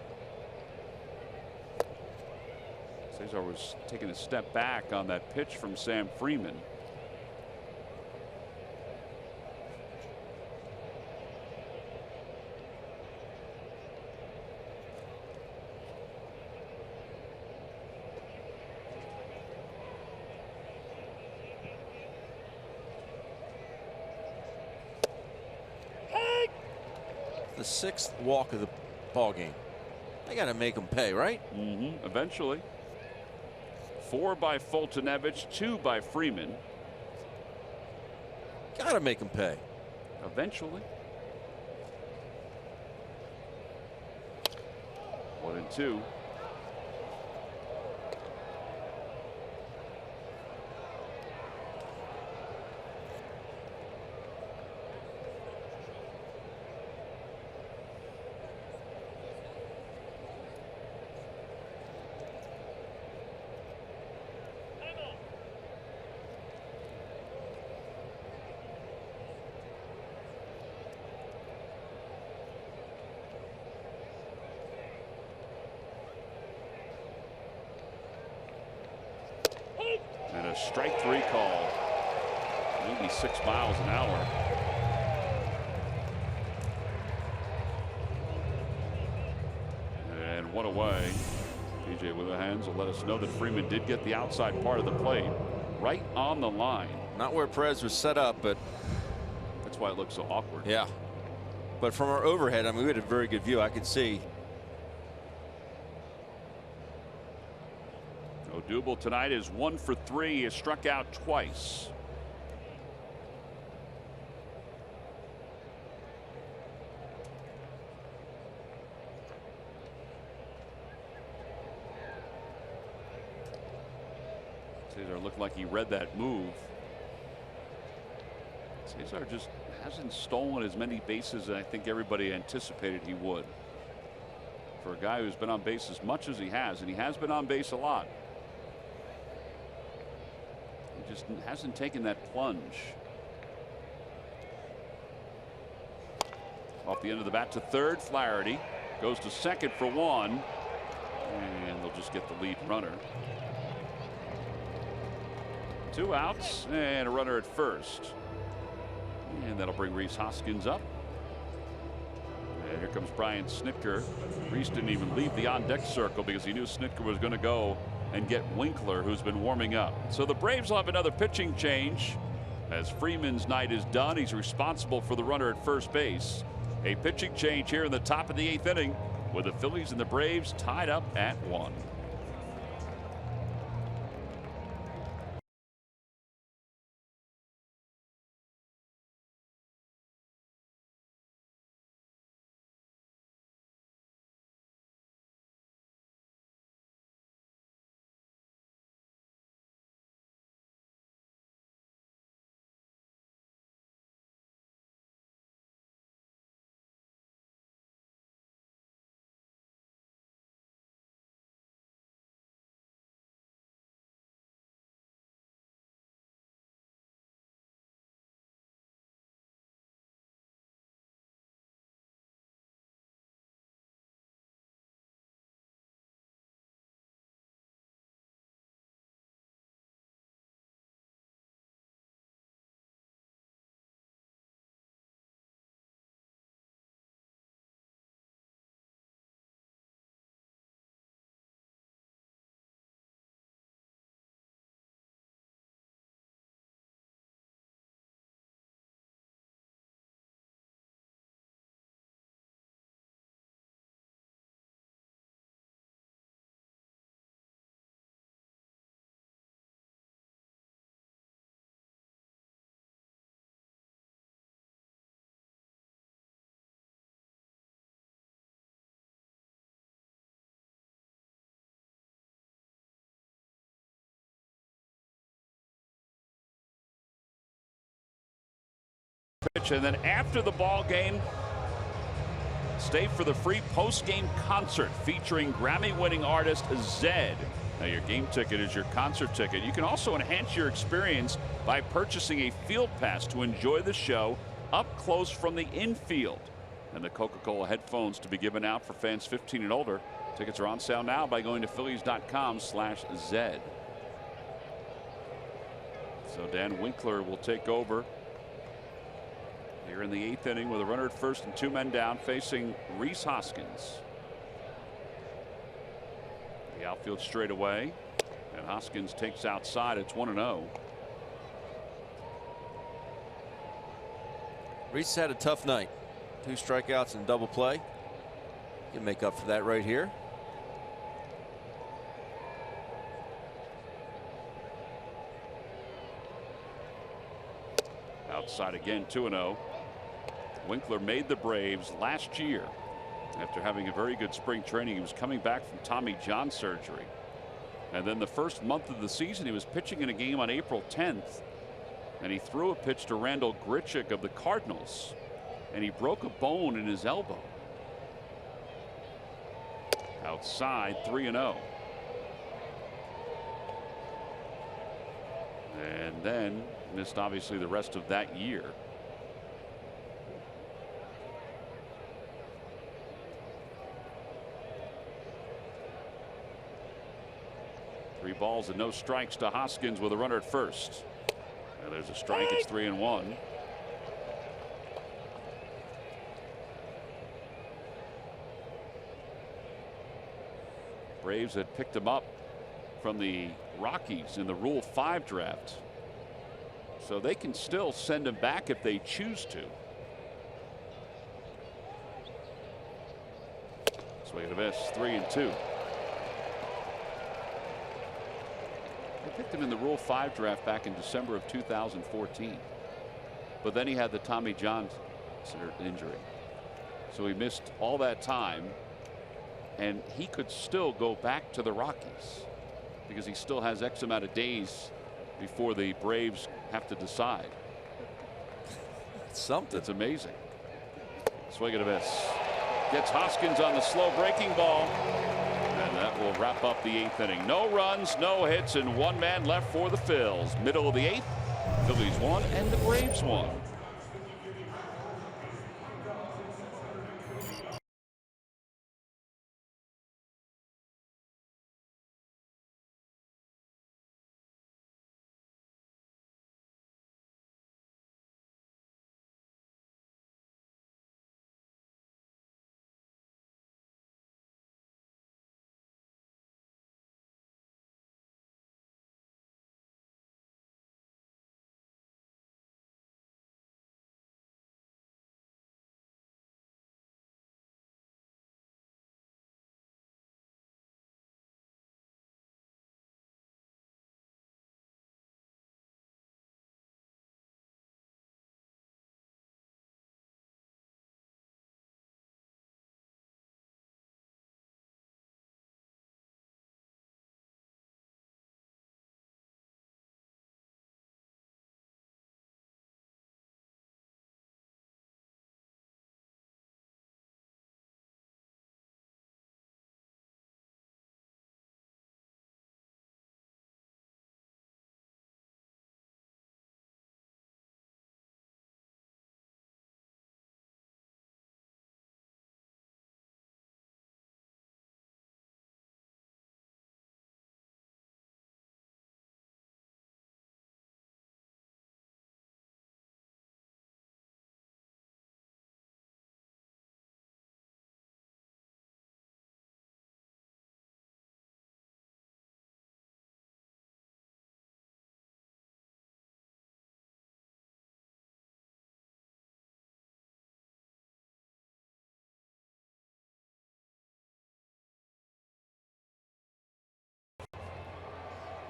Speaker 1: Cesar was taking a step back on that pitch from Sam Freeman.
Speaker 5: The 6th walk of the ball game. They got to make them pay, right?
Speaker 1: Eventually. 4 by Fultonevich, 2 by Freeman.
Speaker 5: Got to make them pay.
Speaker 1: Eventually. 1-2. And a strike 3 call. 96 miles an hour. And 1 away. PJ with the hands will let us know that Freeman did get the outside part of the plate right on the line.
Speaker 5: Not where Perez was set up, but
Speaker 1: that's why it looks so awkward.
Speaker 5: Yeah. But from our overhead, I mean, we had a very good view. I could see.
Speaker 1: Odubel tonight is 1 for 3. He has struck out twice. Cesar looked like he read that move. Cesar just hasn't stolen as many bases as I think everybody anticipated he would. For a guy who's been on base as much as he has, and he has been on base a lot, he just hasn't taken that plunge. Off the end of the bat to third. Flaherty goes to second for one, and they'll just get the lead runner. 2 outs and a runner at first, and that'll bring Rhys Hoskins up. And here comes Brian Snitker. Rhys didn't even leave the on-deck circle because he knew Snitker was going to go and get Winkler, who's been warming up. So the Braves will have another pitching change as Freeman's night is done. He's responsible for the runner at first base. A pitching change here in the top of the 8th inning with the Phillies and the Braves tied up at 1. And then after the ball game, stay for the free post-game concert featuring Grammy-winning artist Zedd. Now your game ticket is your concert ticket. You can also enhance your experience by purchasing a field pass to enjoy the show up close from the infield. And the Coca-Cola headphones to be given out for fans 15 and older. Tickets are on sale now by going to Phillies.com/Zedd. So Dan Winkler will take over here in the 8th inning with a runner at first and 2 men down, facing Rhys Hoskins. The outfield straight away, and Hoskins takes outside. It's 1-0.
Speaker 5: Rhys had a tough night. 2 strikeouts and double play. You can make up for that right here.
Speaker 1: Outside again, 2-0. Winkler made the Braves last year after having a very good spring training. He was coming back from Tommy John surgery. And then the first month of the season, he was pitching in a game on April 10th. And he threw a pitch to Randall Grichuk of the Cardinals. And he broke a bone in his elbow. Outside, 3-0. And then missed obviously the rest of that year. Three balls and no strikes to Hoskins with a runner at first. And there's a strike. It's 3-1. Braves had picked him up from the Rockies in the Rule 5 draft. So they can still send him back if they choose to. Swing and a miss, 3-2. They picked him in the Rule 5 draft back in December of 2014. But then he had the Tommy John injury. So he missed all that time. And he could still go back to the Rockies because he still has X amount of days before the Braves have to decide.
Speaker 5: something.
Speaker 1: It's amazing. Swing and a miss. Gets Hoskins on the slow breaking ball. And that will wrap up the 8th inning. No runs, no hits, and 1 man left for the Phils. Middle of the 8th, Phillies won and the Braves won.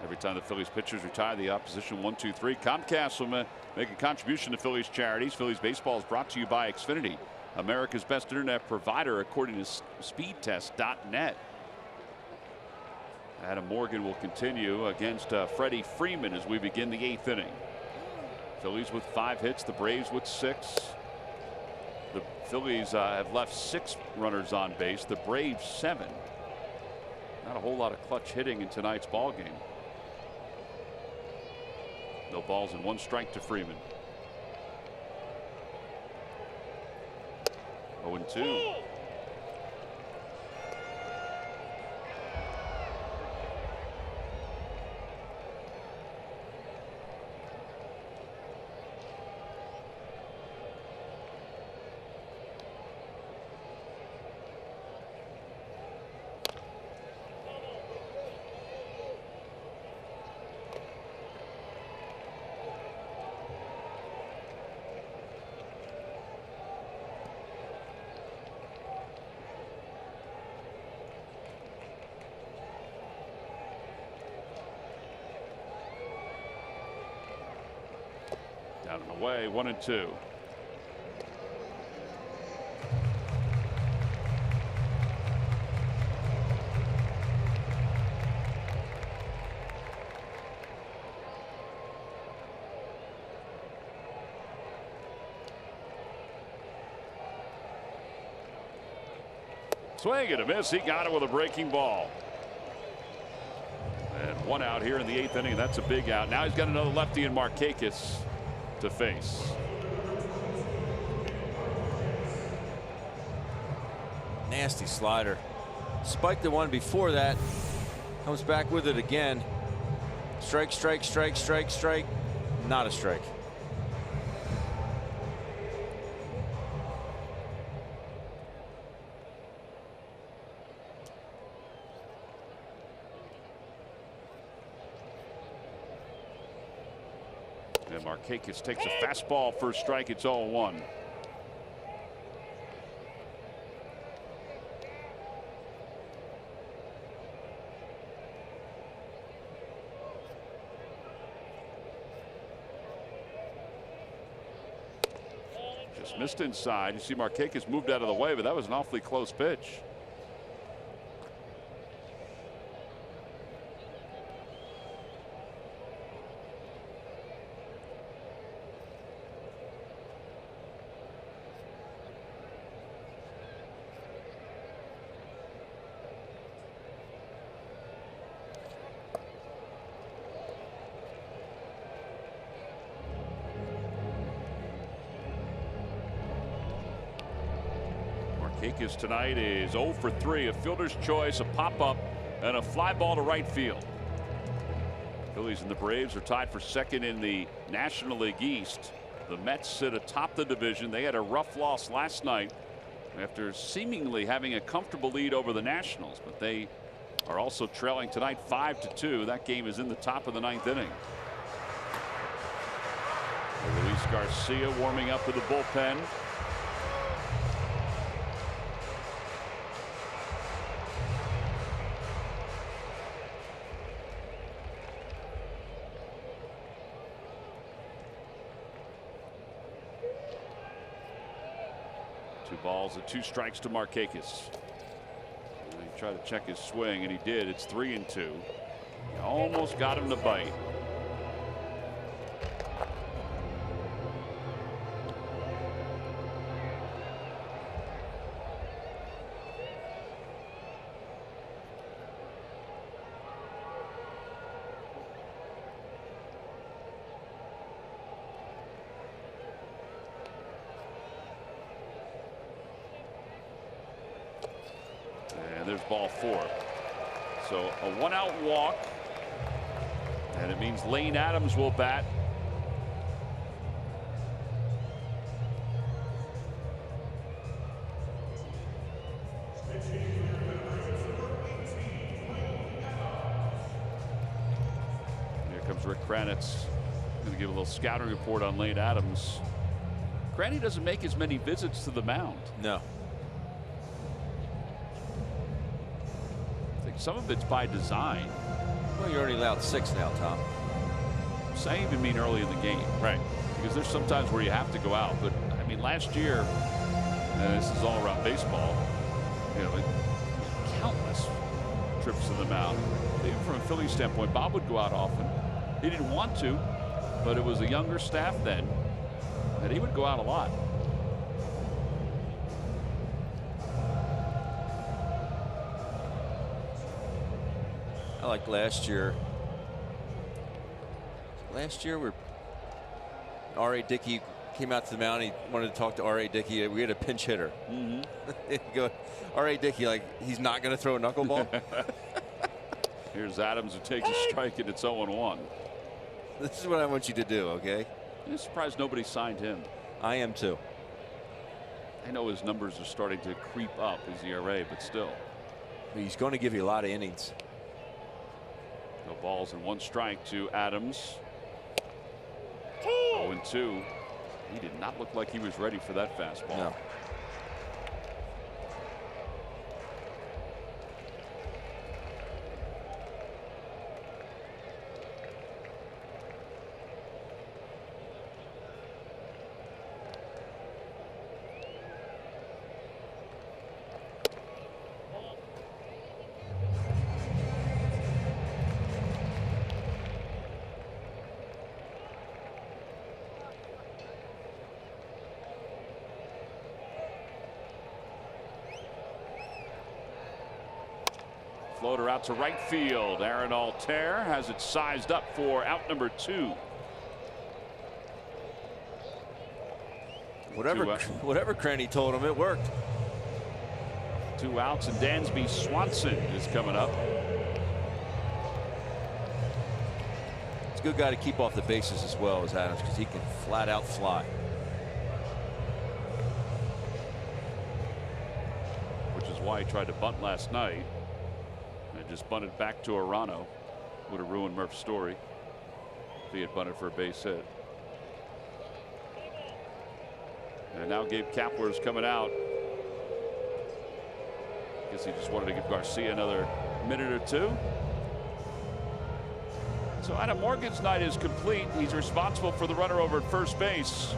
Speaker 1: Every time the Phillies pitchers retire, the opposition 1, 2, 3. Comcast will make a contribution to Phillies charities. Phillies baseball is brought to you by Xfinity, America's best internet provider, according to speedtest.net. Adam Morgan will continue against Freddie Freeman as we begin the 8th inning. Phillies with 5 hits, the Braves with 6. The Phillies have left 6 runners on base, the Braves 7. Not a whole lot of clutch hitting in tonight's ball game. No balls and 1 strike to Freeman. 0-2. Down and away, 1-2. Swing and a miss. He got it with a breaking ball. And 1 out here in the 8th inning. That's a big out. Now he's got another lefty in Markakis to face.
Speaker 5: Nasty slider. Spiked the one before that. Comes back with it again. Strike, strike, strike, strike, strike. Not a strike.
Speaker 1: And Markakis takes a fastball for a strike. It's 0-1. Just missed inside. You see Markakis moved out of the way, but that was an awfully close pitch. Markakis tonight is 0 for 3. A fielder's choice, a pop-up, and a fly ball to right field. Phillies and the Braves are tied for second in the National League East. The Mets sit atop the division. They had a rough loss last night after seemingly having a comfortable lead over the Nationals, but they are also trailing tonight 5-2. That game is in the top of the 9th inning. Luis Garcia warming up to the bullpen. Two balls and 2 strikes to Markakis. He tried to check his swing, and he did. It's 3-2. He almost got him to bite. And there's ball 4. So a 1-out walk, and it means Lane Adams will bat. Here comes Rick Kranitz. Going to give a little scouting report on Lane Adams. Kranny doesn't make as many visits to the mound.
Speaker 5: No.
Speaker 1: Some of it's by design.
Speaker 5: Well, you're only allowed 6 now, Tom.
Speaker 1: I even mean early in the game. Right. Because there's sometimes where you have to go out. But, I mean, last year, and this is all around baseball, you know, countless trips to the mound. Even from a Philly standpoint, Bob would go out often. He didn't want to, but it was a younger staff then, and he would go out a lot.
Speaker 5: I like last year. Last year, R.A. Dickey came out to the mound. He wanted to talk to R.A. Dickey. We had a pinch hitter. Go, R.A. Dickey, like, he's not going to throw a knuckleball.
Speaker 1: Here's Adams, who takes a strike, and it's 0-1.
Speaker 5: This is what I want you to do, okay?
Speaker 1: I'm surprised nobody signed him.
Speaker 5: I am too.
Speaker 1: I know his numbers are starting to creep up, his ERA, but still.
Speaker 5: He's going to give you a lot of innings.
Speaker 1: No balls and 1 strike to Adams. 0-2. He did not look like he was ready for that fastball.
Speaker 5: No.
Speaker 1: Floater out to right field. Aaron Altair has it sized up for out number 2.
Speaker 5: Whatever Cranny told him, it worked.
Speaker 1: 2 outs, and Dansby Swanson is coming up.
Speaker 5: It's a good guy to keep off the bases as well as Adams, because he can flat out fly.
Speaker 1: Which is why he tried to bunt last night. And just bunted back to Arano. Would have ruined Murph's story if he had bunted for a base hit. And now Gabe Kapler is coming out. Guess he just wanted to give Garcia another minute or 2. So Adam Morgan's night is complete. He's responsible for the runner over at first base.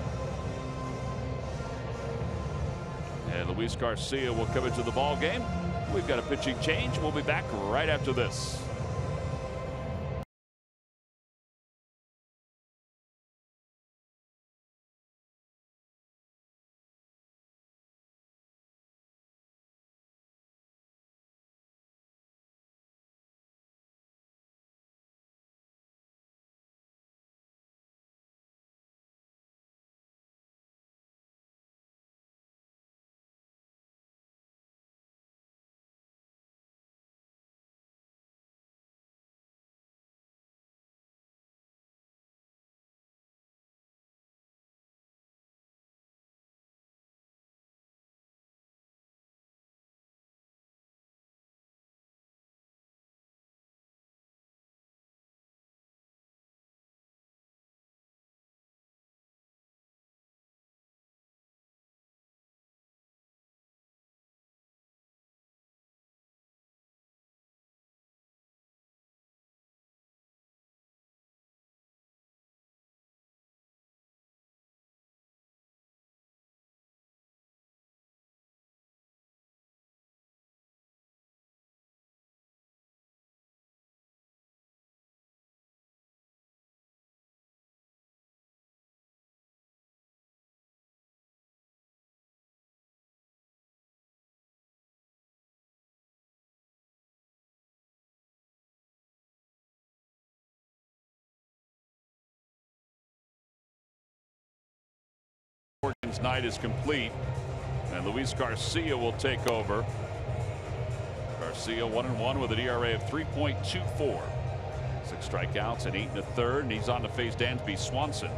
Speaker 1: And Luis Garcia will come into the ball game. We've got a pitching change. We'll be back right after this. Morgan's night is complete, and Luis Garcia will take over. Garcia 1-1 with an ERA of 3.24. 6 strikeouts and 8 1/3, and he's on to face Dansby Swanson.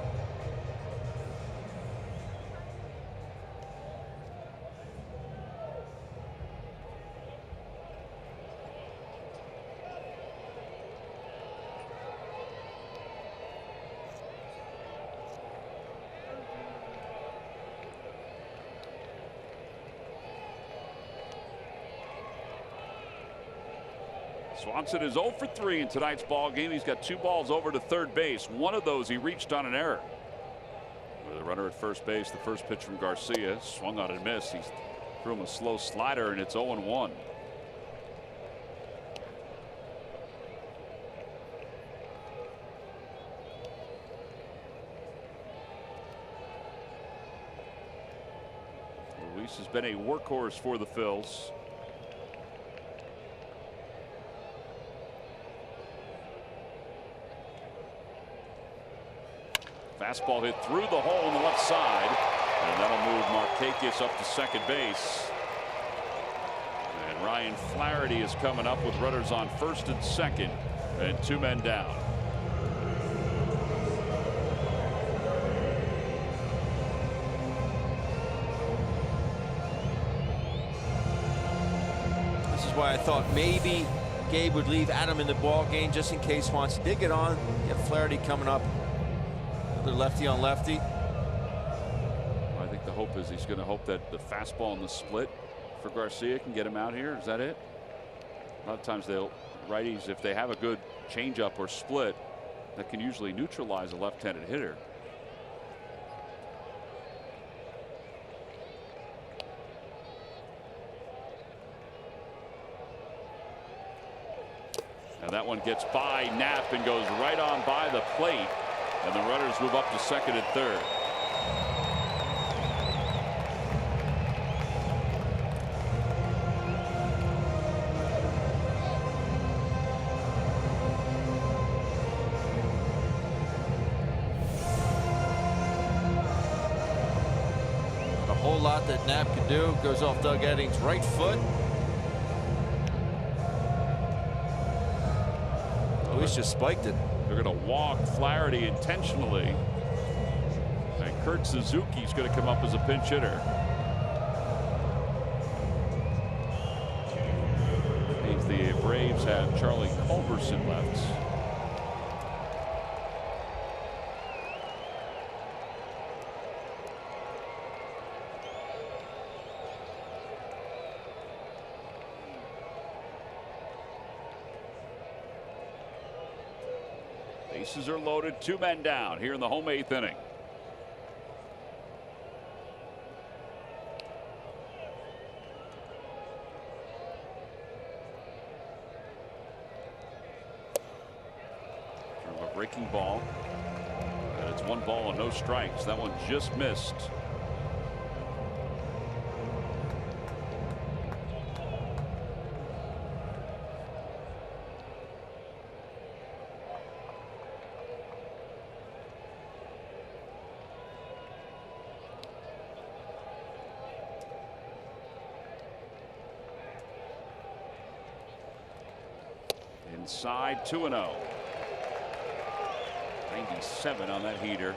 Speaker 1: Swanson is 0 for 3 in tonight's ball game. He's got 2 balls over to third base. One of those he reached on an error. With a runner at first base, the first pitch from Garcia swung on and missed. He threw him a slow slider, and it's 0-1. Luis has been a workhorse for the Phils. Fastball hit through the hole on the left side, and that'll move Markakis up to second base. And Ryan Flaherty is coming up with runners on first and second, and 2 men down.
Speaker 5: This is why I thought maybe Gabe would leave Adam in the ball game just in case Swanson did get on. You have Flaherty coming up. Lefty on lefty.
Speaker 1: I think the hope is he's going to hope that the fastball and the split for Garcia can get him out here. Is that it? A lot of times they'll righties, if they have a good changeup or split, that can usually neutralize a left-handed hitter. Now that one gets by Knapp and goes right on by the plate. And the runners move up to second and third.
Speaker 5: A whole lot that Knapp can do. Goes off Doug Eddings' right foot. Luis just spiked it.
Speaker 1: They're going to walk Flaherty intentionally. And Kurt Suzuki's going to come up as a pinch hitter. Means the Braves have Charlie Culberson left. Bases are loaded, 2 men down here in the home 8th inning. A breaking ball, and it's 1 ball and no strikes. That one just missed. Inside 2-0. 97 on that heater.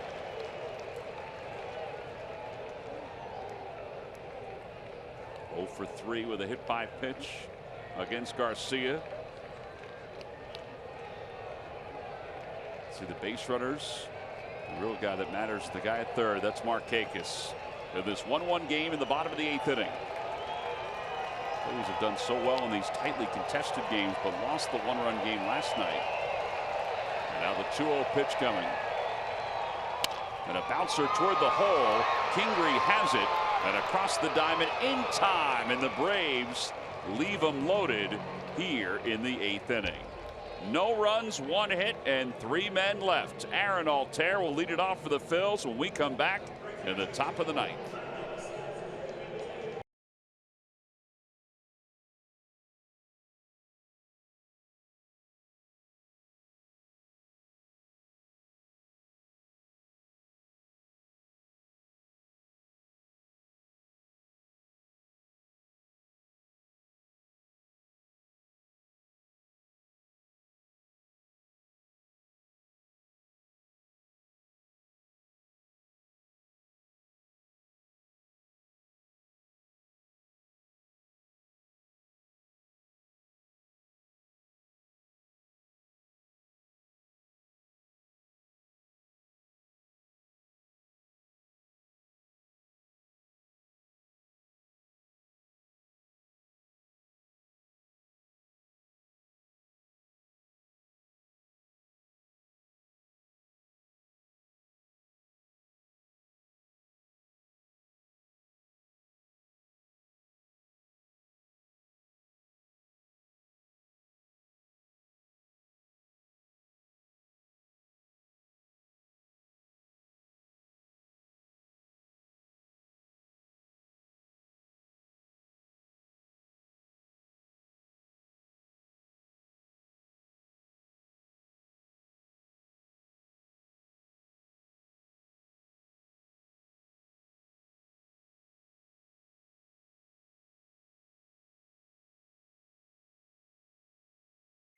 Speaker 1: Oh for 3 with a hit by pitch against Garcia. See the base runners. The real guy that matters is the guy at third. That's Markakis. In this 1-1 game in the bottom of the 8th inning. Phillies have done so well in these tightly contested games, but lost the 1-run game last night. And now the 2-0 pitch coming. And a bouncer toward the hole. Kingery has it, and across the diamond in time, and the Braves leave them loaded here in the 8th inning. No runs, 1 hit, and 3 men left. Aaron Altair will lead it off for the Phils when we come back in the top of the 9th.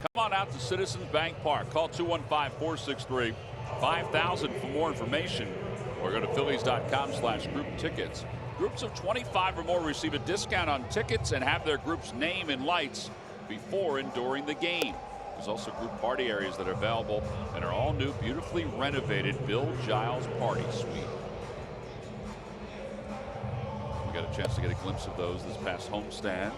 Speaker 1: Come on out to Citizens Bank Park. Call 215-463-5000 for more information, or go to Phillies.com/group tickets. Groups of 25 or more receive a discount on tickets and have their group's name in lights before and during the game. There's also group party areas that are available and are all new, beautifully renovated Bill Giles Party Suite. We got a chance to get a glimpse of those this past homestand.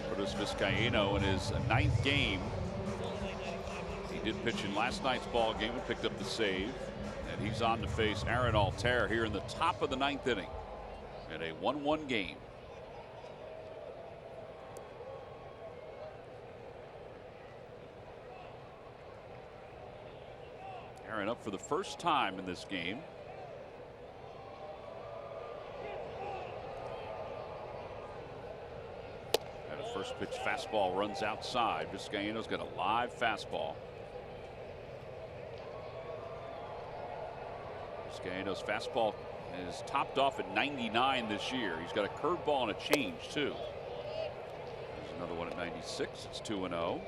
Speaker 1: Curtis Vizcaino in his 9th game. He did pitch in last night's ball game and picked up the save. And he's on to face Aaron Altair here in the top of the 9th inning in a 1-1 game. Aaron up for the first time in this game. And a first pitch fastball runs outside. Vizcaino's got a live fastball. Vizcaino's fastball is topped off at 99 this year. He's got a curveball and a change too. There's another one at 96. It's 2-0.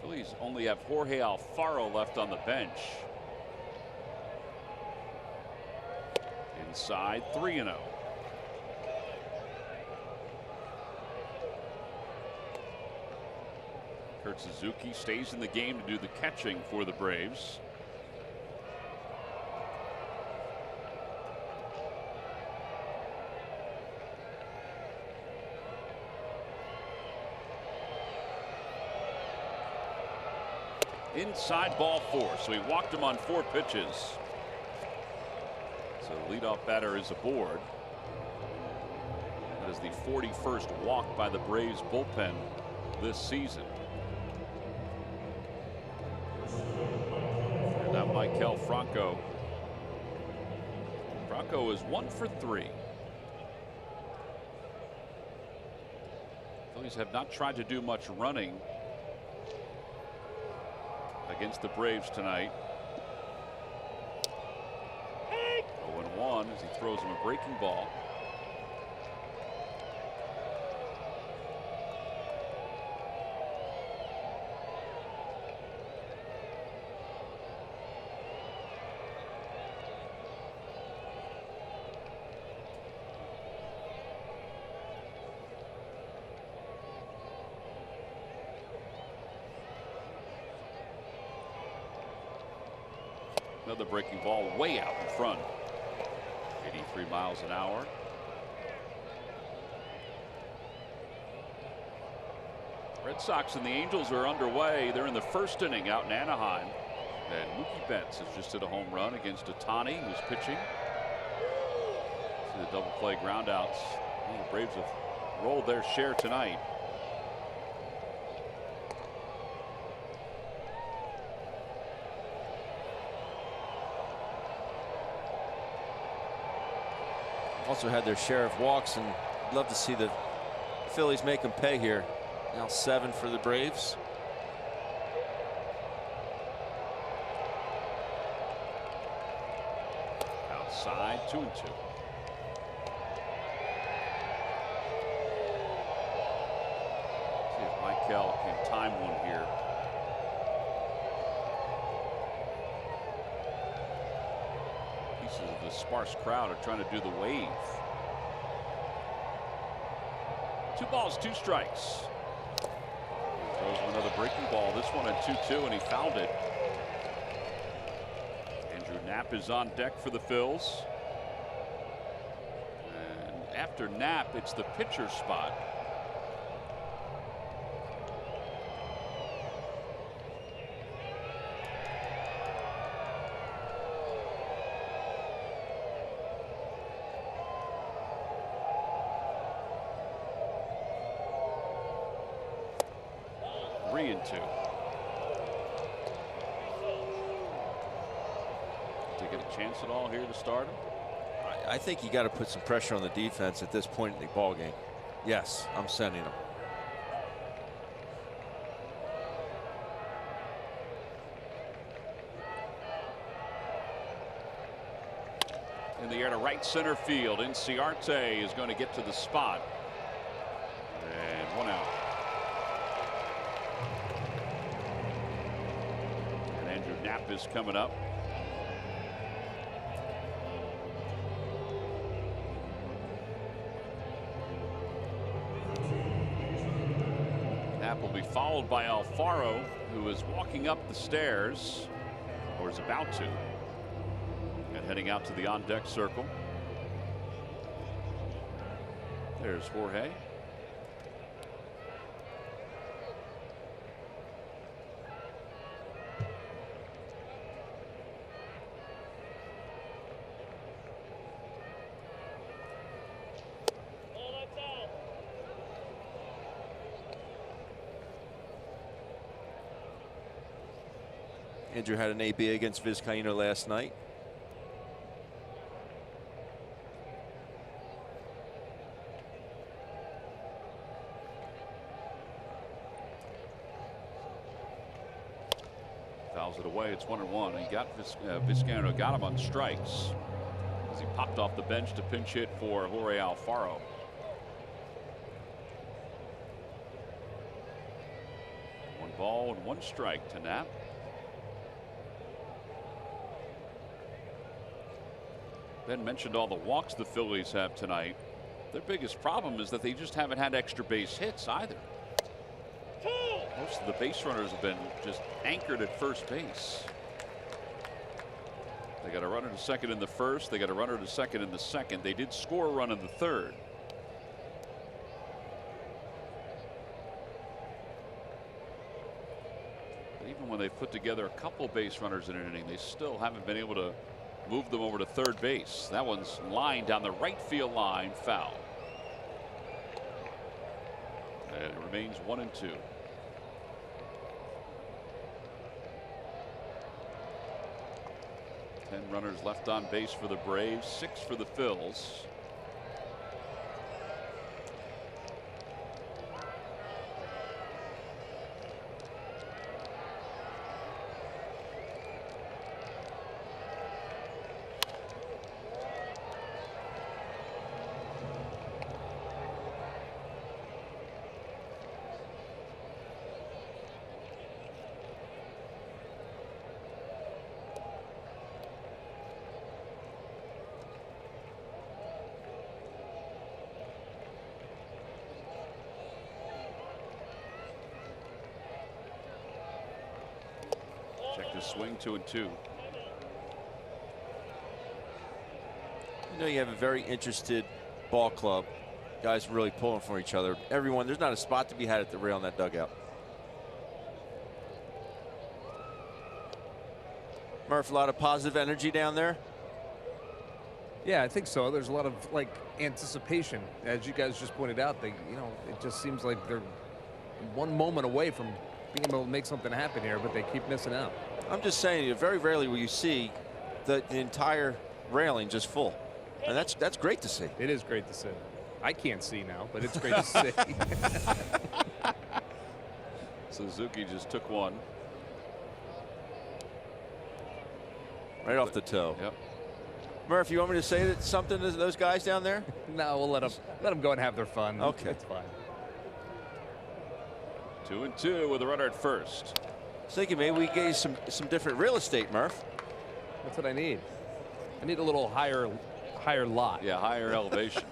Speaker 1: Phillies only have Jorge Alfaro left on the bench. Inside, 3-0. Kurt Suzuki stays in the game to do the catching for the Braves. Inside, ball 4. So he walked him on 4 pitches. So the leadoff batter is aboard. That is the 41st walk by the Braves bullpen this season. And now Michael Franco. Franco is 1 for 3. Phillies have not tried to do much running against the Braves tonight. 0-1 as he throws him a breaking ball. Another breaking ball way out in front. 83 miles an hour. Red Sox and the Angels are underway. They're in the 1st inning out in Anaheim. And Mookie Betts has just hit a home run against Ohtani, who's pitching. See the double play groundouts. The Braves have rolled their share tonight.
Speaker 5: Also had their share of walks, and love to see the Phillies make them pay here. Now 7 for the Braves.
Speaker 1: Outside, 2-2. See if Michael can time one here. Pieces of the sparse crowd are trying to do the wave. 2 balls, 2 strikes. Throws him another breaking ball. This one at 2-2, and he fouled it. Andrew Knapp is on deck for the Phils. And after Knapp, it's the pitcher's spot. Taking a chance at all here to start him?
Speaker 5: I think you got to put some pressure on the defense at this point in the ball game. Yes, I'm sending them.
Speaker 1: in the air to right center field. Inciarte is going to get to the spot. And 1 out. And Andrew Knapp is coming up. Knapp will be followed by Alfaro, who is walking up the stairs, or is about to, and heading out to the on-deck circle. There's Jorge.
Speaker 5: Andrew had an AB against Vizcaíno last night.
Speaker 1: Fouls it away. It's 1-1. He got Vizcaíno got him on strikes as he popped off the bench to pinch hit for Jorge Alfaro. One ball and 1 strike to Knapp. Ben mentioned all the walks the Phillies have tonight. Their biggest problem is that they just haven't had extra base hits either. Most of the base runners have been just anchored at first base. They got a runner to second in the first. They got a runner to second in the second. They did score a run in the third. But even when they put together a couple base runners in an inning, they still haven't been able to move them over to third base. That one's lined down the right field line, foul. And it remains 1-2. Ten runners left on base for the Braves, 6 for the Phils. Check the swing, 2-2.
Speaker 5: You know, you have a very interested ball club. Guys really pulling for each other. Everyone, there's not a spot to be had at the rail in that dugout. Murph, a lot of positive energy down there.
Speaker 3: Yeah, I think so. There's a lot of like anticipation, as you guys just pointed out. They, you know, it just seems like they're one moment away from being able to make something happen here, but they keep missing out.
Speaker 5: I'm just saying, very rarely will you see the entire railing just full, and that's great to see.
Speaker 3: It is great to see. I can't see now, but it's great to see.
Speaker 1: Suzuki just took one.
Speaker 5: Right off the toe.
Speaker 1: Yep.
Speaker 5: Murph, you want me to say something to those guys down there?
Speaker 3: No, we'll let them go and have their fun.
Speaker 5: Okay.
Speaker 3: It's fine.
Speaker 1: 2-2 with a runner at first.
Speaker 5: I was thinking maybe we gave some different real estate, Murph.
Speaker 3: That's what I need. I need a little higher lot.
Speaker 1: Yeah, higher elevation.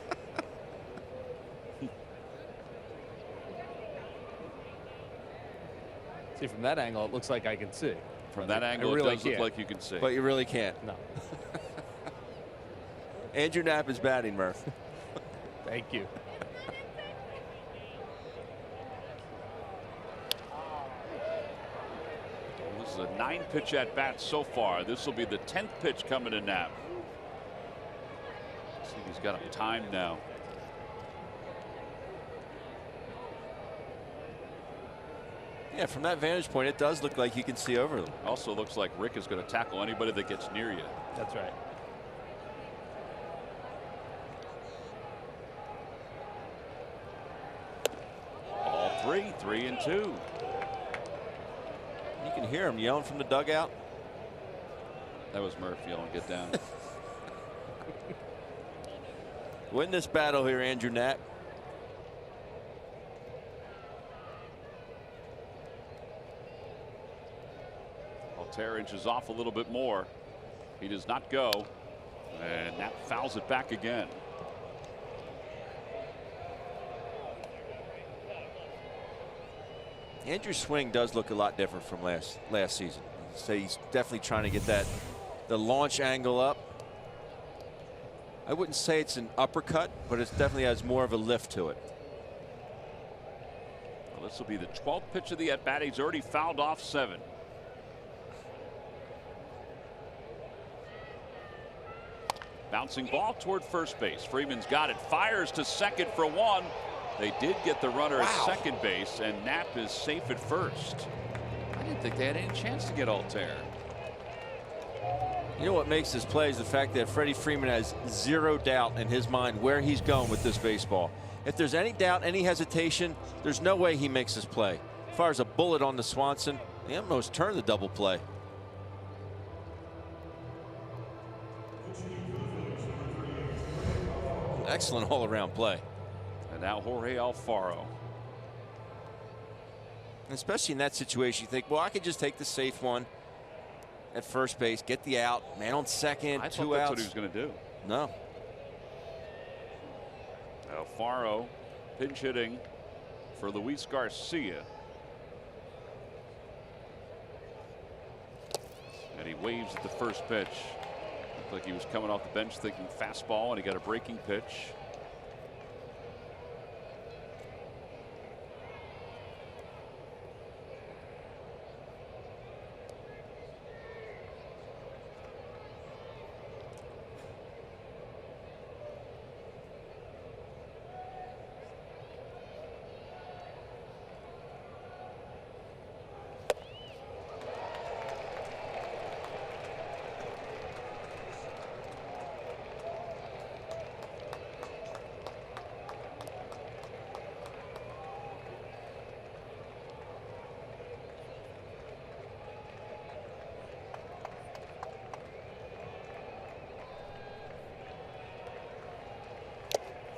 Speaker 3: See, from that angle, it looks like I can see.
Speaker 1: From that angle,
Speaker 3: really
Speaker 1: it does look like you can see.
Speaker 5: But you really can't.
Speaker 3: No.
Speaker 5: Andrew Knapp is batting, Murph.
Speaker 3: Thank you.
Speaker 1: This is a 9-pitch at bat so far. This will be the 10th pitch coming to Knapp. See if he's got him timed now.
Speaker 5: Yeah, from that vantage point, it does look like you can see over them.
Speaker 1: Also looks like Rick is going to tackle anybody that gets near you.
Speaker 3: That's right.
Speaker 1: All 3-2.
Speaker 5: You can hear him yelling from the dugout.
Speaker 1: That was Murph yelling, get down.
Speaker 5: Win this battle here, Andrew Knapp.
Speaker 1: Altair inches off a little bit more. He does not go. And Knapp fouls it back again.
Speaker 5: Andrew's swing does look a lot different from last season. So he's definitely trying to get the launch angle up. I wouldn't say it's an uppercut, but it definitely has more of a lift to it.
Speaker 1: Well, this will be the 12th pitch of the at bat. He's already fouled off 7. Bouncing ball toward first base. Freeman's got it. Fires to second for 1. They did get the runner at second base, and Knapp is safe at first. I didn't think they had any chance to get Altair.
Speaker 5: You know what makes this play is the fact that Freddie Freeman has zero doubt in his mind where he's going with this baseball. If there's any doubt, any hesitation, there's no way he makes this play. As far as a bullet on the Swanson, he almost turned the double play. Excellent all-around play.
Speaker 1: And now Jorge Alfaro.
Speaker 5: Especially in that situation, you think, well, I could just take the safe one at first base, get the out, man on second,
Speaker 1: I
Speaker 5: 2
Speaker 1: thought that's
Speaker 5: outs.
Speaker 1: what he was going to do.
Speaker 5: No.
Speaker 1: Alfaro pinch hitting for Luis Garcia. And he waves at the first pitch. Looked like he was coming off the bench thinking fastball, and he got a breaking pitch.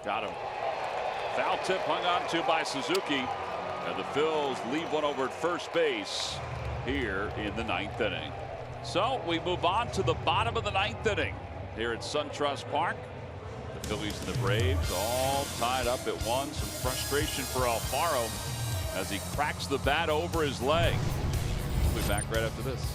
Speaker 1: Got him. Foul tip hung on to by Suzuki. And the Phils leave one over at first base here in the 9th inning. So we move on to the bottom of the 9th inning here at SunTrust Park. The Phillies and the Braves all tied up at 1. Some frustration for Alfaro as he cracks the bat over his leg. We'll be back right after this.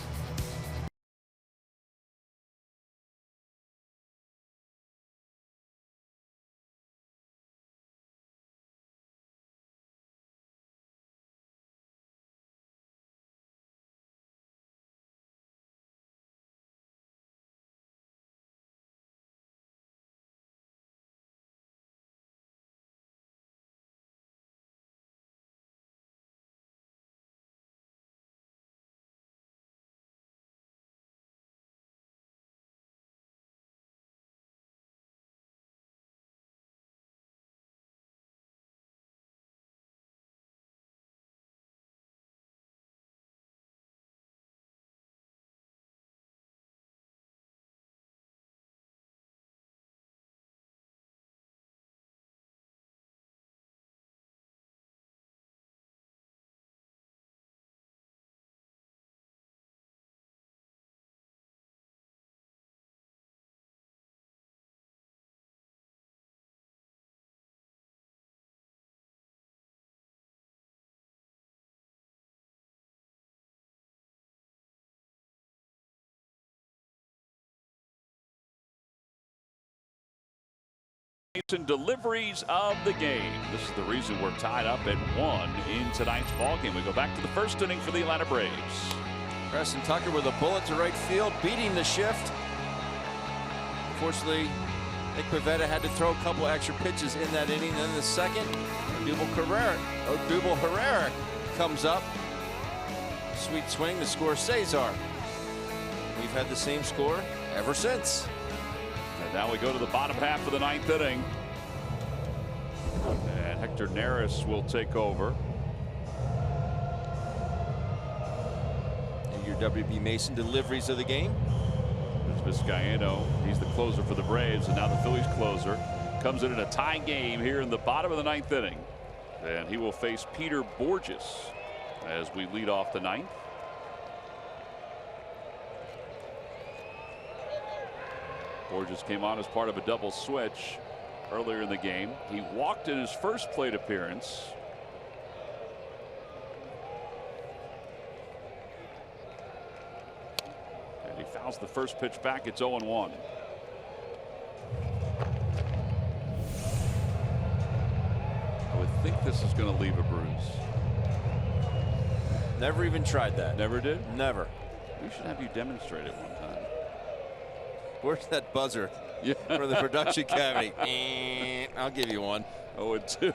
Speaker 1: And deliveries of the game. This is the reason we're tied up at 1 in tonight's ball game. We go back to the first inning for the Atlanta Braves.
Speaker 5: Preston Tucker with a bullet to right field, beating the shift. Unfortunately, Nick Pivetta had to throw a couple extra pitches in that inning. Then the second, Odubel Herrera comes up. Sweet swing to score Cesar. We've had the same score ever since.
Speaker 1: And now we go to the bottom half of the 9th inning. And Hector Neris will take over.
Speaker 5: And your WB Mason deliveries of the game.
Speaker 1: There's Vizcaino. He's the closer for the Braves, and now the Phillies closer. comes in a tie game here in the bottom of the 9th inning. And he will face Peter Borges as we lead off the 9th. Borges came on as part of a double switch earlier in the game. He walked in his first plate appearance. And he fouls the first pitch back. It's 0-1. I would think this is going to leave a bruise.
Speaker 5: Never even tried that.
Speaker 1: Never did?
Speaker 5: Never.
Speaker 1: We should have you demonstrate it one time.
Speaker 5: Where's that buzzer
Speaker 1: Yeah.
Speaker 5: for the production cavity? I'll give you one.
Speaker 1: 0-2.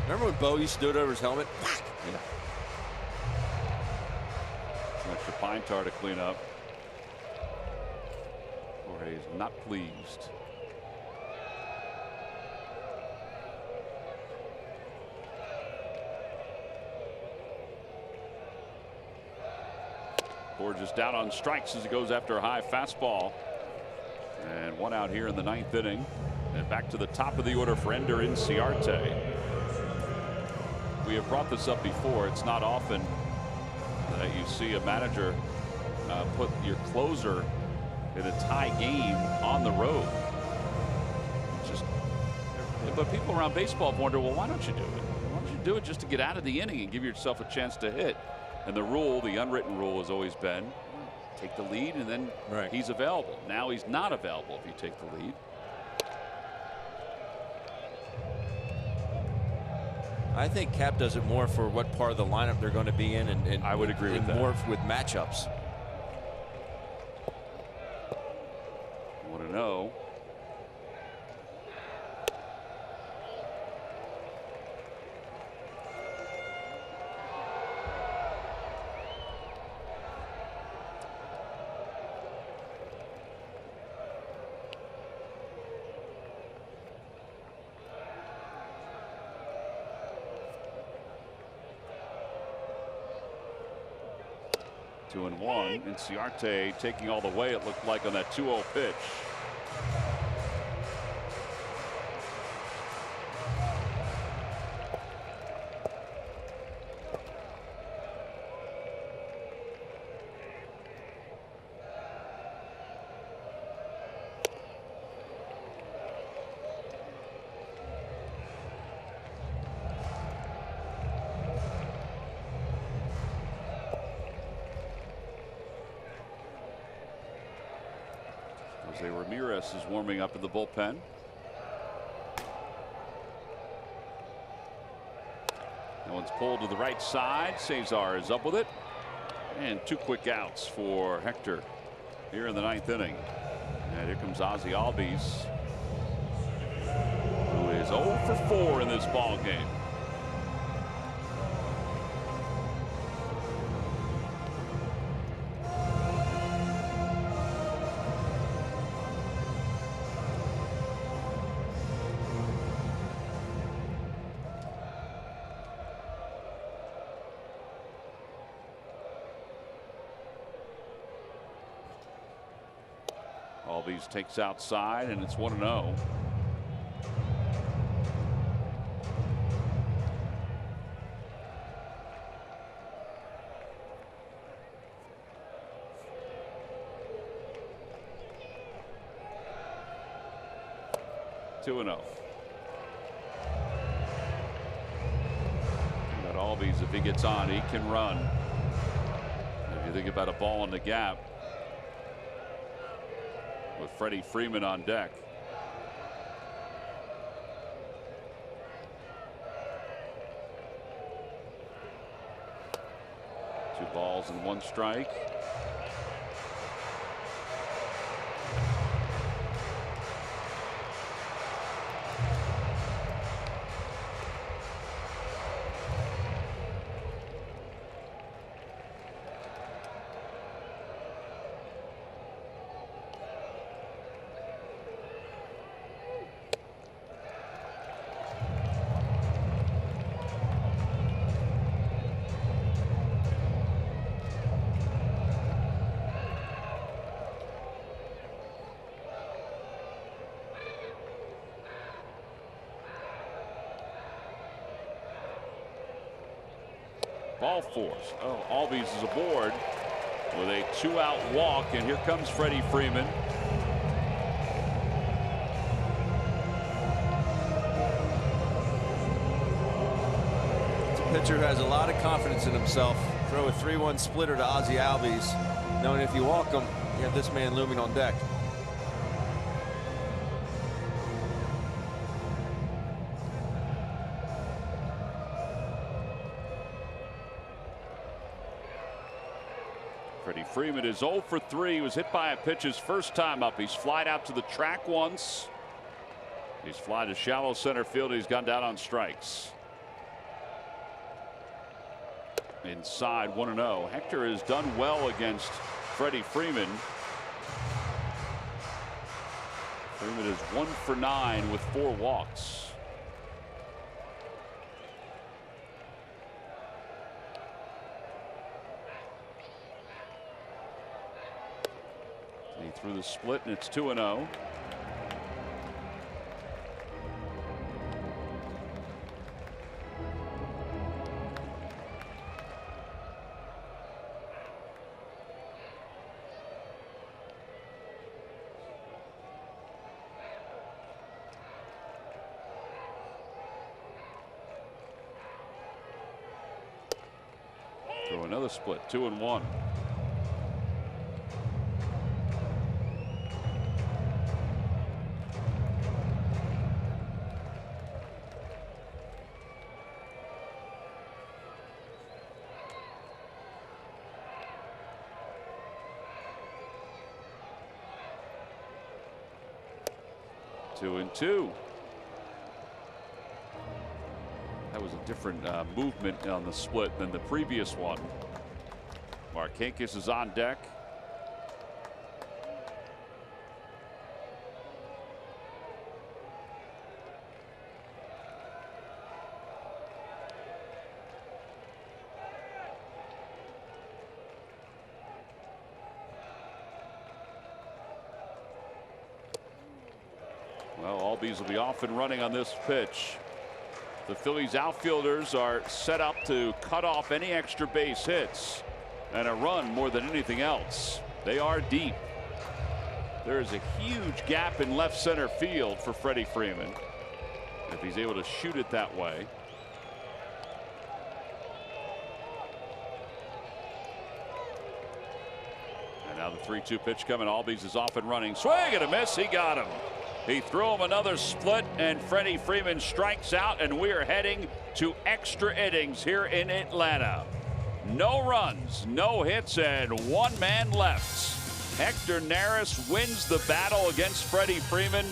Speaker 5: Remember when Bo used to do it over his helmet?
Speaker 1: Yeah. Some extra pine tar to clean up. Jorge's not pleased. Borges down on strikes as he goes after a high fastball. And one out here in the 9th inning. And back to the top of the order for Ender Inciarte. We have brought this up before. It's not often that you see a manager put your closer in a tie game on the road. Just, but people around baseball wonder, well, why don't you do it? Why don't you do it just to get out of the inning and give yourself a chance to hit? And the rule, the unwritten rule, has always been take the lead and then he's available. Now he's not available if you take the lead.
Speaker 5: I think Cap does it more for what part of the lineup they're going to be in, and
Speaker 1: I would agree with that.
Speaker 5: More with matchups.
Speaker 1: 1-0. Two and one. Inciarte taking all the way, it looked like, on that 2-0 pitch. Jose Ramirez is warming up in the bullpen. That one's pulled to the right side. Cesar is up with it. And 2 quick outs for Hector here in the 9th inning. And here comes Ozzie Albies, who is 0 for 4 in this ball game. Albies takes outside, and it's 1-0. But Albies, if he gets on, he can run. If you think about a ball in the gap, with Freddie Freeman on deck. Two balls and 1 strike. Ball four. Oh, Albies is aboard with a 2-out walk, and here comes Freddie Freeman.
Speaker 5: It's a pitcher who has a lot of confidence in himself. Throw a 3-1 splitter to Ozzie Albies, knowing if you walk him, you have this man looming on deck.
Speaker 1: Freddie Freeman is 0 for 3. He was hit by a pitch his first time up. He's flied out to the track once. He's flied to shallow center field. He's gone down on strikes. Inside 1-0. Hector has done well against Freddie Freeman. Freeman is 1 for 9 with 4 walks. He threw the split, and it's 2-0. Throw another split, 2-1. Two and two. That was a different movement on the split than the previous one. Markakis is on deck. Well, Albies will be off and running on this pitch. The Phillies outfielders are set up to cut off any extra base hits and a run more than anything else. They are deep. There is a huge gap in left center field for Freddie Freeman if he's able to shoot it that way. And now the 3-2 pitch coming. Albies is off and running. Swing and a miss. He got him. He threw him another split, and Freddie Freeman strikes out, and we are heading to extra innings here in Atlanta. No runs, no hits, and one man left. Hector Neris wins the battle against Freddie Freeman,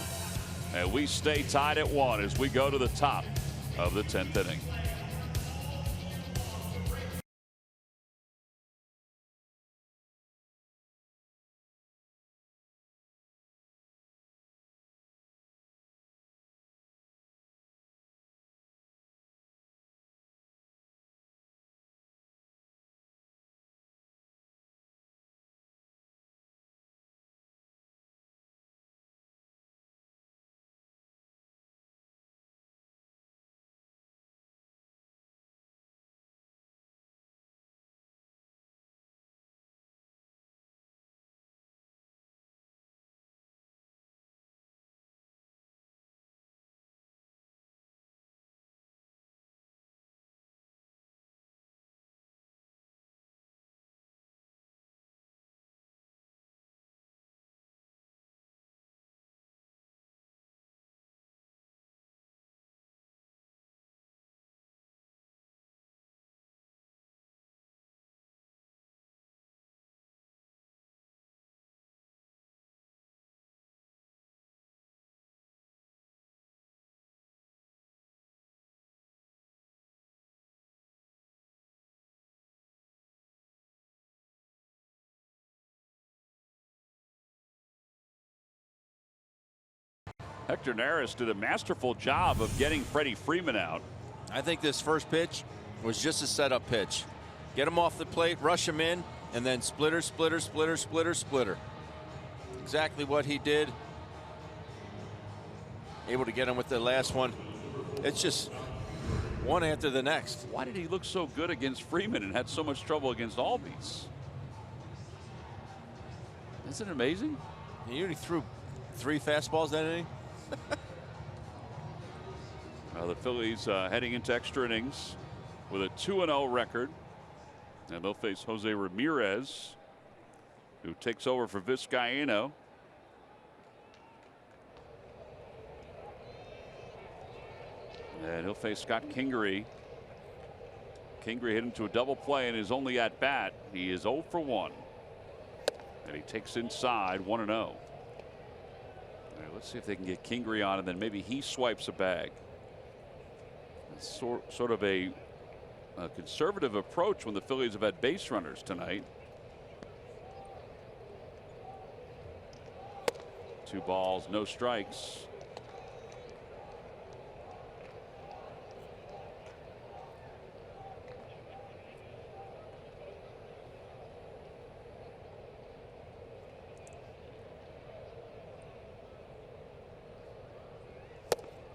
Speaker 1: and we stay tied at 1 as we go to the top of the 10th inning. Hector Neris did a masterful job of getting Freddie Freeman out.
Speaker 5: I think this first pitch was just a setup pitch. Get him off the plate, rush him in, and then splitter, splitter, splitter, splitter, splitter. Exactly what he did. Able to get him with the last one. It's just one after the next.
Speaker 1: Why did he look so good against Freeman and had so much trouble against Albies? Isn't it amazing?
Speaker 5: He only threw 3 fastballs that inning.
Speaker 1: The Phillies heading into extra innings with a 2-0 record. And they'll face Jose Ramirez, who takes over for Vizcaíno. And he'll face Scott Kingery. Kingery hit him to a double play in his only at bat. He is 0 for 1. And he takes inside 1-0. All right, let's see if they can get Kingery on, and then maybe he swipes a bag. It's sort of a conservative approach when the Phillies have had base runners tonight. 2 balls, no strikes.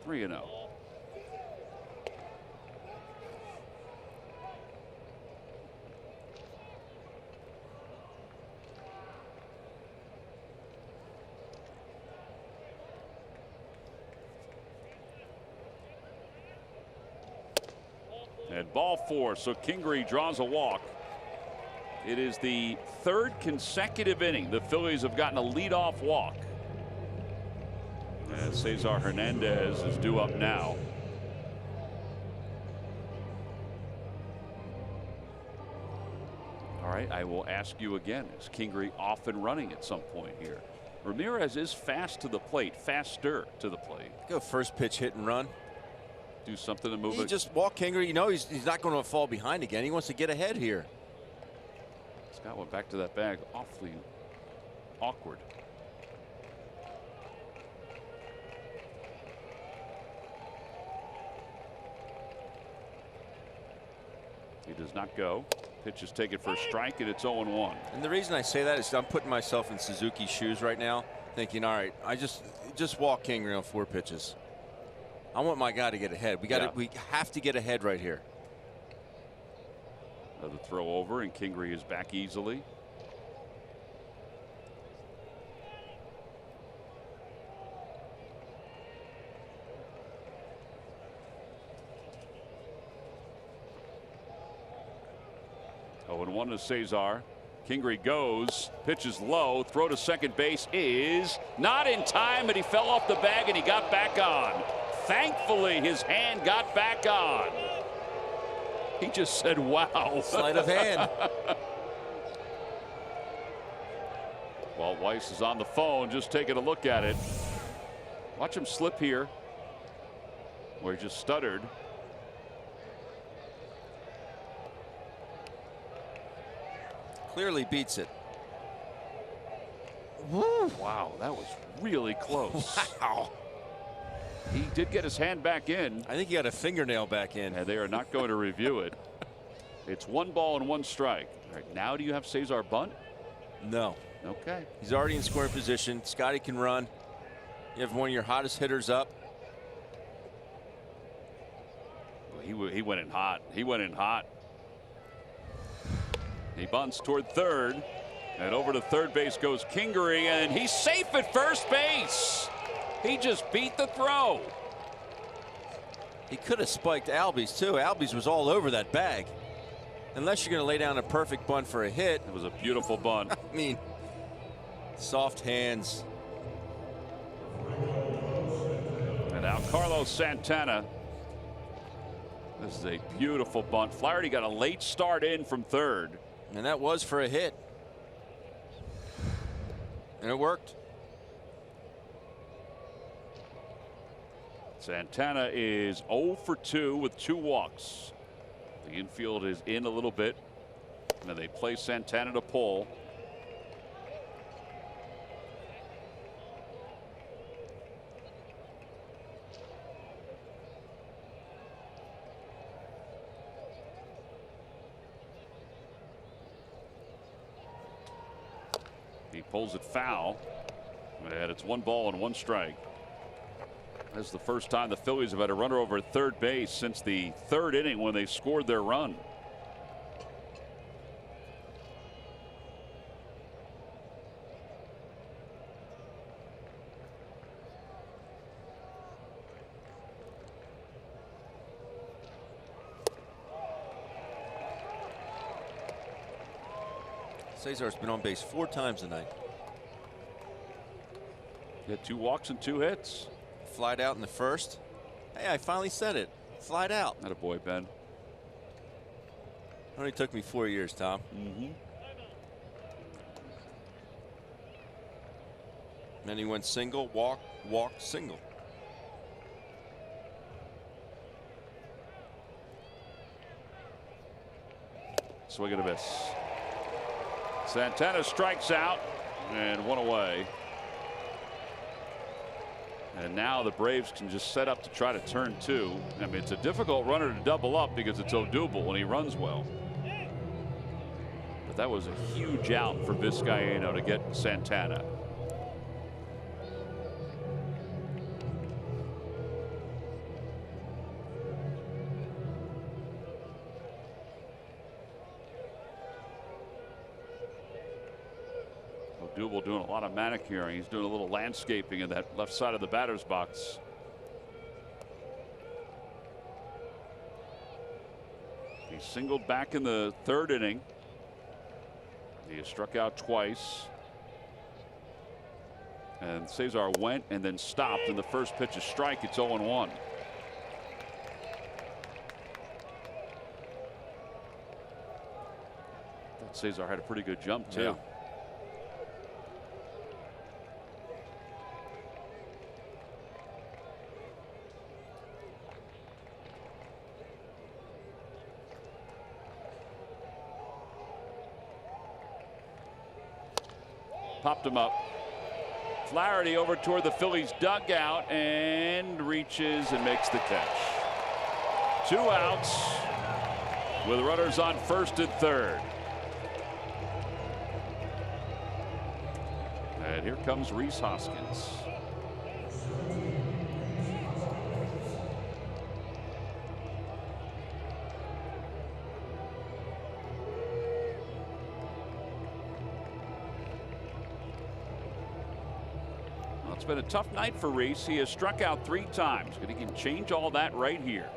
Speaker 1: Three and 0. And ball 4, so Kingery draws a walk. It is the 3rd consecutive inning the Phillies have gotten a leadoff walk. And Cesar Hernandez is due up now. All right, I will ask you again, is Kingery off and running at some point here? Ramirez is fast to the plate, faster to the plate.
Speaker 5: Go first pitch, hit and run.
Speaker 1: Do something to move
Speaker 5: it. Just walk Kingery. You know he's not going to fall behind again. He wants to get ahead here.
Speaker 1: Scott went back to that bag awfully awkward. He does not go. Pitch is taken for a strike, and it's 0-1.
Speaker 5: And the reason I say that is I'm putting myself in Suzuki's shoes right now, thinking, all right, I just walk Kingery on 4 pitches. I want my guy to get ahead. We have to get ahead right here.
Speaker 1: Another throw over, and Kingery is back easily. Oh, and 1 to Cesar. Kingery goes, pitches low, throw to second base is not in time, but he fell off the bag and he got back on. Thankfully, his hand got back on. He just said, wow.
Speaker 5: Sleight of hand.
Speaker 1: Walt Weiss is on the phone, just taking a look at it. Watch him slip here, where he just stuttered.
Speaker 5: Clearly beats it.
Speaker 1: Woo. Wow, that was really close.
Speaker 5: Wow.
Speaker 1: He did get his hand back in.
Speaker 5: I think he got a fingernail back in.
Speaker 1: And they are not going to review it. It's 1 ball and 1 strike. All right, now do you have Cesar bunt?
Speaker 5: No.
Speaker 1: Okay.
Speaker 5: He's already in scoring position. Scotty can run. You have one of your hottest hitters up.
Speaker 1: Well, he went in hot. He went in hot. He bunts toward third. And over to third base goes Kingery, and he's safe at first base. He just beat the throw.
Speaker 5: He could have spiked Albies too. Albies was all over that bag. Unless you're going to lay down a perfect bunt for a hit.
Speaker 1: It was a beautiful bunt.
Speaker 5: I mean, soft hands.
Speaker 1: And now Carlos Santana. This is a beautiful bunt. Flaherty got a late start in from third.
Speaker 5: And that was for a hit. And it worked.
Speaker 1: Santana is 0 for 2 with 2 walks. The infield is in a little bit. And they play Santana to pull. He pulls it foul. And it's 1 ball and 1 strike. That's the first time the Phillies have had a runner over at third base since the third inning when they scored their run.
Speaker 5: Cesar's been on base 4 times tonight.
Speaker 1: He had 2 walks and 2 hits.
Speaker 5: Flied out in the first. Hey, I finally said it. Flied out.
Speaker 1: Atta boy, Ben.
Speaker 5: Only took me 4 years, Tom. Then he went single, walk, walk, single.
Speaker 1: Swing and a miss. Santana strikes out and 1 away. And now the Braves can just set up to try to turn 2. I mean, it's a difficult runner to double up because it's Odubel and he runs well. But that was a huge out for Vizcaino to get Santana. Odubel doing a lot of manicuring. He's doing a little landscaping in that left side of the batter's box. He singled back in the third inning. He has struck out twice. And Cesar went and then stopped, and the first pitch is strike. It's 0-1. Thought Cesar had a pretty good jump too.
Speaker 5: Yeah.
Speaker 1: Popped him up. Flaherty over toward the Phillies dugout and reaches and makes the catch. 2 outs with runners on first and third. And here comes Rhys Hoskins. It's been a tough night for Rhys. He has struck out 3 times, but he can change all that right here.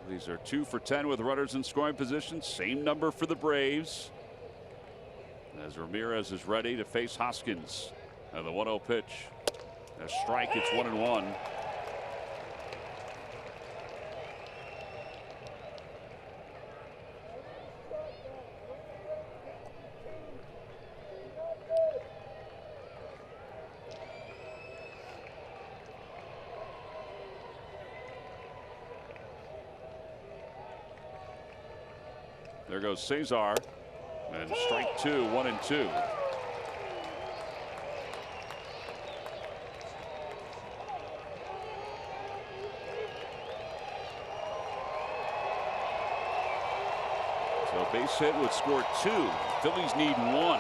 Speaker 1: These are 2 for 10 with runners in scoring position. Same number for the Braves. As Ramirez is ready to face Hoskins. And the 1-0 pitch. A strike, it's 1-1. There goes Cesar. And strike 2, 1-2. So base hit would score 2. Phillies need 1.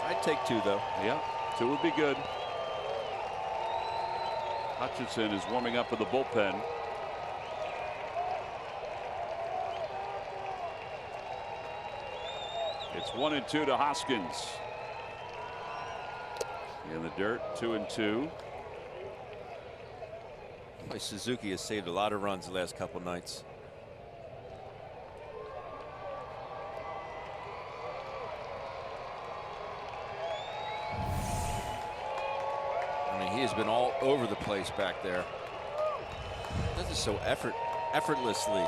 Speaker 5: I'd take 2 though.
Speaker 1: Yeah, 2 would be good. Hutchinson is warming up with the bullpen. It's 1-2 to Hoskins. In the dirt, 2-2.
Speaker 5: Boy, Suzuki has saved a lot of runs the last couple nights. I mean, he has been all over the place back there. Does this so effortlessly.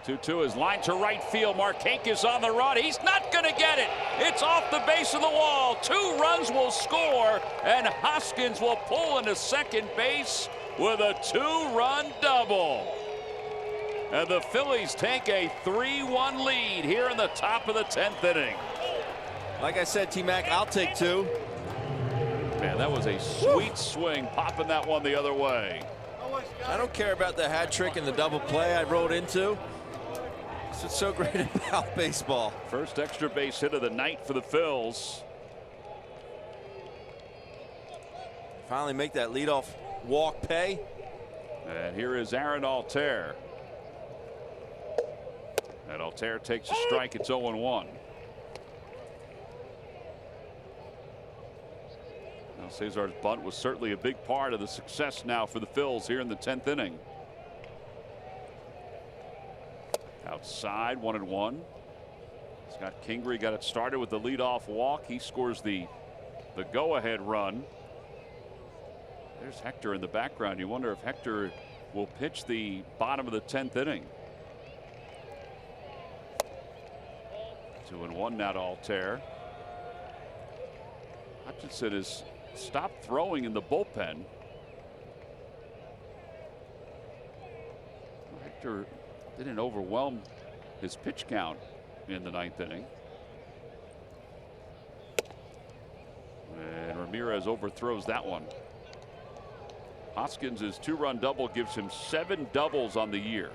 Speaker 1: 2-2 is line to right field. Markakis on the run. He's not going to get it. It's off the base of the wall. 2 runs will score, and Hoskins will pull into second base with a 2-run double. And the Phillies take a 3-1 lead here in the top of the 10th inning.
Speaker 5: Like I said, T-Mac, I'll take 2.
Speaker 1: Man, that was a sweet swing, popping that one the other way.
Speaker 5: I don't care about the hat trick and the double play I rolled into. That's what's so great about baseball.
Speaker 1: First extra base hit of the night for the Phils.
Speaker 5: Finally make that leadoff walk pay.
Speaker 1: And here is Aaron Altair. And Altair takes a strike. It's 0-1. Now, Cesar's bunt was certainly a big part of the success now for the Phils here in the 10th inning. Outside, 1-1. Scott Kingery got it started with the leadoff walk. He scores the go-ahead run. There's Hector in the background. You wonder if Hector will pitch the bottom of the 10th inning. 2-1 now to Altair. Hutchinson has stopped throwing in the bullpen. Hector didn't overwhelm his pitch count in the 9th inning. And Ramirez overthrows that one. Hoskins' 2-run double gives him 7 doubles on the year,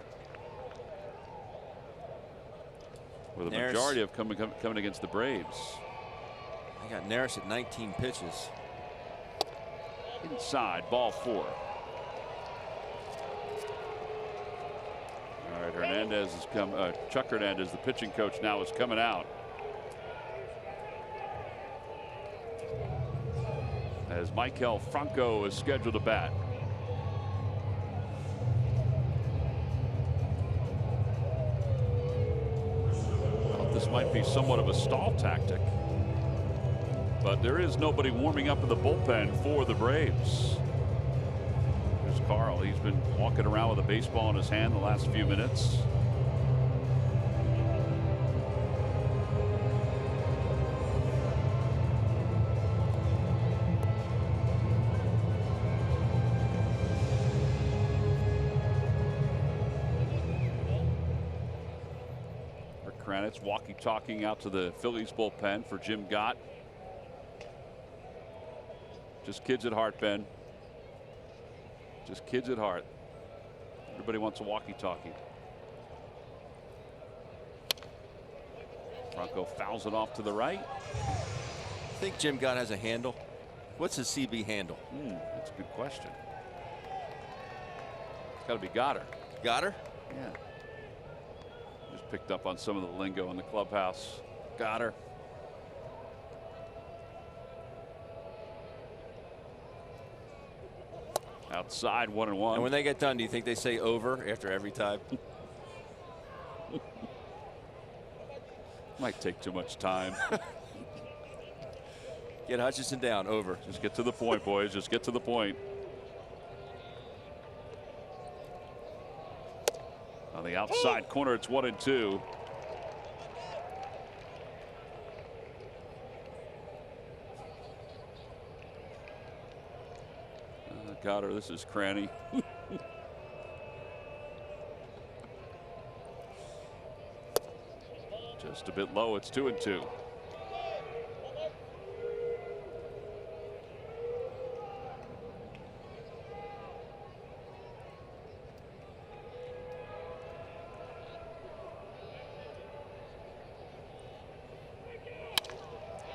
Speaker 1: with a majority of coming against the Braves.
Speaker 5: I got Neris at 19 pitches.
Speaker 1: Inside, ball 4. All right, Hernandez has come. Chuck Hernandez, the pitching coach, now is coming out as Michael Franco is scheduled to bat. Well, this might be somewhat of a stall tactic, but there is nobody warming up in the bullpen for the Braves. There's Carl. He's been walking around with a baseball in his hand the last few minutes. Rick Kranitz walkie-talking out to the Phillies bullpen for Jim Gott. Just kids at heart, Ben. Just kids at heart. Everybody wants a walkie-talkie. Franco fouls it off to the right.
Speaker 5: I think Jim Gott has a handle. What's his CB handle?
Speaker 1: That's a good question. It's got to be Goddard.
Speaker 5: Goddard?
Speaker 1: Yeah. Just picked up on some of the lingo in the clubhouse. Goddard. Outside, 1-1.
Speaker 5: And when they get done, do you think they say over after every time?
Speaker 1: Might take too much time.
Speaker 5: Get Hutchinson down. Over.
Speaker 1: Just get to the point, boys. Just get to the point. On the outside corner, it's 1-2. Goddard, this is Cranny. Just a bit low. It's 2-2.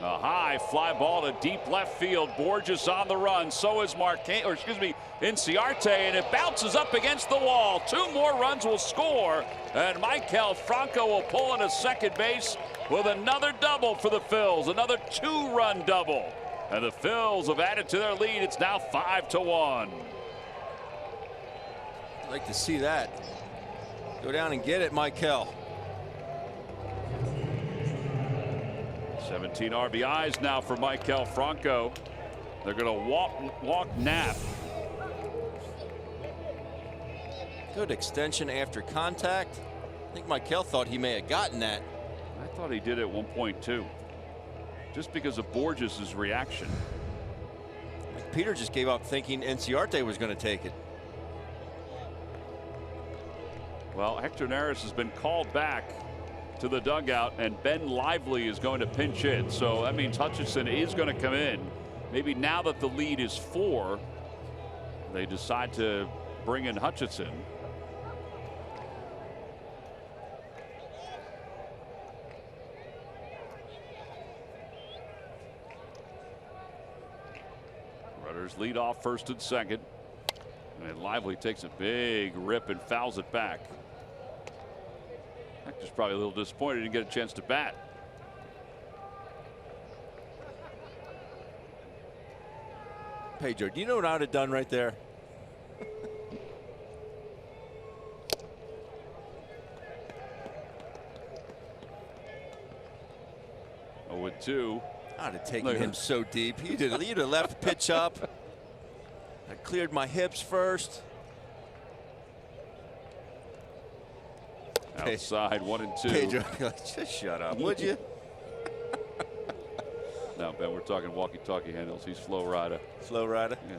Speaker 1: A high fly ball to deep left field. Borges on the run. So is Inciarte, and it bounces up against the wall. 2 more runs will score, and Michael Franco will pull into second base with another double for the Phils. Another 2-run double, and the Phils have added to their lead. It's now 5-1.
Speaker 5: I'd like to see that. Go down and get it, Michael.
Speaker 1: 17 RBIs now for Michael Franco. They're going to walk Knapp.
Speaker 5: Good extension after contact. think Michael thought he may have gotten that.
Speaker 1: I thought he did at one point too. Just because of Borges' reaction.
Speaker 5: Peter just gave up thinking Enciarte was going to take it.
Speaker 1: Well, Hector Neris has been called back to the dugout, and Ben Lively is going to pinch hit. So that means Hutchinson is going to come in. Maybe now that the lead is 4, they decide to bring in Hutchinson. Rudders lead off first and second. And Lively takes a big rip and fouls it back. Hector's probably a little disappointed he didn't get a chance to bat.
Speaker 5: Pedro, do you know what I'd have done right there?
Speaker 1: 0-2.
Speaker 5: I'd have taken him so deep. You'd have left pitch up. I cleared my hips first.
Speaker 1: Outside, 1-2.
Speaker 5: Pedro, just shut up, would you?
Speaker 1: No, Ben, we're talking walkie-talkie handles. He's Flow Rider.
Speaker 5: Flow Rider?
Speaker 1: Yeah.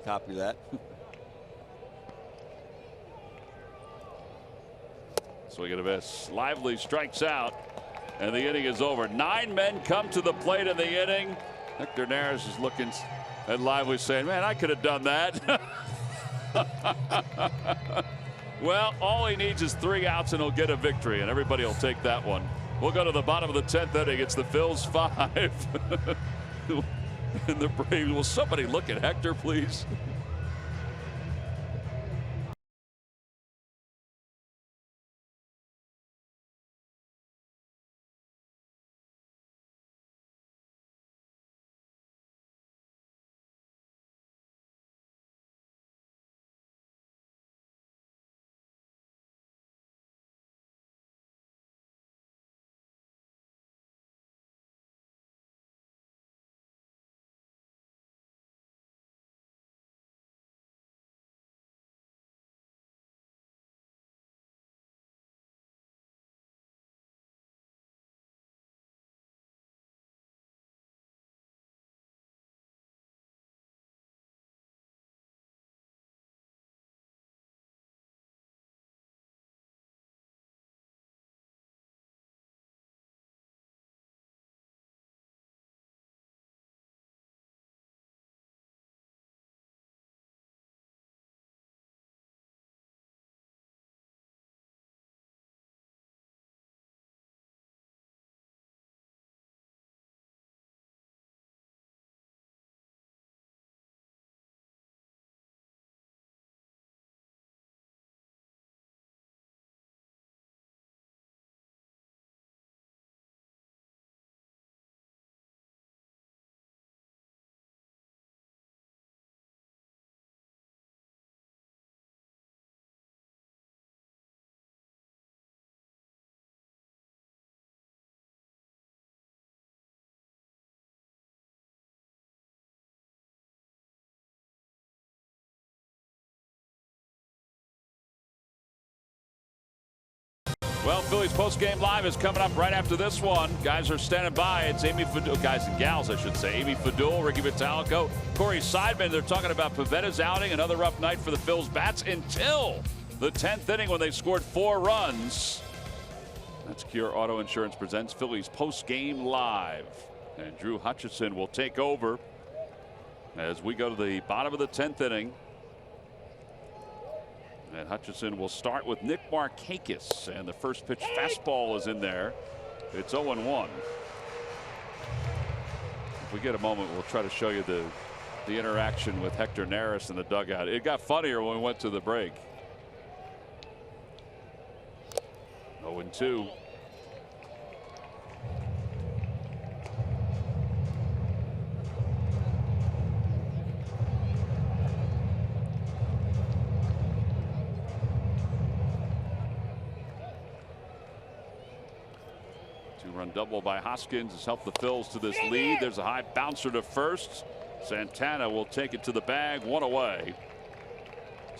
Speaker 5: Copy that.
Speaker 1: Swing and a miss. Lively strikes out, and the inning is over. 9 men come to the plate in the inning. Hector Neris is looking at Lively saying, man, I could have done that. Well, all he needs is 3 outs and he'll get a victory, and everybody will take that one. We'll go to the bottom of the 10th inning. It's the Phils 5 and the Braves. Will somebody look at Hector, please? Well, Phillies post-game live is coming up right after this one. Guys are standing by. It's Amy Fadul, guys and gals, I should say. Amy Fadul, Ricky Vitalico, Corey Seidman. They're talking about Pavetta's outing. Another rough night for the Phils bats until the 10th inning when they scored 4 runs. That's Cure Auto Insurance presents Phillies post-game live. And Drew Hutchison will take over as we go to the bottom of the 10th inning. And Hutchinson will start with Nick Markakis, and the first pitch fastball is in there. It's 0-1. If we get a moment, we'll try to show you the interaction with Hector Neris in the dugout. It got funnier when we went to the break. 0-2. Two-run double by Hoskins has helped the Phils to this lead. There's a high bouncer to first. Santana will take it to the bag, 1 away.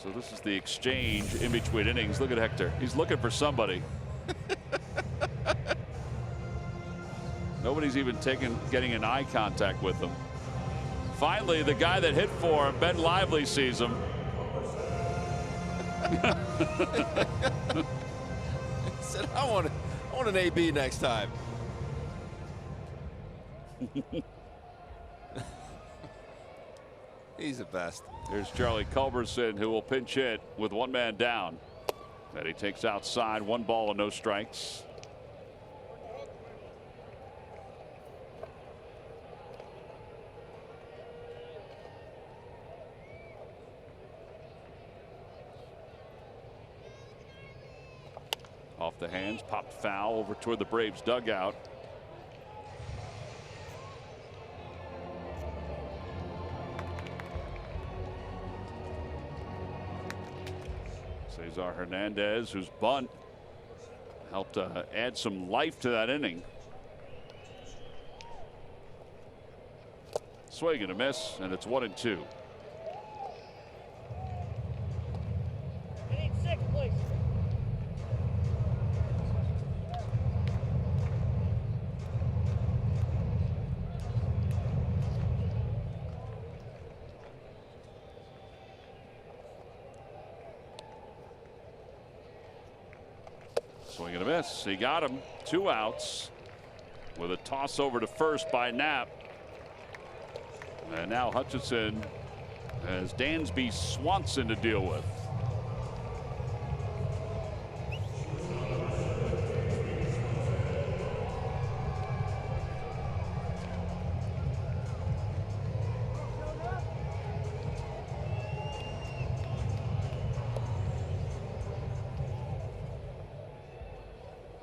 Speaker 1: So this is the exchange in between innings. Look at Hector. He's looking for somebody. Nobody's even getting an eye contact with him. Finally, the guy that hit for him, Ben Lively, sees him.
Speaker 5: Said, I want an AB next time. He's the best.
Speaker 1: There's Charlie Culberson, who will pinch hit with one man down. And he takes outside, 1 ball and no strikes. Off the hands, popped foul over toward the Braves dugout. Cesar Hernandez, whose bunt helped add some life to that inning. Swing and a miss, and it's 1-2. Swing and a miss. He got him. 2 outs with a toss over to first by Knapp. And now Hutchinson has Dansby Swanson to deal with.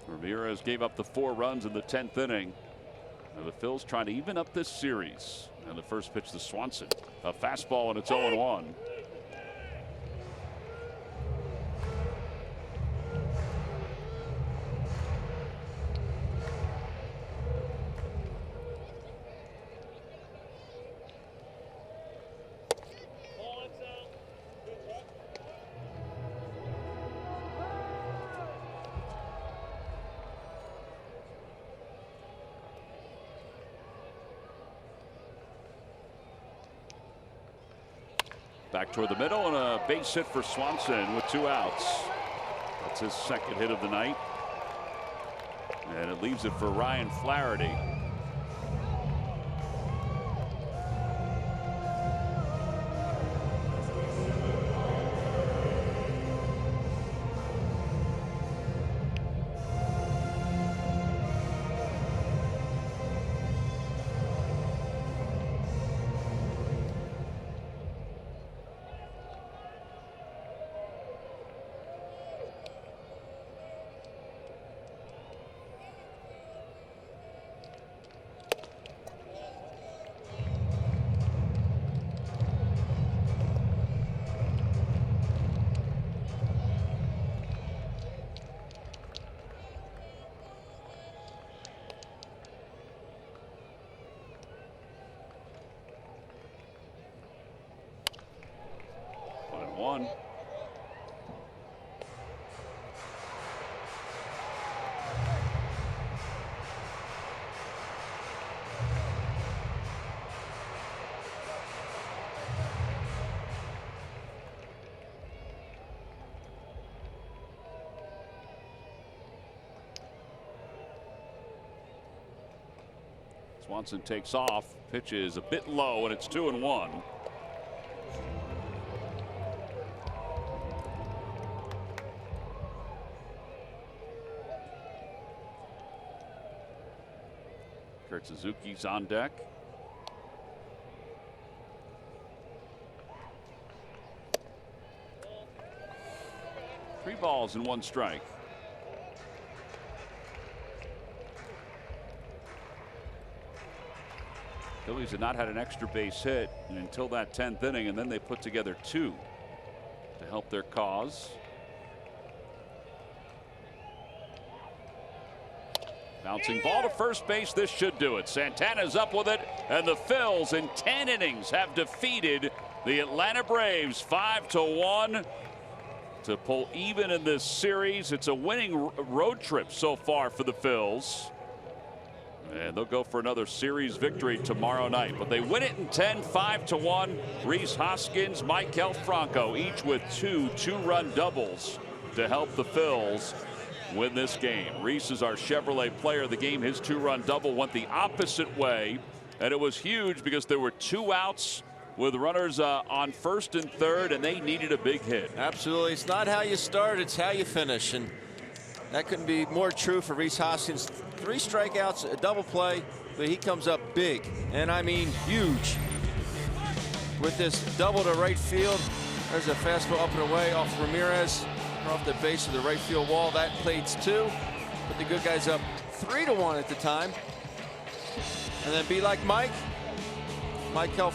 Speaker 1: Ramirez gave up the 4 runs in the 10th inning. Now the Phils trying to even up this series. And the first pitch to Swanson. A fastball, and it's 0-1. Back toward the middle, and a base hit for Swanson with 2 outs. That's his 2nd hit of the night. And it leaves it for Ryan Flaherty. One. Swanson takes off. Pitch is a bit low, and it's 2-1. Kurt Suzuki's on deck. Three balls and 1 strike. Phillies had not had an extra base hit until that 10th inning, and then they put together 2 to help their cause. Bouncing ball to first base. This should do it. Santana's up with it, and the Phils in 10 innings have defeated The Atlanta Braves 5-1 to pull even in this series. It's a winning road trip so far for the Phils. And they'll go for another series victory tomorrow night. But they win it in 10, 5-1. Rhys Hoskins, Maikel Franco, each with two-run doubles to help the Phils win this game. Rhys is our Chevrolet player of the game. His two-run double went the opposite way. And it was huge because there were 2 outs with runners on first and third, and they needed a big hit.
Speaker 5: Absolutely. It's not how you start, it's how you finish. And that couldn't be more true for Rhys Hoskins. 3 strikeouts, a double play, but he comes up big, and I mean huge. With this double to right field, there's a fastball up and away off Ramirez, off the base of the right field wall. That plays 2. Put the good guys up 3-1 at the time. And then be like Maikel Franco.